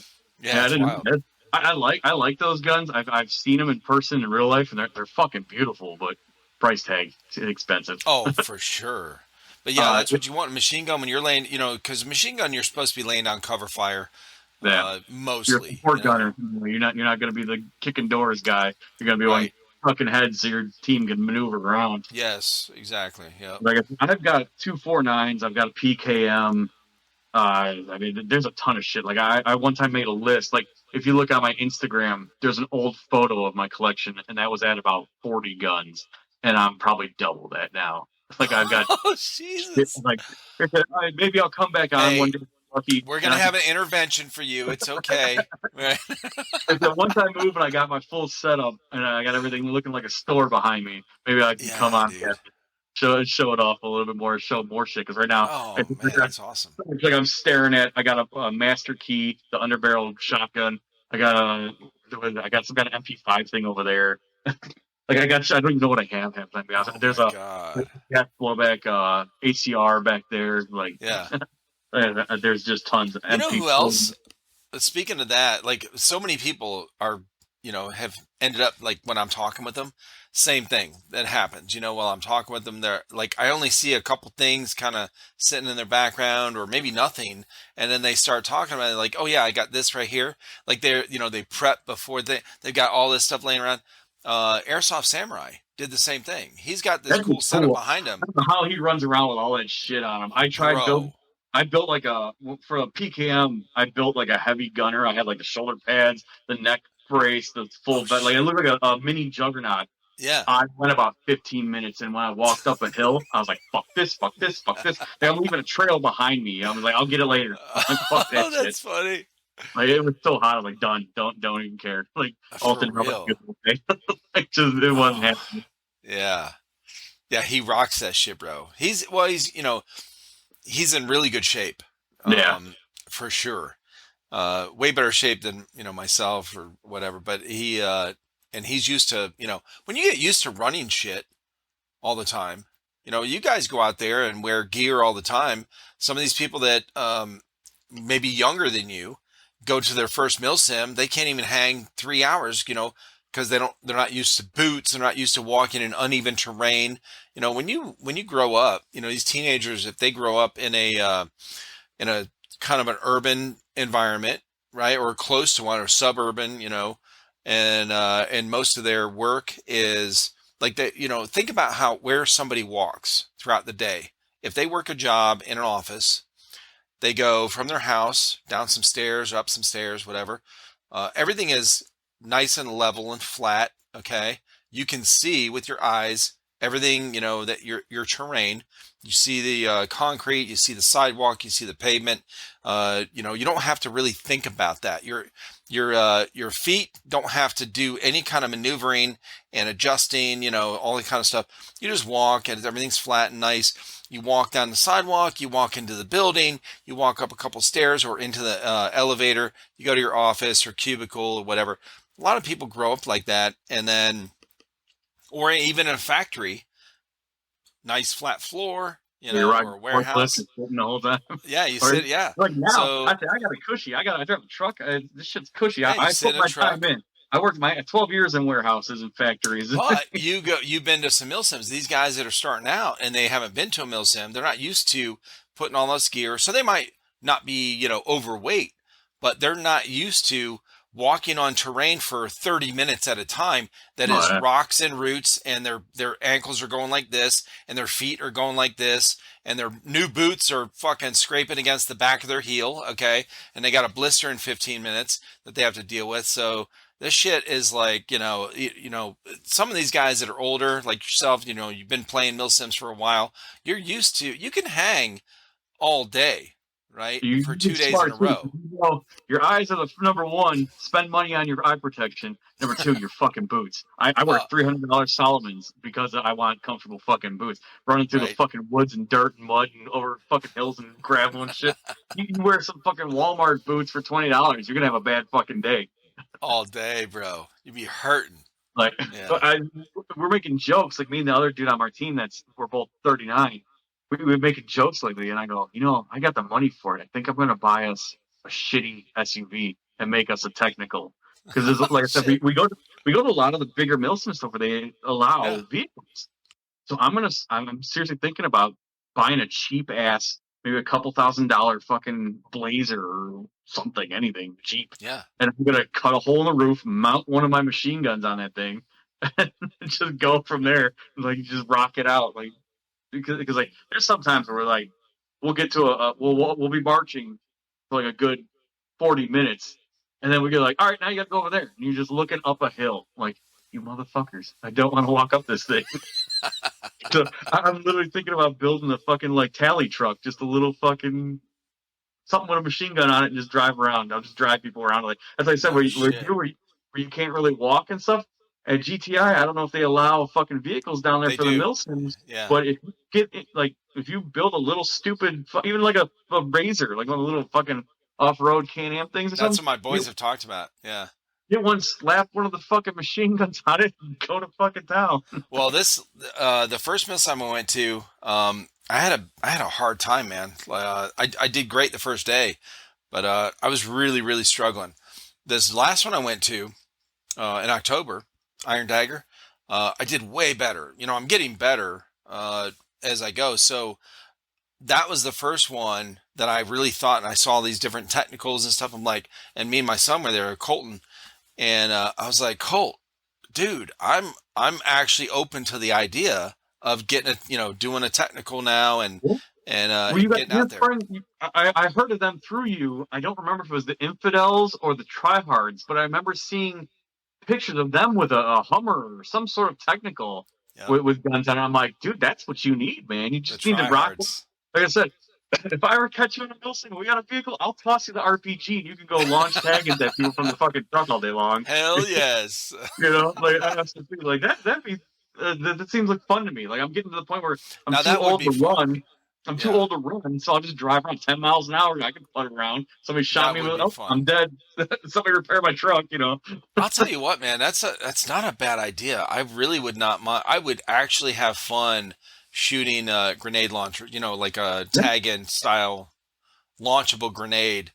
Yeah, Yeah, I it's didn't. wild. I like those guns. I've seen them in person in real life, and they're fucking beautiful. But price tag expensive. Oh, for sure. But yeah, Uh, that's what you want. A machine gun when you're laying, because machine gun you're supposed to be laying down cover fire, yeah, you're a mostly. support gunner. You're not going to be the kicking doors guy. You're going to be one Right. fucking heads so your team can maneuver around. Yes, exactly. Yep. Like I've got two 4.9s. I've got a PKM. I mean, there's a ton of shit. Like I one time made a list. Like if you look on my Instagram, there's an old photo of my collection, and that was at about 40 guns, and I'm probably double that now. Like I've got Oh, shit. Jesus. Like maybe I'll come back on one Hey, day, lucky, we're and gonna have an intervention for you. It's okay. Right. once I move and I got my full setup and I got everything looking like a store behind me, maybe I can come Yeah, on, dude. show it off a little bit more, show more shit. Because right now, Oh it's man, that's awesome. like I'm staring at. I got a master key, the underbarrel shotgun. I got I got some kind of MP5 thing over there. Like I don't even know what I have half the time. To be honest. Oh There's my a God. gas blowback ACR back there. Like Yeah. there's just tons of You know MP. who else? Speaking of that, like so many people are, have ended up like when I'm talking with them, same thing that happens. While I'm talking with them, they're like, I only see a couple things kind of sitting in their background or maybe nothing. And then they start talking about it like, oh yeah, I got this right here. Like they prep before they've got all this stuff laying around. Airsoft Samurai did the same thing. He's got this That'd be cool setup cool. behind I him, don't know how he runs around with all that shit on him. bro. I built like for a PKM. I built like a heavy gunner. I had like the shoulder pads, the neck brace, the full Oh bed. Like it shit. looked like a mini juggernaut. Yeah. I went about 15 minutes, and when I walked up a hill, I was like, "Fuck this! Fuck this! Fuck this!" Like, I'm leaving a trail behind me. I was like, "I'll get it later." I'm like, "Fuck that Oh, shit!" that's funny. Like it was so hot. I was like, "Done. Don't even care." Like For Alton, real. like just it wasn't Oh, happening. yeah. Yeah, he rocks that shit, bro. He's in really good shape. Yeah, For sure. Way better shape than, myself or whatever, but and he's used to, when you get used to running shit all the time, you guys go out there and wear gear all the time. Some of these people that maybe younger than you go to their first mil sim, they can't even hang 3 hours, because they're not used to boots, they're not used to walking in uneven terrain. When you grow up, these teenagers, if they grow up in a kind of an urban environment, right, or close to one, or suburban, and most of their work is like that. Think about where somebody walks throughout the day. If they work a job in an office, they go from their house down some stairs, up some stairs, whatever. Everything is nice and level and flat. Okay, you can see with your eyes everything. That your terrain. You see the concrete, you see the sidewalk, you see the pavement. You don't have to really think about that. Your feet don't have to do any kind of maneuvering and adjusting. All that kind of stuff. You just walk, and everything's flat and nice. You walk down the sidewalk, you walk into the building, you walk up a couple stairs or into the elevator, you go to your office or cubicle or whatever. A lot of people grow up like that, and then, or even in a factory, nice flat floor, You're right. or a Forklift warehouse. and sitting the whole time. Yeah, you Or sit, yeah. like now, So, I got a cushy. I drive a truck. This shit's cushy. yeah, you I sit put in a my time truck. in. I worked my 12 years in warehouses and factories. But you've been to some mill sims. These guys that are starting out and they haven't been to a mill sim, they're not used to putting all this gear. So they might not be, overweight, but they're not used to walking on terrain for 30 minutes at a time that Oh, is yeah. rocks and roots, and their ankles are going like this and their feet are going like this, and their new boots are fucking scraping against the back of their heel, okay? And they got a blister in 15 minutes that they have to deal with. So this shit is like, some of these guys that are older, like yourself, you've been playing mill sims for a while. You can hang all day, right? You For get 2 days in a smart too. row. Your eyes are the number one. Spend money on your eye protection. Number two, your fucking boots. I wear Uh, $300 Solomons because I want comfortable fucking boots. Running through the right. fucking woods and dirt and mud and over fucking hills and gravel and shit. You can wear some fucking Walmart boots for $20. You're gonna have a bad fucking day. All day, bro. You'd be hurting. Like, Yeah. but we're making jokes. Like me and the other dude on our team, we're both 39. We were making jokes lately, and I go, I got the money for it. I think I'm gonna buy us a shitty SUV and make us a technical. Because like I said, Shit. we go to a lot of the bigger mills and stuff where they allow Yeah. vehicles. So I'm seriously thinking about buying a cheap ass, maybe a couple $1,000 fucking Blazer or something, anything cheap, Yeah. and I'm gonna cut a hole in the roof, mount one of my machine guns on that thing, and just go from there. Like just rock it out, like because like there's sometimes where we're like we'll get to we'll be marching for like a good 40 minutes, and then we get like, all right, now you got to go over there, and you're just looking up a hill, like you motherfuckers, I don't want to walk up this thing. So I'm literally thinking about building a fucking like tally truck, just a little fucking something with a machine gun on it, and just drive around. I'll just drive people around. Like as I said, No shit. where you can't really walk and stuff. At GTI, I don't know if they allow fucking vehicles down there They for the do. mill sims, Yeah. but if you like if you build a little stupid, even like a razor, like one of the little fucking off-road Can-Am things or That's something, what my boys have talked about. Yeah. get one, slap one of the fucking machine guns on it, and go to fucking town. Well, the first mill sim I went to, I had a hard time, man. I did great the first day, but I was really, really struggling. This last one I went to in October, Iron Dagger, I did way better. I'm getting better as I go. So that was the first one that I really thought, and I saw these different technicals and stuff. I'm like, and me and my son were there, Colton, and I was like, Colt, dude, I'm actually open to the idea of getting doing a technical now Well, you and got getting your out there. friend. I heard of them through you. I don't remember if it was the Infidels or the Tryhards, but I remember seeing pictures of them with a Hummer or some sort of technical Yep. with guns on it. I'm like, dude, that's what you need, man. You The just need to rock. tryhards. Like I said, if I ever catch you in a Wilson, we got a vehicle, I'll toss you the RPG and you can go launch tag into people from the fucking truck all day long. Hell yes. Like I have to think like that. That'd be that seems like fun to me. Like I'm getting to the point where I'm Now too that would old be to fun. run. I'm too Yeah, old to run, so I'll just drive around 10 miles an hour. I can putt around. Somebody shot that me would with, be oh, fun. I'm dead. Somebody repair my truck. I'll tell you what, man, that's not a bad idea. I really would not mind. I would actually have fun shooting a grenade launcher, like a Yeah. tag-in style launchable grenade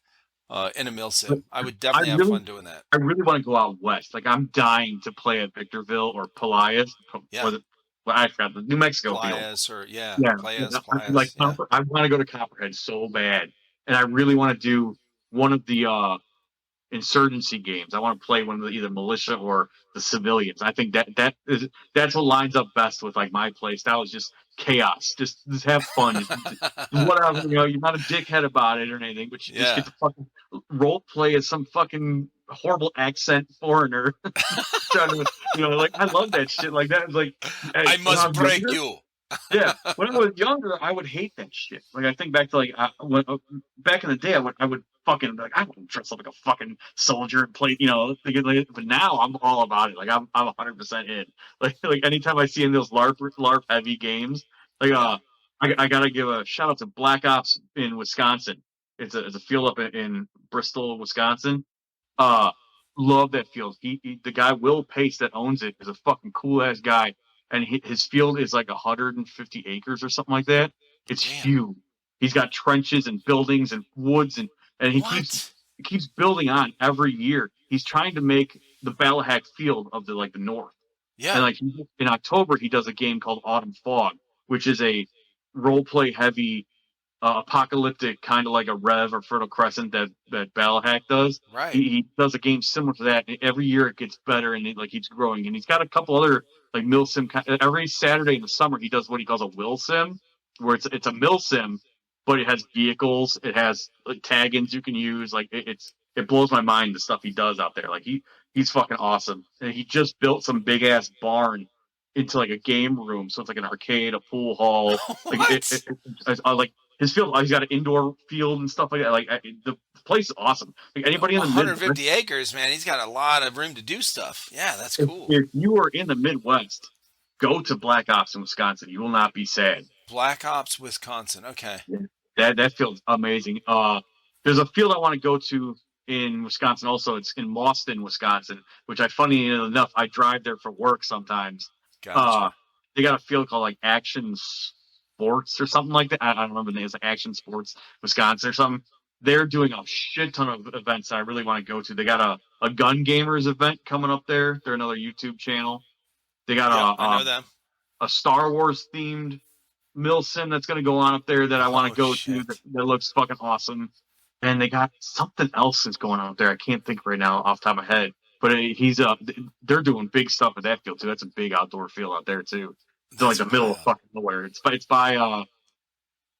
in a mill But sim. I would I definitely have really fun doing that. I really want to go out west. Like I'm dying to play at Victorville or Pelias. Yeah, Was it? Well, I forgot the New Mexico field. Playas or yeah, Yeah, Playas, like Playas. Yeah. I want to go to Copperhead so bad, and I really want to do one of the insurgency games. I want to play one of the either militia or the civilians. I think that's what lines up best with like my play style is just chaos. Just have fun. Just whatever, you're not a dickhead about it or anything, but you just get Yeah. to fucking role play as some fucking horrible accent foreigner trying to, like I love that shit. Like that is like, hey, I when I must was break younger, you. yeah, when I was younger, I would hate that shit. Like I think back to like back in the day, I would fucking be like I wouldn't dress up like a fucking soldier and play, but now I'm all about it. Like I'm 100% in. Like anytime I see in those LARP heavy games, like Yeah. I gotta give a shout out to Black Ops in Wisconsin. It's a field up in Bristol, Wisconsin. Uh, love that field. The guy Will Pace that owns it is a fucking cool ass guy, and his field is like 150 acres or something like that. It's Damn. huge. He's got trenches and buildings and woods and What? he keeps building on every year. He's trying to make the Ballahack field of the north. And Yeah. like in October, he does a game called Autumn Fog, which is a role play heavy apocalyptic, kind of like a Rev or Fertile Crescent that Ballahack does. Right. He does a game similar to that. And every year it gets better and it like keeps growing. And he's got a couple other like mill sim. Every Saturday in the summer he does what he calls a will sim, where it's a mill sim, but it has vehicles, it has like tag-ins you can use. Like it blows my mind the stuff he does out there. Like he's fucking awesome. And he just built some big ass barn into like a game room, so it's like an arcade, a pool hall. Like What? like his field, he's got an indoor field and stuff like that. Like the place is awesome. Like anybody in the Midwest, 150 acres, man. He's got a lot of room to do stuff. Yeah, that's if, cool. if you are in the Midwest, go to Black Ops in Wisconsin. You will not be sad. Black Ops, Wisconsin. Okay. Yeah. That field's amazing. There's a field I want to go to in Wisconsin. Also, it's in Mauston, Wisconsin, which funny enough, I drive there for work sometimes. Uh, Gotcha. they got a field called like Action Sports or something like that. I don't remember the name. It's like Action Sports Wisconsin or something. They're doing a shit ton of events that I really want to go to. They got a Gun Gamers event coming up there. They're another YouTube channel. They got Yep, I know them. a Star Wars themed Milsim that's going to go on up there that I want Oh to go to shit. that looks fucking awesome. And they got something else that's going on up there. I can't think right now off the top of my head. But they're doing big stuff at that field too. That's a big outdoor field out there too. It's in like That's the middle of wild. fucking nowhere. It's by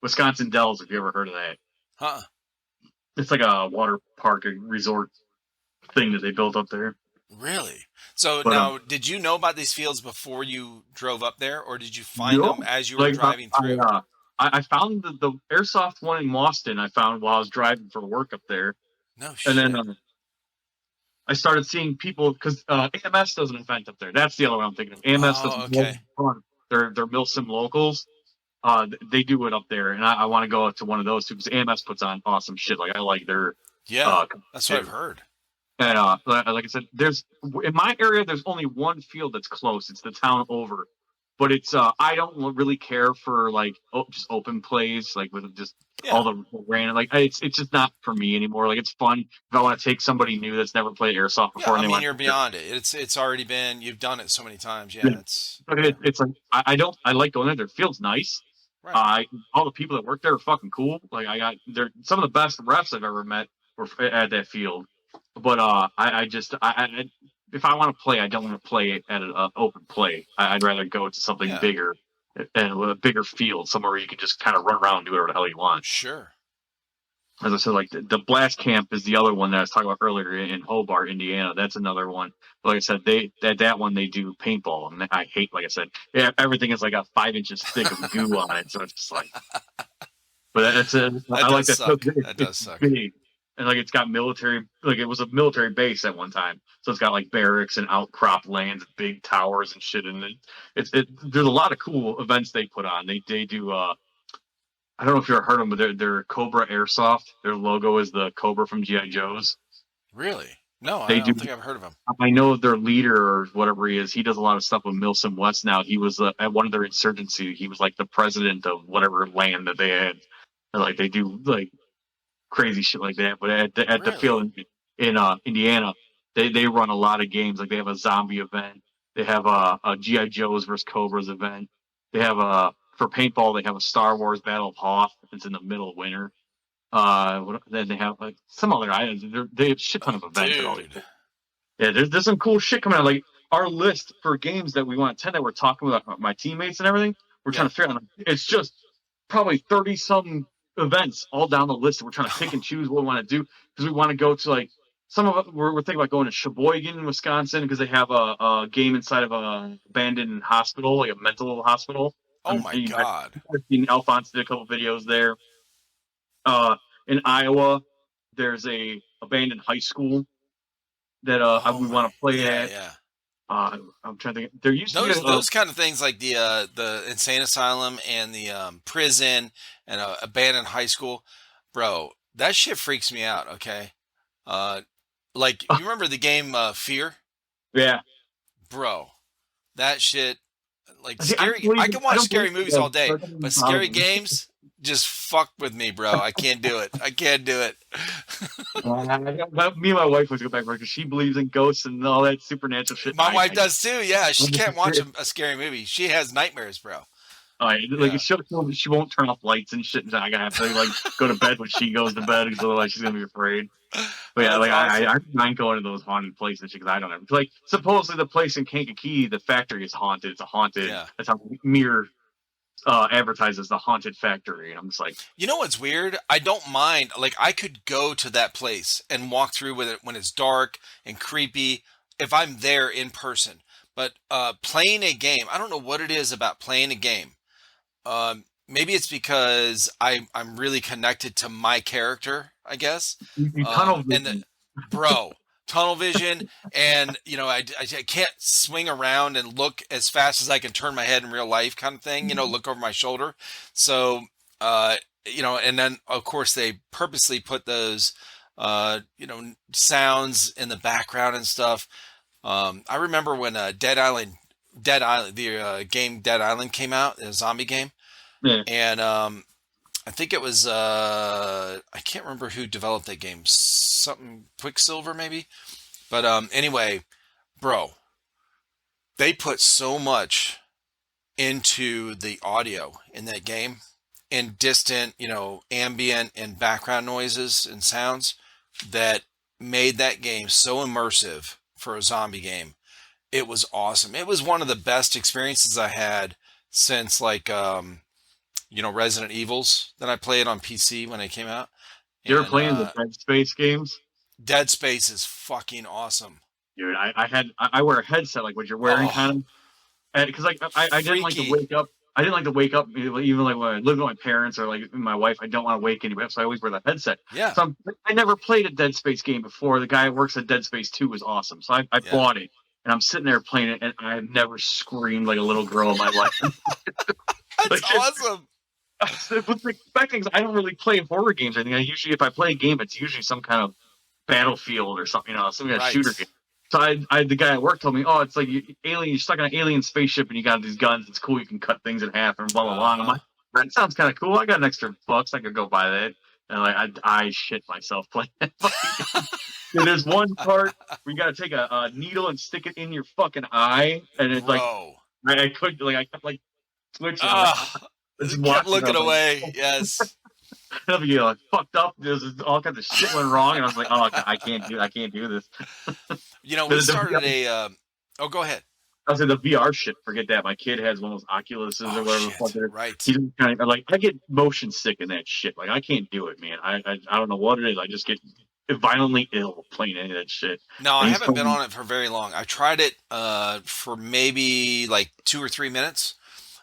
Wisconsin Dells, if you ever heard of that. Huh. It's like a water park, a resort thing that they built up there. Really? So But now, did you know about these fields before you drove up there, or did you find them no, as you were like driving through? I found the airsoft one in Boston. I found while I was driving for work up there, No and then shit. I started seeing people because AMS does an event up there. That's the other one I'm thinking of. AMS does Oh, okay. They're Milsim locals. They do it up there, and I want to go to one of those too because AMS puts on awesome shit. Like I like their Yeah, that's what I've heard. and like I said, there's in my area there's only one field that's close. It's the town over, but it's I don't really care for like just open plays like with just all Yeah. the random like it's just not for me anymore. Like it's fun if I want to take somebody new that's never played airsoft Yeah, before I and they mean want you're beyond it. It's already been you've done it so many times. Yeah, yeah. it's But yeah. it's like I don't I like going there. Their field's nice. Right. All the people that work there are fucking cool. Like they're some of the best refs I've ever met were at that field. But I just if I want to play, I don't want to play at an open play. I'd rather go to something Yeah. bigger and with a bigger field, somewhere where you can just kind of run around and do whatever the hell you want. Sure. As I said, like the blast camp is the other one that I was talking about earlier in Hobart, Indiana. That's another one. But like I said, that one they do paintball, and I hate. Like I said, yeah, everything is like a 5 inches thick of goo on it, so it's just like. But that's it. That I like does that. suck. That does It's suck. big, and like it's got military. Like it was a military base at one time, so it's got like barracks and outcrop lands, big towers and shit. And there's a lot of cool events they put on. They do. I don't know if you ever heard of them, but they're Cobra Airsoft. Their logo is the Cobra from GI Joes. Really? No, I They do. don't think I've heard of him. I know their leader or whatever he is. He does a lot of stuff with Milsim West now. He was at one of their insurgency. He was like the president of whatever land that they had. And like they do like crazy shit like that. But at the Really? field in Indiana, they run a lot of games. Like they have a zombie event. They have a GI Joes versus Cobras event. They have a for paintball. They have a Star Wars Battle of Hoth. It's in the middle of winter. Then they have like some other items. They have a shit ton of events at all these. Dude. Yeah, there's some cool shit coming out. Like our list for games that we want to attend that we're talking with my teammates and everything. We're trying Yeah. to figure out. It's just probably 30 some events all down the list. We're trying to pick and choose what we want to do because we want to go to like some of it. We're thinking about going to Sheboygan, Wisconsin, because they have a game inside of a abandoned hospital, like a mental hospital. Oh my God. I've seen Alphonse did a couple videos there. Uh, in Iowa, there's a abandoned high school that Oh we my. want to play Yeah, at. yeah. I'm trying to think. There used to be Those kind of things like the insane asylum and the prison and abandoned high school, bro. That shit freaks me out. Okay, uh, like you remember the game Fear, yeah. bro? That shit, like See, scary. I can I watch don't believe scary movies all day, that doesn't but scary bother me. games just fuck with me, bro. I can't do it. I can't do it. Me and my wife would go back because she believes in ghosts and all that supernatural shit. My wife does too. Yeah, she I'm just can't watch a scary movie. She has nightmares, bro. like Yeah. she won't turn off lights and shit. And I gotta have to like go to bed when she goes to bed because otherwise she's gonna be afraid. But Oh, yeah, that's like awesome. I don't mind going to those haunted places because I don't know. Like supposedly the place in Kankakee, the factory is haunted. It's a haunted. Yeah. That's how Mirror advertises the haunted factory. And I'm just like, You know what's weird? I don't mind. Like, I could go to that place and walk through with it when it's dark and creepy if I'm there in person. But playing a game, I don't know what it is about playing a game. Maybe it's because I'm really connected to my character, I guess. you tunnel And the vision. bro, tunnel vision, and I can't swing around and look as fast as I can turn my head in real life, kind of thing. Look over my shoulder. So and then of course they purposely put those sounds in the background and stuff. I remember when Dead Island, the game Dead Island came out, a zombie game, Yeah. and I think it was I can't remember who developed that game. Something Quicksilver maybe. But anyway, bro, they put so much into the audio in that game, and distant, ambient and background noises and sounds that made that game so immersive for a zombie game. It was awesome. It was one of the best experiences I had since like Resident Evils that I played on PC when they came out. You ever And playing the Dead Space games? Dead Space is fucking awesome. Dude, I wear a headset like what you're wearing Oh, kind of because like I didn't like to freaky. wake up. I didn't like to wake up even like when I lived with my parents or like my wife. I don't want to wake anybody up, so I always wear the headset. Yeah, So I never played a Dead Space game before. The guy that works at Dead Space 2 was awesome, so I yeah. bought it and I'm sitting there playing it, and I've never screamed like a little girl in my life. That's Like, awesome. what's expecting? I don't really play horror games or anything. I usually, if I play a game, it's usually some kind of Battlefield or something, some kind of shooter Right. game. So the guy at work told me, oh, it's like you're stuck on an alien spaceship and you got these guns. It's cool. You can cut things in half and blah blah blah. And I'm Uh-huh. like, that sounds kind of cool. I got an extra bucks. I could go buy that. And like I shit myself playing that fucking game. And there's one part where you got to take a needle and stick it in your fucking eye, and it's like Bro. I couldn't like I kept like switching. I'm like, just Kept watching. I looking was away. like, Yes. I'll be like fucked up. There's all kinds of shit went wrong, and I was like, oh, I can't do this. We The started a. Oh, go ahead. I was in the VR shit. Forget that. My kid has one of those Oculuses or Oh whatever the fuck shit. it is. Right. He's kind of like I get motion sick in that shit. Like I can't do it, man. I don't know what it is. I just get violently ill playing any of that shit. No, I And he's haven't told been me on it for very long. I tried it for maybe like 2 or 3 minutes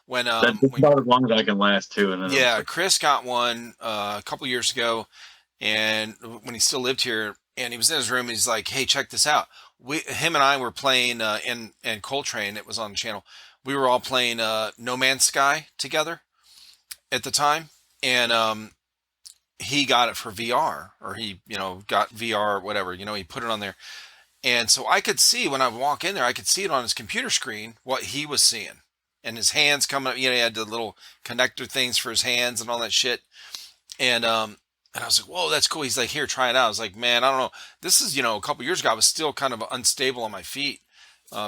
when that's when about as long as I can last too. And then I'm just yeah, like, Chris got one a couple years ago, and when he still lived here, and he was in his room, and he's like, "Hey, check this out." Him and I were playing in Coltrane. It was on the channel. We were all playing No Man's Sky together at the time, and he got it for VR, or he got VR or whatever. He put it on there, and so I could see when I would walk in there, I could see it on his computer screen what he was seeing, and his hands coming up. He had the little connector things for his hands and all that shit, and I was like, whoa, that's cool. He's like, here, try it out. I was like, man, I don't know. This is, a couple years ago, I was still kind of unstable on my feet,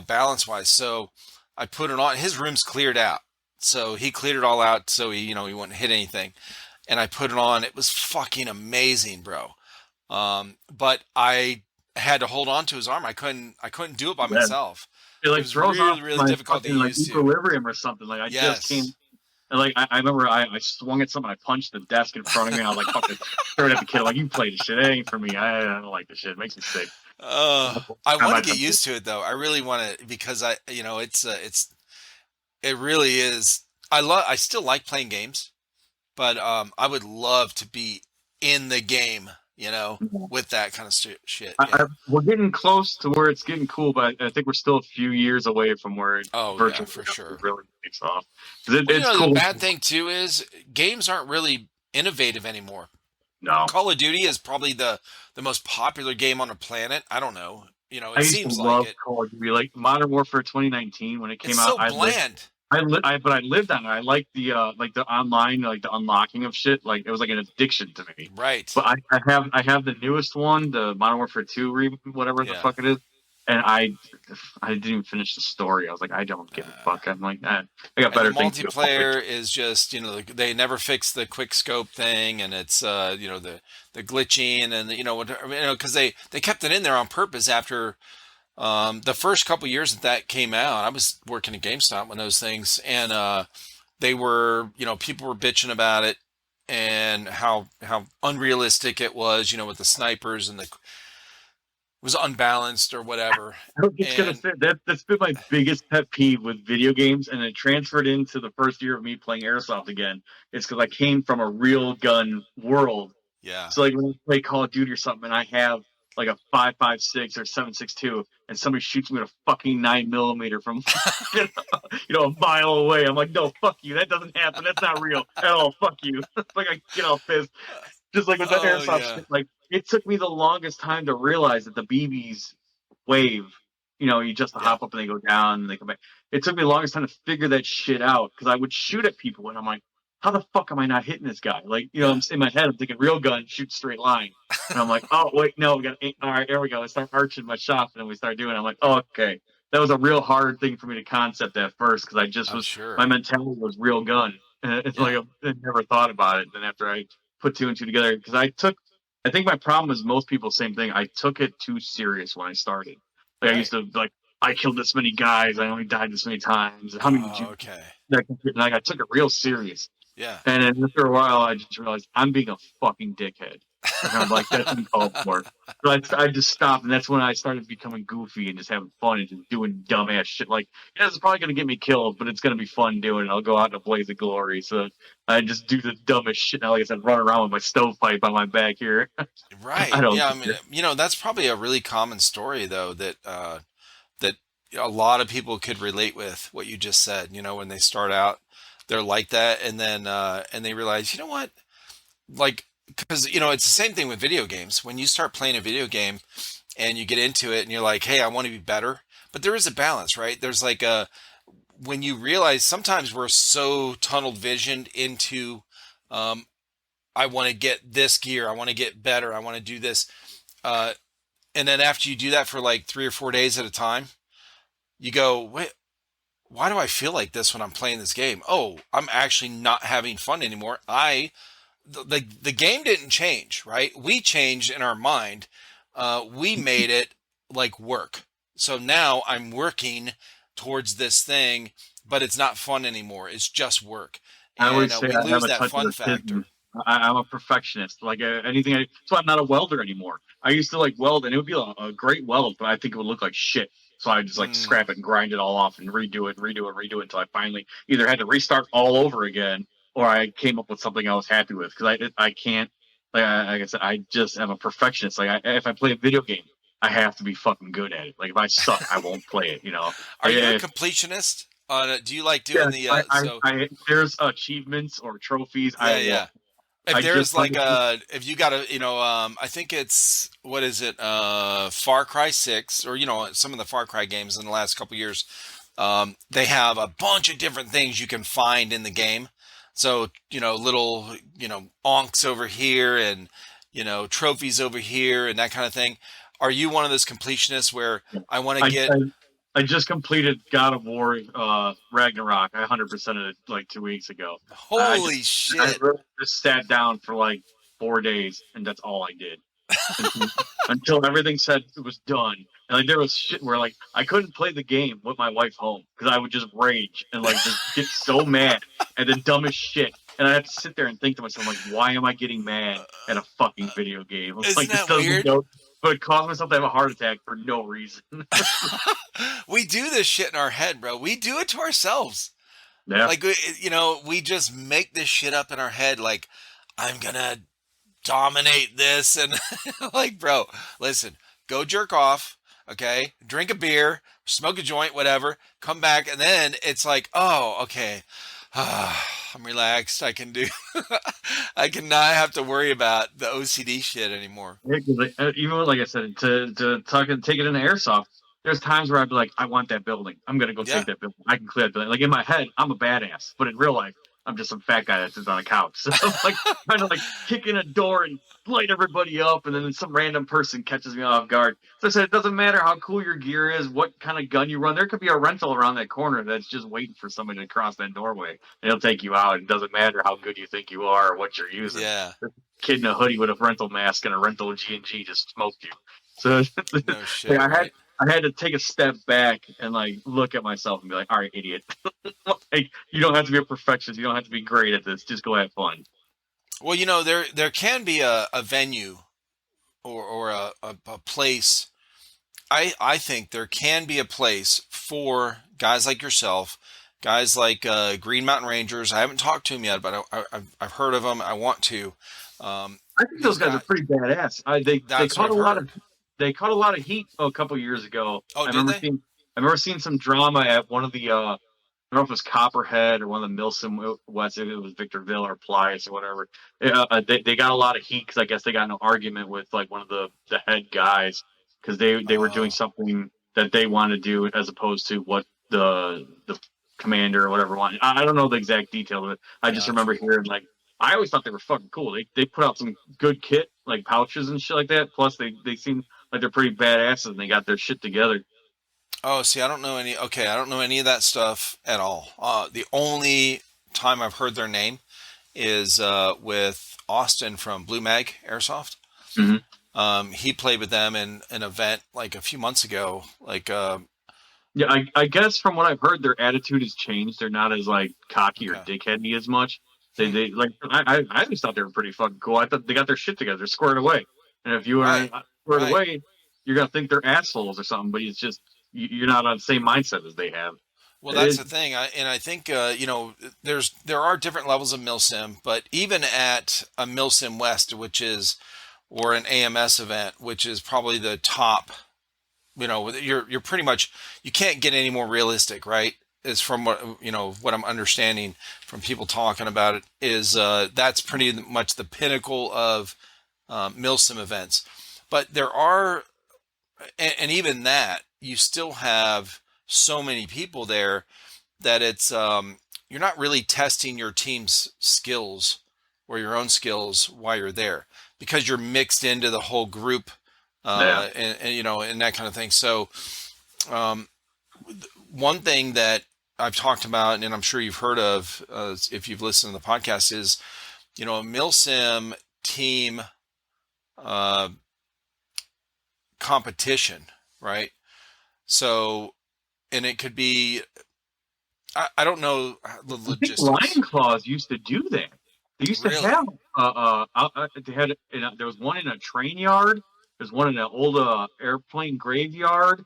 balance wise. So I put it on. His room's cleared out. So he cleared it all out so he wouldn't hit anything. and I put it on. It was fucking amazing, bro. But I had to hold on to his arm. I couldn't do it by Yeah. myself. It It like was throws really, off really my difficult to get fucking like used to. equilibrium or something. Like I just came Yes. and like I remember I swung at something, I punched the desk in front of me, and I was like fucking staring at the kid. I'm like, you play this shit. It ain't for me. I don't like this shit. It makes me sick. I Time want to I get took it. used to it though. I really want to because it really is. I still like playing games, but I would love to be in the game, with that kind of shit. Yeah. We're getting close to where it's getting cool, but I think we're still a few years away from where Oh yeah, virtual for reality sure. really takes off. 'Cause Well, it's the cool. bad thing too is games aren't really innovative anymore. No, Call of Duty is probably the most popular game on the planet. I don't know. I It used to seems like love it. Call of Duty, like Modern Warfare 2019 when it It's came out. so bland. But I lived on it. I liked the online, like the unlocking of shit. Like it was like an addiction to me. Right. But I have the newest one, the Modern Warfare 2 whatever the Yeah. fuck it is, and I didn't even finish the story. I was like, I don't give a Uh, fuck. I'm like, I got and the better things to do. multiplayer is just, they never fix the quick scope thing, and it's the glitching, and because they kept it in there on purpose after the first couple years that came out. I was working at GameStop when those things, and they were, people were bitching about it and how unrealistic it was, with the snipers and the was unbalanced or whatever. I was just gonna And say that's been my biggest pet peeve with video games, and it transferred into the first year of me playing Airsoft again. It's because I came from a real gun world. yeah, So like when I play Call of Duty or something, and I have like a 5.56 or 7.62, and somebody shoots me with a fucking 9 millimeter from a mile away. I'm like, no, fuck you. That doesn't happen. That's not real at all. Fuck you. Like I get all pissed. Just like with the oh airsoft yeah, shit, like it took me the longest time to realize that the BBs wave. You just yeah, hop up and they go down and they come back. It took me the longest time to figure that shit out because I would shoot at people and I'm like, how the fuck am I not hitting this guy? Like, I'm yeah. in my head, I'm thinking real gun, shoot straight line. And I'm like, oh wait, no, we got eight. All right, there we go. I start arching my shot and then we start doing it. I'm like, oh, okay. That was a real hard thing for me to concept at first because I just I'm was my sure. mentality was real gun. And it's like Yeah. I never thought about it. Then after I put two and two together, because I think my problem was most people same thing. I took it too serious when I started. Like I used Right. to like I killed this many guys. I only died this many times. How many did Oh, you? okay. Like I took it real serious. Yeah. And then after a while, I just realized I'm being a fucking dickhead. And I'm like, that's uncalled for. So I just stopped, and that's when I started becoming goofy and just having fun and just doing dumbass shit. Like, yeah, it's probably gonna get me killed, but it's gonna be fun doing it. I'll go out in a blaze of glory. So I just do the dumbest shit. Now, like I said, run around with my stovepipe on my back here. I Right. don't Yeah. I mean, care. that's probably a really common story though that a lot of people could relate with what you just said. When they start out, they're like that, and then and they realize, you know what, like, because it's the same thing with video games. When you start playing a video game and you get into it and you're like, hey, I want to be better, but there is a balance, right? There's like a when you realize sometimes we're so tunnel visioned into um, I want to get this gear, I want to get better, I want to do this, uh, and then after you do that for like 3 or 4 days at a time, you go, wait, why do I feel like this when I'm playing this game? Oh, I'm actually not having fun anymore. The game didn't change, right? We changed in our mind. We made it like work. So now I'm working towards this thing, but it's not fun anymore. It's just work, I and always say we I have lose a that touch of fun autism. factor. I'm a perfectionist. Like anything, so I'm not a welder anymore. I used to like weld, and it would be a great weld, but I think it would look like shit. So I just like Mm, scrap it and grind it all off and redo it until I finally either had to restart all over again or I came up with something I was happy with. Because I can't like I said, I just am a perfectionist. Like if I play a video game, I have to be fucking good at it. Like if I suck, I won't play it. are you a Like, completionist? Do you like yeah, doing the so? there's achievements or trophies I Yeah, will. yeah. If I just there's like understood. if you got a, I think it's, what is it, Far Cry 6, or some of the Far Cry games in the last couple years, they have a bunch of different things you can find in the game. So, little, onks over here, and, trophies over here and that kind of thing. Are you one of those completionists where I want to I get, I just completed God of War Ragnarok. I 100% it like 2 weeks ago. I just Holy I shit. really just sat down for like 4 days, and that's all I did until, until everything said it was done. And like there was shit where like I couldn't play the game with my wife home because I would just rage and like just get so mad at the dumbest shit. And I had to sit there and think to myself like, why am I getting mad at a fucking video game? Isn't Like this that doesn't weird? go, but it caused myself to have a heart attack for no reason. We do this shit in our head, bro. We do it to ourselves. Yeah. Like, we just make this shit up in our head. Like, I'm gonna dominate this. And like, bro, listen, go jerk off. Okay. Drink a beer, smoke a joint, whatever. Come back. And then it's like, oh, okay. I'm relaxed. I can do, I cannot have to worry about the OCD shit anymore. Yeah, 'cause, like, even like I said, to talk and take it into airsoft, there's times where I'd be like, I want that building. I'm gonna go Yeah. take that building. I can clear that building. Like in my head, I'm a badass, but in real life, I'm just some fat guy that sits on a couch. So I'm like trying to like kick in a door and light everybody up, and then some random person catches me off guard. So I said, it doesn't matter how cool your gear is, what kind of gun you run. There could be a rental around that corner that's just waiting for somebody to cross that doorway, and he'll take you out. It doesn't matter how good you think you are or what you're using. Yeah. Kid in a hoodie with a rental mask and a rental G&G just smoked you. So No like, shit. Right. I had to take a step back and like look at myself and be like, all right, idiot. Like, you don't have to be a perfectionist. You don't have to be great at this. Just go have fun. Well, there can be a venue or a place. I think there can be a place for guys like yourself, guys like Green Mountain Rangers. I haven't talked to them yet, but I've heard of them. I want to. I think those These guys are guys, pretty badass. They that's what caught I've a lot heard. of they caught a lot of heat a couple years ago. Oh, did they? I remember seeing some drama at one of the I don't know if it was Copperhead or one of the Milsom West. It was Victorville or Plias or whatever. They got a lot of heat because I guess they got in an argument with like one of the head guys because they were doing Oh, something that they wanted to do as opposed to what the commander or whatever wanted. I don't know the exact detail of it. I just remember gotcha. hearing like I always thought they were fucking cool. They put out some good kit like pouches and shit like that. Plus they seem like they're pretty badasses and they got their shit together. Oh, see, I don't know any. Okay, I don't know any of that stuff at all. The only time I've heard their name is with Austin from Blue Mag Airsoft. Mhm. He played with them in an event like a few months ago. Like, Yeah, I guess from what I've heard, their attitude has changed. They're not as like cocky or okay, dickheady as much. hmm, They like I just thought they were pretty fucking cool. I thought they got their shit together, they're squared away. And if you right, aren't squared right. away, you're gonna think they're assholes or something. But it's just you're not on the same mindset as they have. Well, that's It, the thing. I think there are different levels of milsim, but even at a milsim West, which is or an AMS event, which is probably the top. You're pretty much you can't get any more realistic, right? Is from what I'm understanding from people talking about it is that's pretty much the pinnacle of milsim events. But there are, and even that, you still have so many people there that it's you're not really testing your team's skills or your own skills while you're there because you're mixed into the whole group yeah. and that kind of thing. So um, one thing that I've talked about and I'm sure you've heard of if you've listened to the podcast is a milsim team uh, competition, right? So and it could be I don't know the I think logistics. Lion Claws used to do that. They used to Really? have they had there was one in a train yard. There's one in an old airplane graveyard.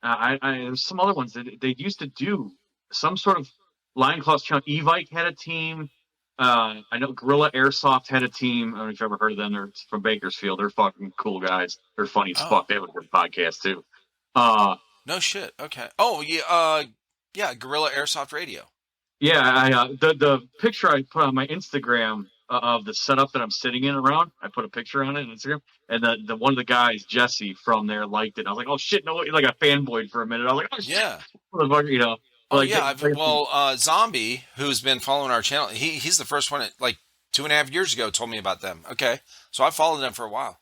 There's some other ones that they used to do some sort of Lion Claws challenge. Evike had a team. I know Gorilla Airsoft had a team. I don't know if you've ever heard of them. They're from Bakersfield. They're fucking cool guys. They're funny as Oh, fuck. They have a good podcast too. Uh, no shit. Okay. Oh, yeah. Yeah. Gorilla Airsoft Radio. Yeah, the picture I put on my Instagram of the setup that I'm sitting in around, I put a picture on it on Instagram, and the one of the guys, Jesse from there, liked it. I was like, oh shit, no, like a fanboy for a minute. I was like, oh shit, Yeah. motherfucker. Oh, Like, yeah. like Zombie, who's been following our channel, he's the first one that, like 2.5 years ago, told me about them. Okay. So I followed them for a while.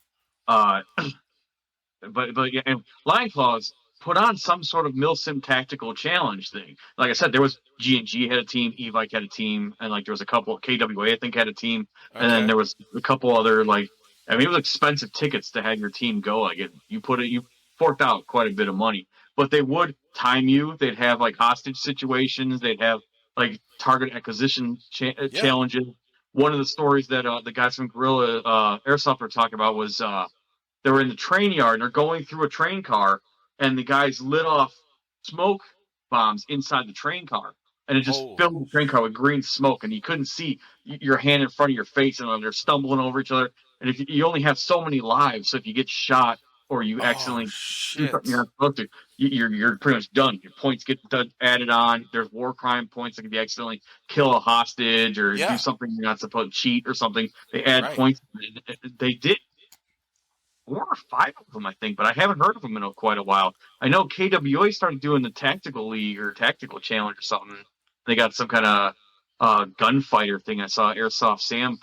uh, but yeah, and Lion Claws. put on some sort of milsim tactical challenge thing. Like I said, there was G&G had a team, Evike had a team, and like there was a couple, KWA I think had a team, and then Okay. there was a couple other like, I mean, it was expensive tickets to have your team go. Like you forked out quite a bit of money, but they would time you. They'd have like hostage situations. They'd have like target acquisition Yeah. challenges. One of the stories that the guys from Gorilla Airsoft were talking about was they were in the train yard and they're going through a train car, and the guys lit off smoke bombs inside the train car, and it just Oh, filled the train car with green smoke, and you couldn't see your hand in front of your face, and they're stumbling over each other. And if you only have so many lives, so if you get shot or you oh accidentally do something you're shit. not supposed to, you're pretty much done. Your points get added on. There's war crime points, like if you accidentally kill a hostage or do Yeah. something you're not supposed to, cheat or something, they add Right. points. They did 4 or 5 of them, I think, but I haven't heard of them in quite a while. I know KWA started doing the tactical league or tactical challenge or something. They got some kind of gunfighter thing. I saw Airsoft Sam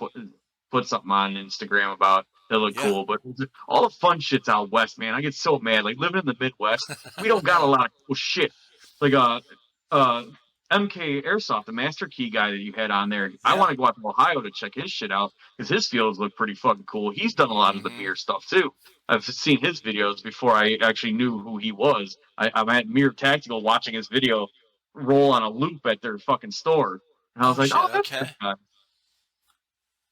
put something on Instagram about that looked Yeah. cool. But all the fun shit's out west, man. I get so mad. Like living in the Midwest, we don't got a lot of cool shit. Like uh MK Airsoft, the Master Key guy that you had on there. I Yeah. want to go out to Ohio to check his shit out because his fields look pretty fucking cool. He's done a lot of the Mm-hmm. mirror stuff too. I've seen his videos before I actually knew who he was. I'm at Mirror Tactical watching his video roll on a loop at their fucking store, and I was Oh like, shit. "Oh, that's the Okay. guy."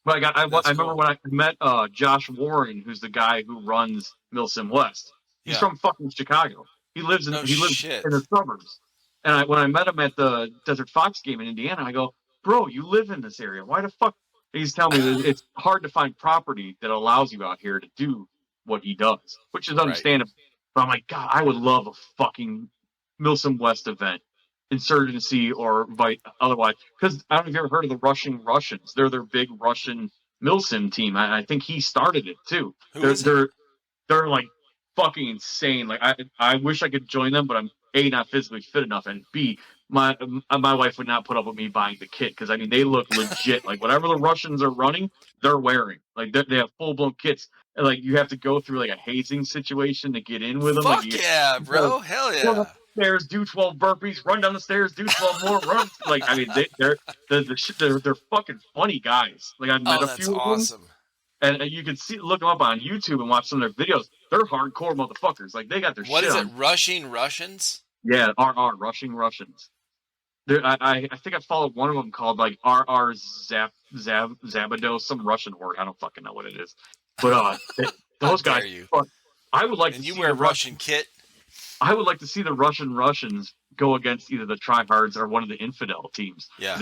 But I That's remember cool. when I met Josh Warren, who's the guy who runs Milsim West. He's Yeah. from fucking Chicago. No He lives in the shit. suburbs. And when I met him at the Desert Fox game in Indiana, I go, "Bro, you live in this area. Why the fuck?" He's telling me that it's hard to find property that allows you out here to do what he does, which is Right. understandable. But I'm like, God, I would love a fucking Milsim West event, insurgency or otherwise. Because I don't know if you ever heard of the Russian Russians. They're their big Russian Milsim team. I think he started it too. Who They're is it? they're they're like fucking insane. Like I wish I could join them, but I'm A, not physically fit enough, and B, my wife would not put up with me buying the kit because I mean they look legit. Like whatever the Russians are running, they're wearing. Like they have full blown kits. And like you have to go through like a hazing situation to get in with them. Like Fuck yeah, you go bro. Hell run up yeah. the stairs, do 12 burpees, run down the stairs, do 12 more, run. Like I mean they're fucking funny guys. Like I've met Oh, a that's few of them, awesome. and you can look them up on YouTube and watch some of their videos. They're hardcore motherfuckers. Like they got their What shit is it? on. Rushing Russians? Yeah, RR Rushing Russians. I think I followed one of them called like RR Zabado, some Russian word. I don't fucking know what it is. But How those guys. dare you? But I would like to And you see wear the Russian kit? I would like to see the Russian Russians go against either the tryhards or one of the infidel teams. Yeah.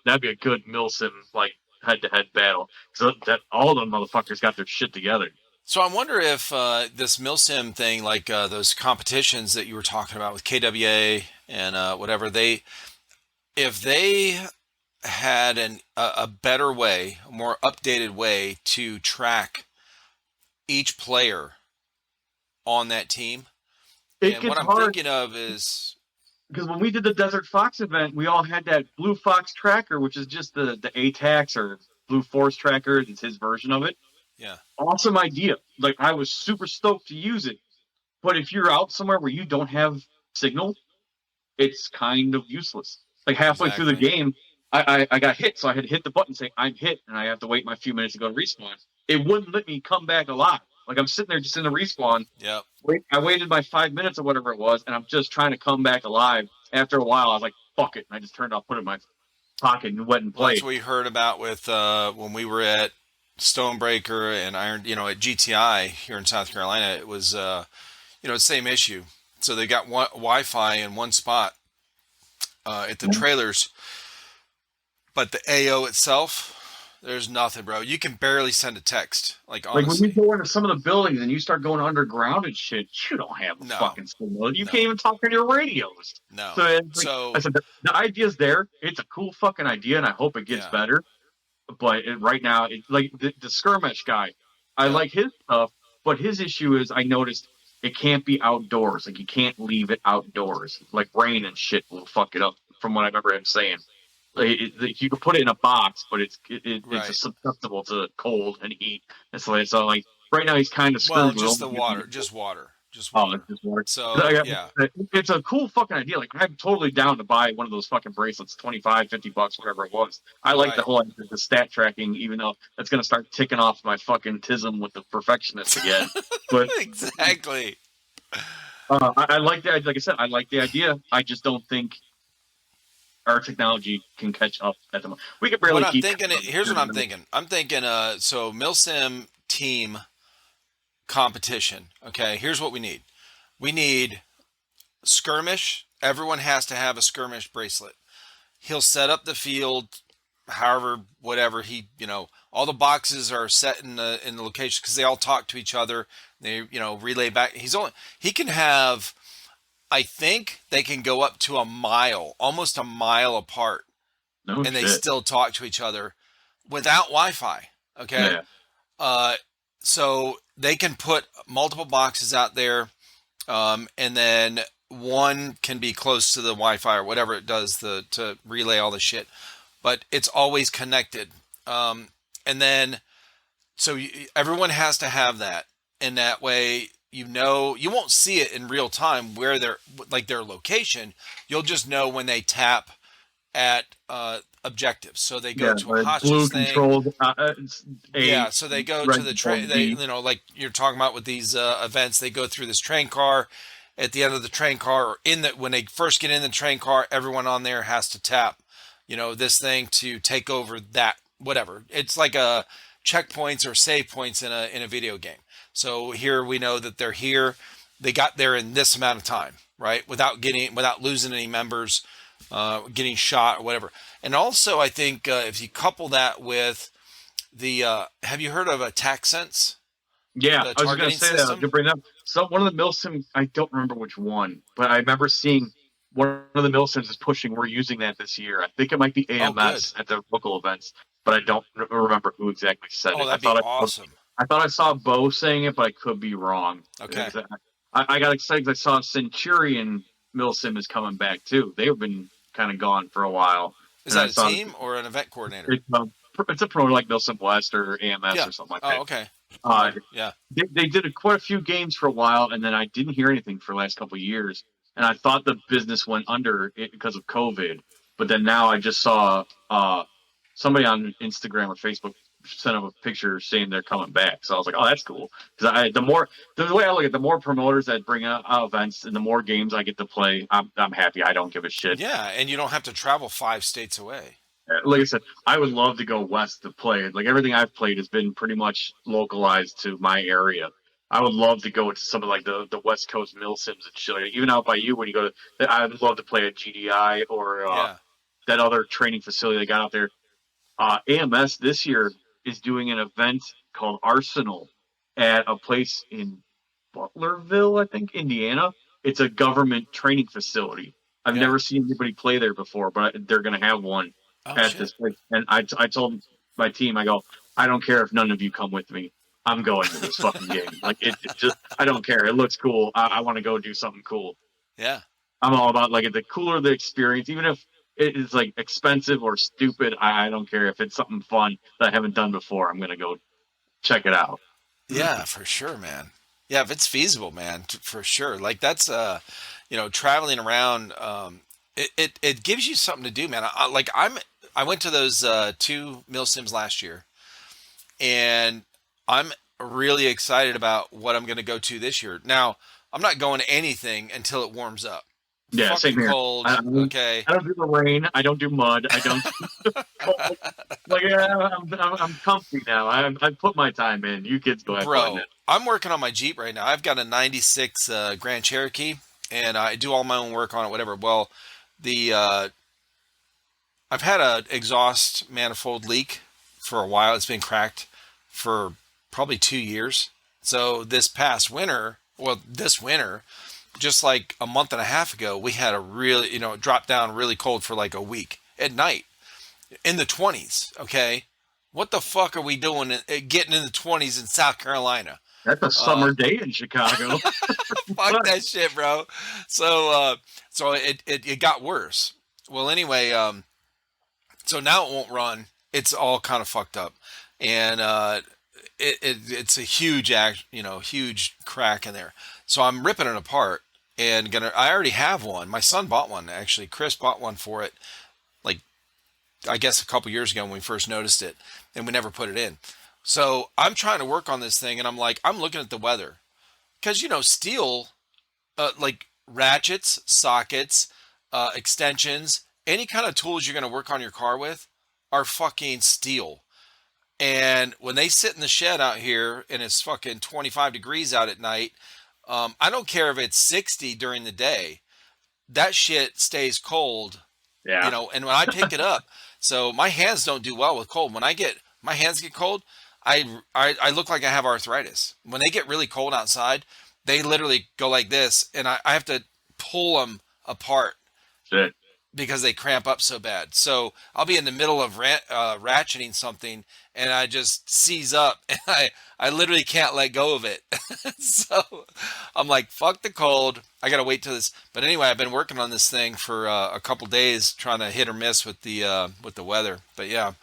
That'd be a good Milsim like head to head battle. So that all them motherfuckers got their shit together. So I wonder if this milsim thing, like those competitions that you were talking about with KWA and whatever, if they had a better way, a more updated way to track each player on that team. It And what gets I'm hard thinking of is, because when we did the Desert Fox event, we all had that Blue Fox tracker, which is just the ATAX or Blue Force tracker. It's his version of it. yeah, Awesome idea. Like I was super stoked to use it. But if you're out somewhere where you don't have signal, it's kind of useless. Like halfway through the exactly. game, I got hit, so I had to hit the button say I'm hit, and I have to wait my few minutes to go to respawn. It wouldn't let me come back alive. Like I'm sitting there just in the respawn. Yep. I waited my 5 minutes or whatever it was, and I'm just trying to come back alive. After a while, I was like, "Fuck it!" And I just turned off, put it in my pocket, and went and Well, that's played. what we heard about with when we were at Stonebreaker and Iron, at GTI here in South Carolina. It was, same issue. So they got Wi-Fi in one spot at the trailers, but the AO itself, there's nothing, bro. You can barely send a text. Like Like when you honestly, go into some of the buildings and you start going underground and shit, you don't have a no, fucking signal. You can't no, even talk on your radios. no. So it's like I So said, the idea's there. It's a cool fucking idea, and I hope it gets yeah, better. But right now, like the skirmish guy, I yep, like his stuff, but his issue is I noticed it can't be outdoors. Like you can't leave it outdoors. Like rain and shit will fuck it up. From what I remember him saying, you can put it in a box, but it's right. susceptible to cold and heat. And so like right now he's kind of Well, screwed with just the only water, just water. just Oh, it water. just works. So yeah, It's a cool fucking idea. Like, I'm totally down to buy one of those fucking bracelets, 25, $50, whatever it was. I like the right. whole idea of the stat tracking, even though that's going to start ticking off my fucking tism with the perfectionist again. But Exactly. I like the, like I said, I like the idea. I just don't think our technology can catch up at the moment. We could What barely I'm keep. thinking, here's what I'm thinking. I'm thinking, so Milsim team competition. Okay, here's what we need. We need skirmish. Everyone has to have a skirmish bracelet. He'll set up the field, however, whatever all the boxes are set in the location because they all talk to each other. They relay back. He can have. I think they can go up to a mile, almost a mile apart, No and they shit. still talk to each other without Wi-Fi. Okay, Yeah. uh, so they can put multiple boxes out there, and then one can be close to the Wi-Fi or whatever it does to relay all the shit. But it's always connected, and then everyone has to have that, and that way you won't see it in real time where they're like their location. You'll just know when they tap at objectives. So they go Yeah. to a Like blue hostage thing. controlled Yeah, A, so they go to red the train. controlled They, B. like you're talking about with these events, they go through this train car. At the end of the train car, or when they first get in the train car, everyone on there has to tap, this thing to take over that whatever. It's like a checkpoints or save points in a video game. So here we know that they're here. They got there in this amount of time, right? Without losing any members, getting shot or whatever. And also, I think if you couple that with have you heard of a TaxSense, Yeah, the I was gonna targeting say that. I was system? gonna bring up one of the Milsim. I don't remember which one, but I remember seeing one of the Milsims is pushing. We're using that this year. I think it might be Oh, good. AMS at the local events, but I don't remember who exactly said Oh, it. that'd be awesome. I thought I saw Bo saying it, but I could be wrong. Okay. I got excited because I saw Centurion Milsim is coming back too. They've been kind of gone for a while, Is and I that a saw team or an event coordinator? it's, it's a pro like Milsim West or AMS Yeah. or something like Oh, that. okay. Uh, Yeah. they did quite a few games for a while, and then I didn't hear anything for the last couple of years. And I thought the business went under it because of COVID. But then now I just saw somebody on Instagram or Facebook sent up a picture saying they're coming back. So I was like, oh, that's cool. Because the way I look at it, the more promoters that bring out events and the more games I get to play, I'm happy. I don't give a shit. Yeah, and you don't have to travel 5 states away. Like I said, I would love to go west to play it. Like everything I've played has been pretty much localized to my area. I would love to go to some of like the West Coast mill sims and shit. Like, even out by you when you go to, I would love to play at GDI or Yeah. that other training facility they got out there. AMS this year is doing an event called Arsenal at a place in Butlerville, I think, Indiana. It's a government training facility. I've Yeah. never seen anybody play there before, but they're going to have one Oh at shit. this place. And I told my team, I go, I don't care if none of you come with me. I'm going to this fucking game. Like it just, I don't care. It looks cool. I want to go do something cool. Yeah. I'm all about like the cooler the experience, even if it is like expensive or stupid. I don't care if it's something fun that I haven't done before. I'm gonna go check it out. Yeah, for sure, man. Yeah, if it's feasible, man, for sure. Like that's traveling around it gives you something to do, man. I went to those two mill sims last year, and I'm really excited about what I'm going to go to this year. Now, I'm not going to anything until it warms up. Yeah, same Fucking here. cold, okay. I don't do the rain. I don't do mud. I don't do cold. Like I'm comfy now. I put my time in. You kids go have fun. Bro, I'm working on my Jeep right now. I've got a 96 Grand Cherokee, and I do all my own work on it, whatever. Well, the I've had a exhaust manifold leak for a while. It's been cracked for probably 2 years. So this winter, just like a month and a half ago, we had a really, it dropped down really cold for like a week at night in the 20s. Okay. What the fuck are we doing getting in the 20s in South Carolina? That's a summer day in Chicago. Fuck that shit, bro. So it got worse. Well, anyway, so now it won't run. It's all kind of fucked up, and it's a huge huge crack in there. So I'm ripping it apart and I already have one. My son bought one actually. Chris bought one for it, like I guess a couple years ago when we first noticed it, and we never put it in. So I'm trying to work on this thing, and I'm looking at the weather because steel, like ratchets, sockets, extensions, any kind of tools you're going to work on your car with are fucking steel. And when they sit in the shed out here and it's fucking 25 degrees out at night, I don't care if it's 60 during the day. That shit stays cold, Yeah. and when I pick it up, so my hands don't do well with cold. When my hands get cold, I look like I have arthritis. When they get really cold outside, they literally go like this, and I have to pull them apart Shit. because they cramp up so bad. So I'll be in the middle of ratcheting something, and I just seize up, and I literally can't let go of it. So I'm like, fuck the cold. I gotta wait till this. But anyway, I've been working on this thing for a couple days, trying to hit or miss with the weather. But yeah,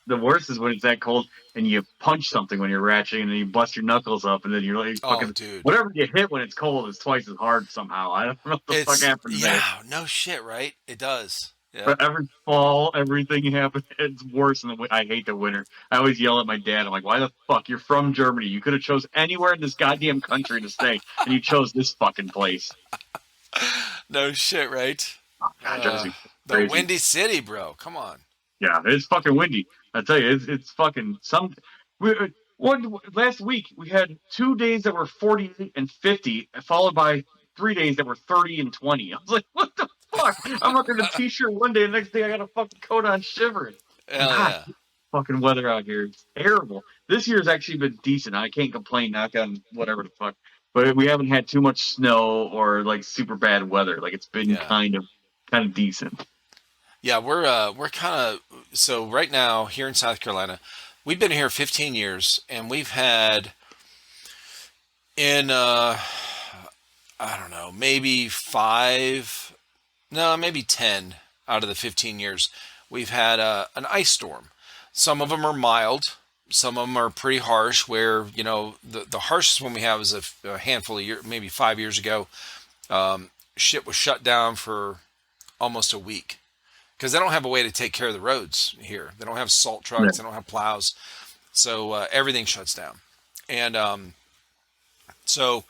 The worst is when it's that cold and you punch something when you're ratcheting and then you bust your knuckles up and then you're like oh fucking dude, whatever you hit when it's cold is twice as hard somehow. I don't know what the fuck it's happened there. yeah, no shit, right? It does. Yeah. But every fall, everything happens. It's worse than I hate the winter. I always yell at my dad. I'm like, "Why the fuck? You're from Germany. You could have chose anywhere in this goddamn country to stay, and you chose this fucking place." No shit, right? Oh, God, it drives me The crazy. Windy City, bro. Come on. Yeah, it's fucking windy. I tell you, it's fucking some. One last week we had 2 days that were 40 and 50, followed by 3 days that were 30 and 20. I was like, what the fuck? I'm rocking a t-shirt one day, and the next day I got a fucking coat on, shivering. Hell God, yeah. fucking weather out here. It's terrible. This year's actually been decent. I can't complain, knock on whatever the fuck. But we haven't had too much snow or like super bad weather. Like it's been Yeah. kind of decent. Yeah, we're kind of so right now here in South Carolina, we've been here 15 years, and we've had in I don't know, maybe five, no, maybe 10 out of the 15 years, we've had an ice storm. Some of them are mild, some of them are pretty harsh. Where the harshest one we have is a handful of years, maybe 5 years ago. Shit was shut down for almost a week because they don't have a way to take care of the roads here. They don't have salt Yeah. trucks. They don't have plows. So everything shuts down. And so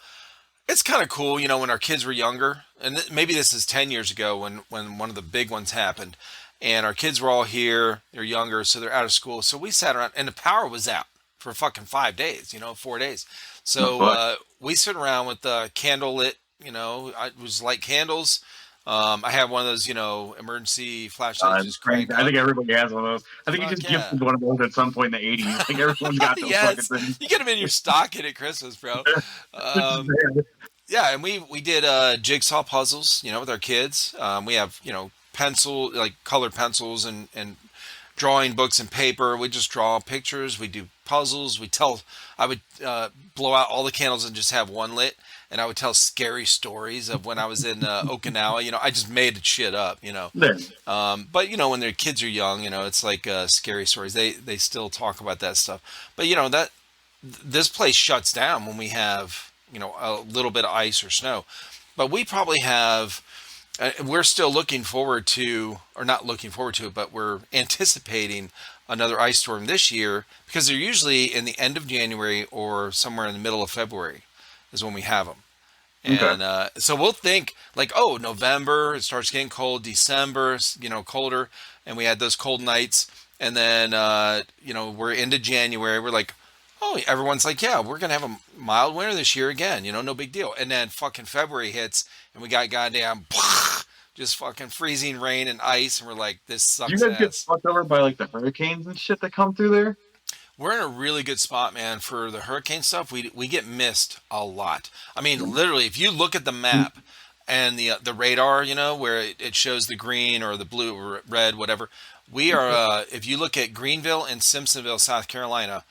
it's kind of cool, when our kids were younger. And maybe this is 10 years ago when one of the big ones happened. And our kids were all here. They're younger, so they're out of school. So we sat around, and the power was out for fucking 5 days, 4 days. Oh, So fuck. we sit around with candle lit, I was light candles. I have one of those, emergency flashlights just crank I up. think everybody has one of those. I think you Fuck just yeah. gifted one of those at some point in the 80s. I think everyone's got those fucking Yes, things. you get them in your stocking at Christmas, bro. Um, yeah, and we did jigsaw puzzles, with our kids. We have pencil like colored pencils and drawing books and paper. We just draw pictures. We do puzzles. I would blow out all the candles and just have one lit, and I would tell scary stories of when I was in Okinawa. I just made shit up. There. But when their kids are young, it's like scary stories. They still talk about that stuff. But that this place shuts down when we have a little bit of ice or snow. But we probably have. We're still looking forward to, or not looking forward to it, but we're anticipating another ice storm this year because they're usually in the end of January or somewhere in the middle of February is when we have them. Okay. And so we'll think like, oh, November, it starts getting cold, December, colder, and we had those cold nights. And then, we're into January. We're like, oh, everyone's like, yeah, we're going to have a mild winter this year again, no big deal. And then fucking February hits and we got goddamn just fucking freezing rain and ice. And we're like, this Do you sucks guys get ass. fucked over by like the hurricanes and shit that come through there? We're in a really good spot, man, for the hurricane stuff. We get missed a lot. I mean, literally, if you look at the map and the radar, where it shows the green or the blue or red, whatever, we are, if you look at Greenville and Simpsonville, South Carolina,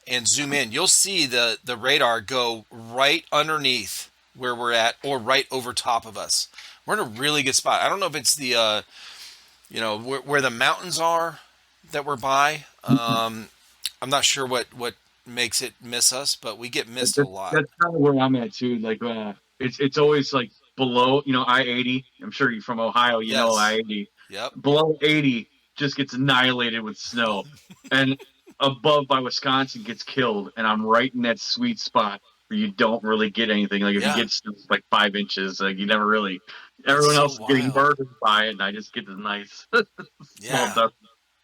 and zoom in, you'll see the radar go right underneath where we're at or right over top of us. We're in a really good spot. I don't know if it's the, where the mountains are that we're by. I'm not sure what makes it miss us, but we get missed a That's, lot. that's kind of where I'm at too. Like, it's always like below, I-80. I'm sure you're from Ohio, Yes. I-80. Yep. Below 80 just gets annihilated with snow, and above by Wisconsin gets killed. And I'm right in that sweet spot where you don't really get anything. Like if you Yeah. get snow, it's like 5 inches, like you never really. It's Everyone so else is getting wild. murdered by it, and I just get this nice small Yeah. dust.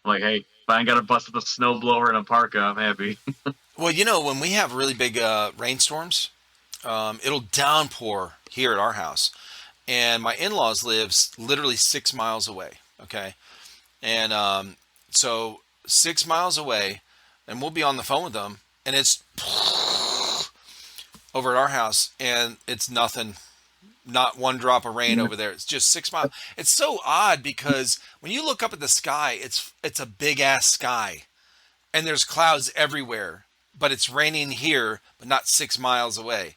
I'm like, hey, if I ain't got to bust with a snow blower and a parka, I'm happy. Well, when we have really big rainstorms, it'll downpour here at our house, and my in-laws lives literally 6 miles away. Okay, and so 6 miles away, and we'll be on the phone with them, and it's over at our house, and it's nothing, not one drop of rain over there. It's just 6 miles. It's so odd because when you look up at the sky, it's a big ass sky, and there's clouds everywhere, but it's raining here, but not 6 miles away.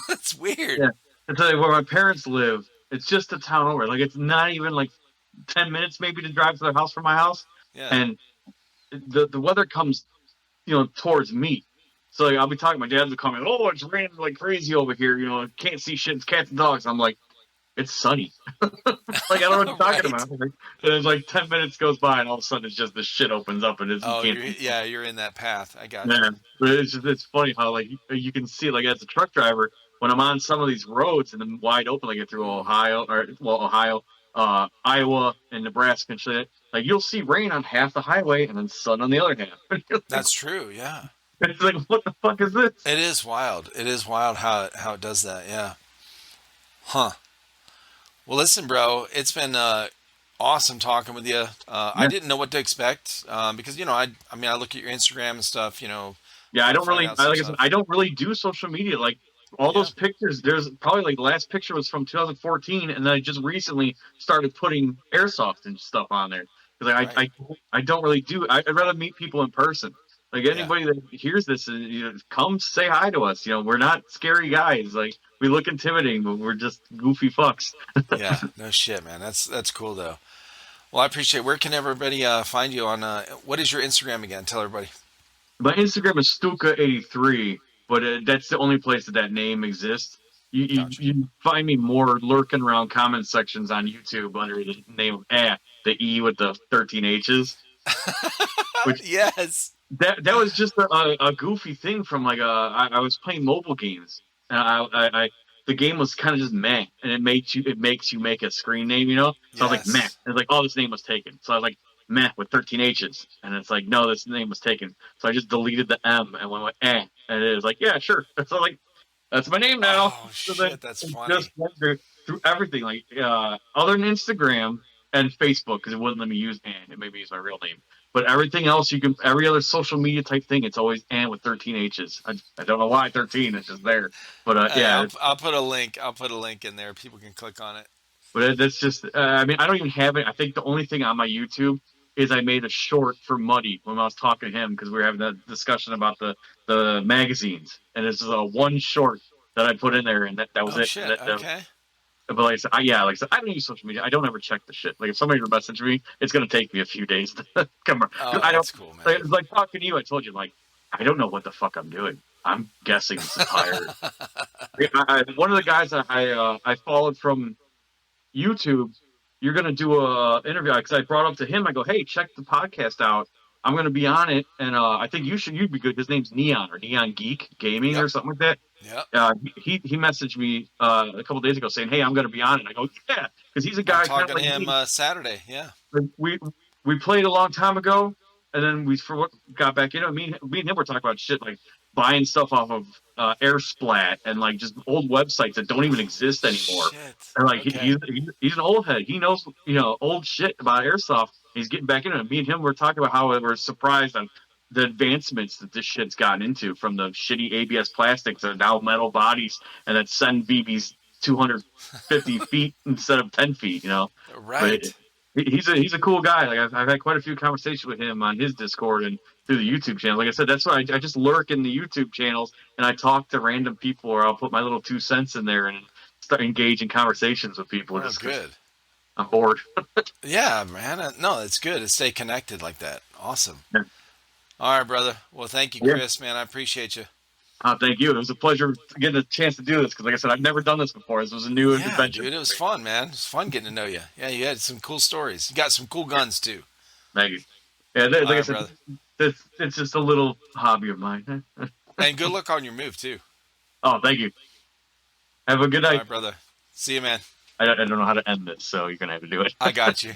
It's weird. Yeah. I tell you where my parents live, it's just a town over. Like it's not even like 10 minutes maybe to drive to their house from my house. Yeah. And the weather comes, towards me. So like, I'll be talking, my dad's will come in, oh, it's raining like crazy over here, can't see shit, it's cats and dogs. I'm like, it's sunny. Like I don't know what you're talking Right. about. Like, and it's like 10 minutes goes by and all of a sudden it's just the shit opens up and you Oh, can't. you're in that path. I got you. Man, but it's funny how like you can see like as a truck driver when I'm on some of these roads and then wide open like through Mm, Ohio, Iowa and Nebraska and shit. Like you'll see rain on half the highway and then sun on the other half. that's true. Yeah. It's like what the fuck is this? It is wild. It is wild how it does that. Yeah. Huh. Well, listen, bro. It's been awesome talking with you. I Yeah, didn't know what to expect because I mean I look at your Instagram and stuff. yeah. I don't Find really, out some like I said, stuff. I don't really do social media. Like all Yeah. those pictures, there's probably like the last picture was from 2014, and then I just recently started putting airsoft and stuff on there because like, Right. I don't really do. I'd rather meet people in person. Like Yeah. anybody that hears this, come say hi to us. We're not scary guys. Like we look intimidating, but we're just goofy fucks. Yeah. No shit, man. That's cool though. Well, I appreciate. Where can everybody find you on? What is your Instagram again? Tell everybody. My Instagram is Stuka83, but that's the only place that name exists. Gotcha. You find me more lurking around comment sections on YouTube under the name of the E with the 13 H's, which Yes. that was just a goofy thing from like I was playing mobile games and the game was kind of just meh and it makes you make a screen name, so I was like meh and Yes. it's like, oh, this name was taken, so I was like meh with 13 H's and it's like, no, this name was taken, so I just deleted the M and went with and it was like, yeah, sure. So like that's my name now. Oh So then shit, that's it just funny. went through everything, like other than Instagram and Facebook, because it wouldn't let me use it made me use my real name. But everything else, every other social media type thing, it's always with 13 H's. I don't know why 13. It's just there. But Hey, yeah, I'll put a link. I'll put a link in there. People can click on it. but that's just. I mean, I don't even have it. I think the only thing on my YouTube is I made a short for Muddy when I was talking to him because we were having that discussion about the magazines, and it's just a one short that I put in there, and that was Oh it. shit. Okay. But like I said, like I said, I don't use social media. I don't ever check the shit. Like if somebody were message me, it's gonna take me a few days to come. Oh, I don't. that's cool, Like, man. it's like talking to you. I told you, like I don't know what the fuck I'm doing. I'm guessing this entire. One of the guys that I followed from YouTube, you're gonna do a interview because I brought up to him. I go, hey, check the podcast out. I'm gonna be on it, and I think you'd be good. His name's Neon or Neon Geek Gaming Yep. or something like that. Yep. He messaged me a couple days ago saying, "Hey, I'm going to be on it." I go, "Yeah," because he's a I'm guy kind of talking to like him me. Saturday. Yeah. Like, we played a long time ago, and then we got back in it. Me and him were talking about shit like buying stuff off of AirSplat and like just old websites that don't even exist anymore. Shit. And like Okay. he's an old head. He knows old shit about airsoft. He's getting back into it. Me and him were talking about how we're surprised on the advancements that this shit's gotten into, from the shitty ABS plastics that are now metal bodies and that send BBs 250 feet instead of 10 feet. But Right. he's a cool guy. Like I've had quite a few conversations with him on his Discord and through the YouTube channel. Like I said, that's why I just lurk in the YouTube channels and I talk to random people, or I'll put my little 2 cents in there and start engaging conversations with people Oh, just because good. I'm bored. Yeah, man. No, it's good to stay connected like that. Awesome. All right, brother. Well, thank you, Yeah. Chris, man. I appreciate you. Thank you. It was a pleasure getting a chance to do this because, like I said, I've never done this before. This was a new Yeah, invention dude, it for was me. fun, man. It was fun getting to know you. Yeah, you had some cool stories. You got some cool guns too. Thank you. Yeah, All like I right, said, brother. it's just a little hobby of mine. And good luck on your move too. Oh, thank you. Have a good All night. right, brother. See you, man. I don't know how to end this, so you're gonna have to do it. I got you.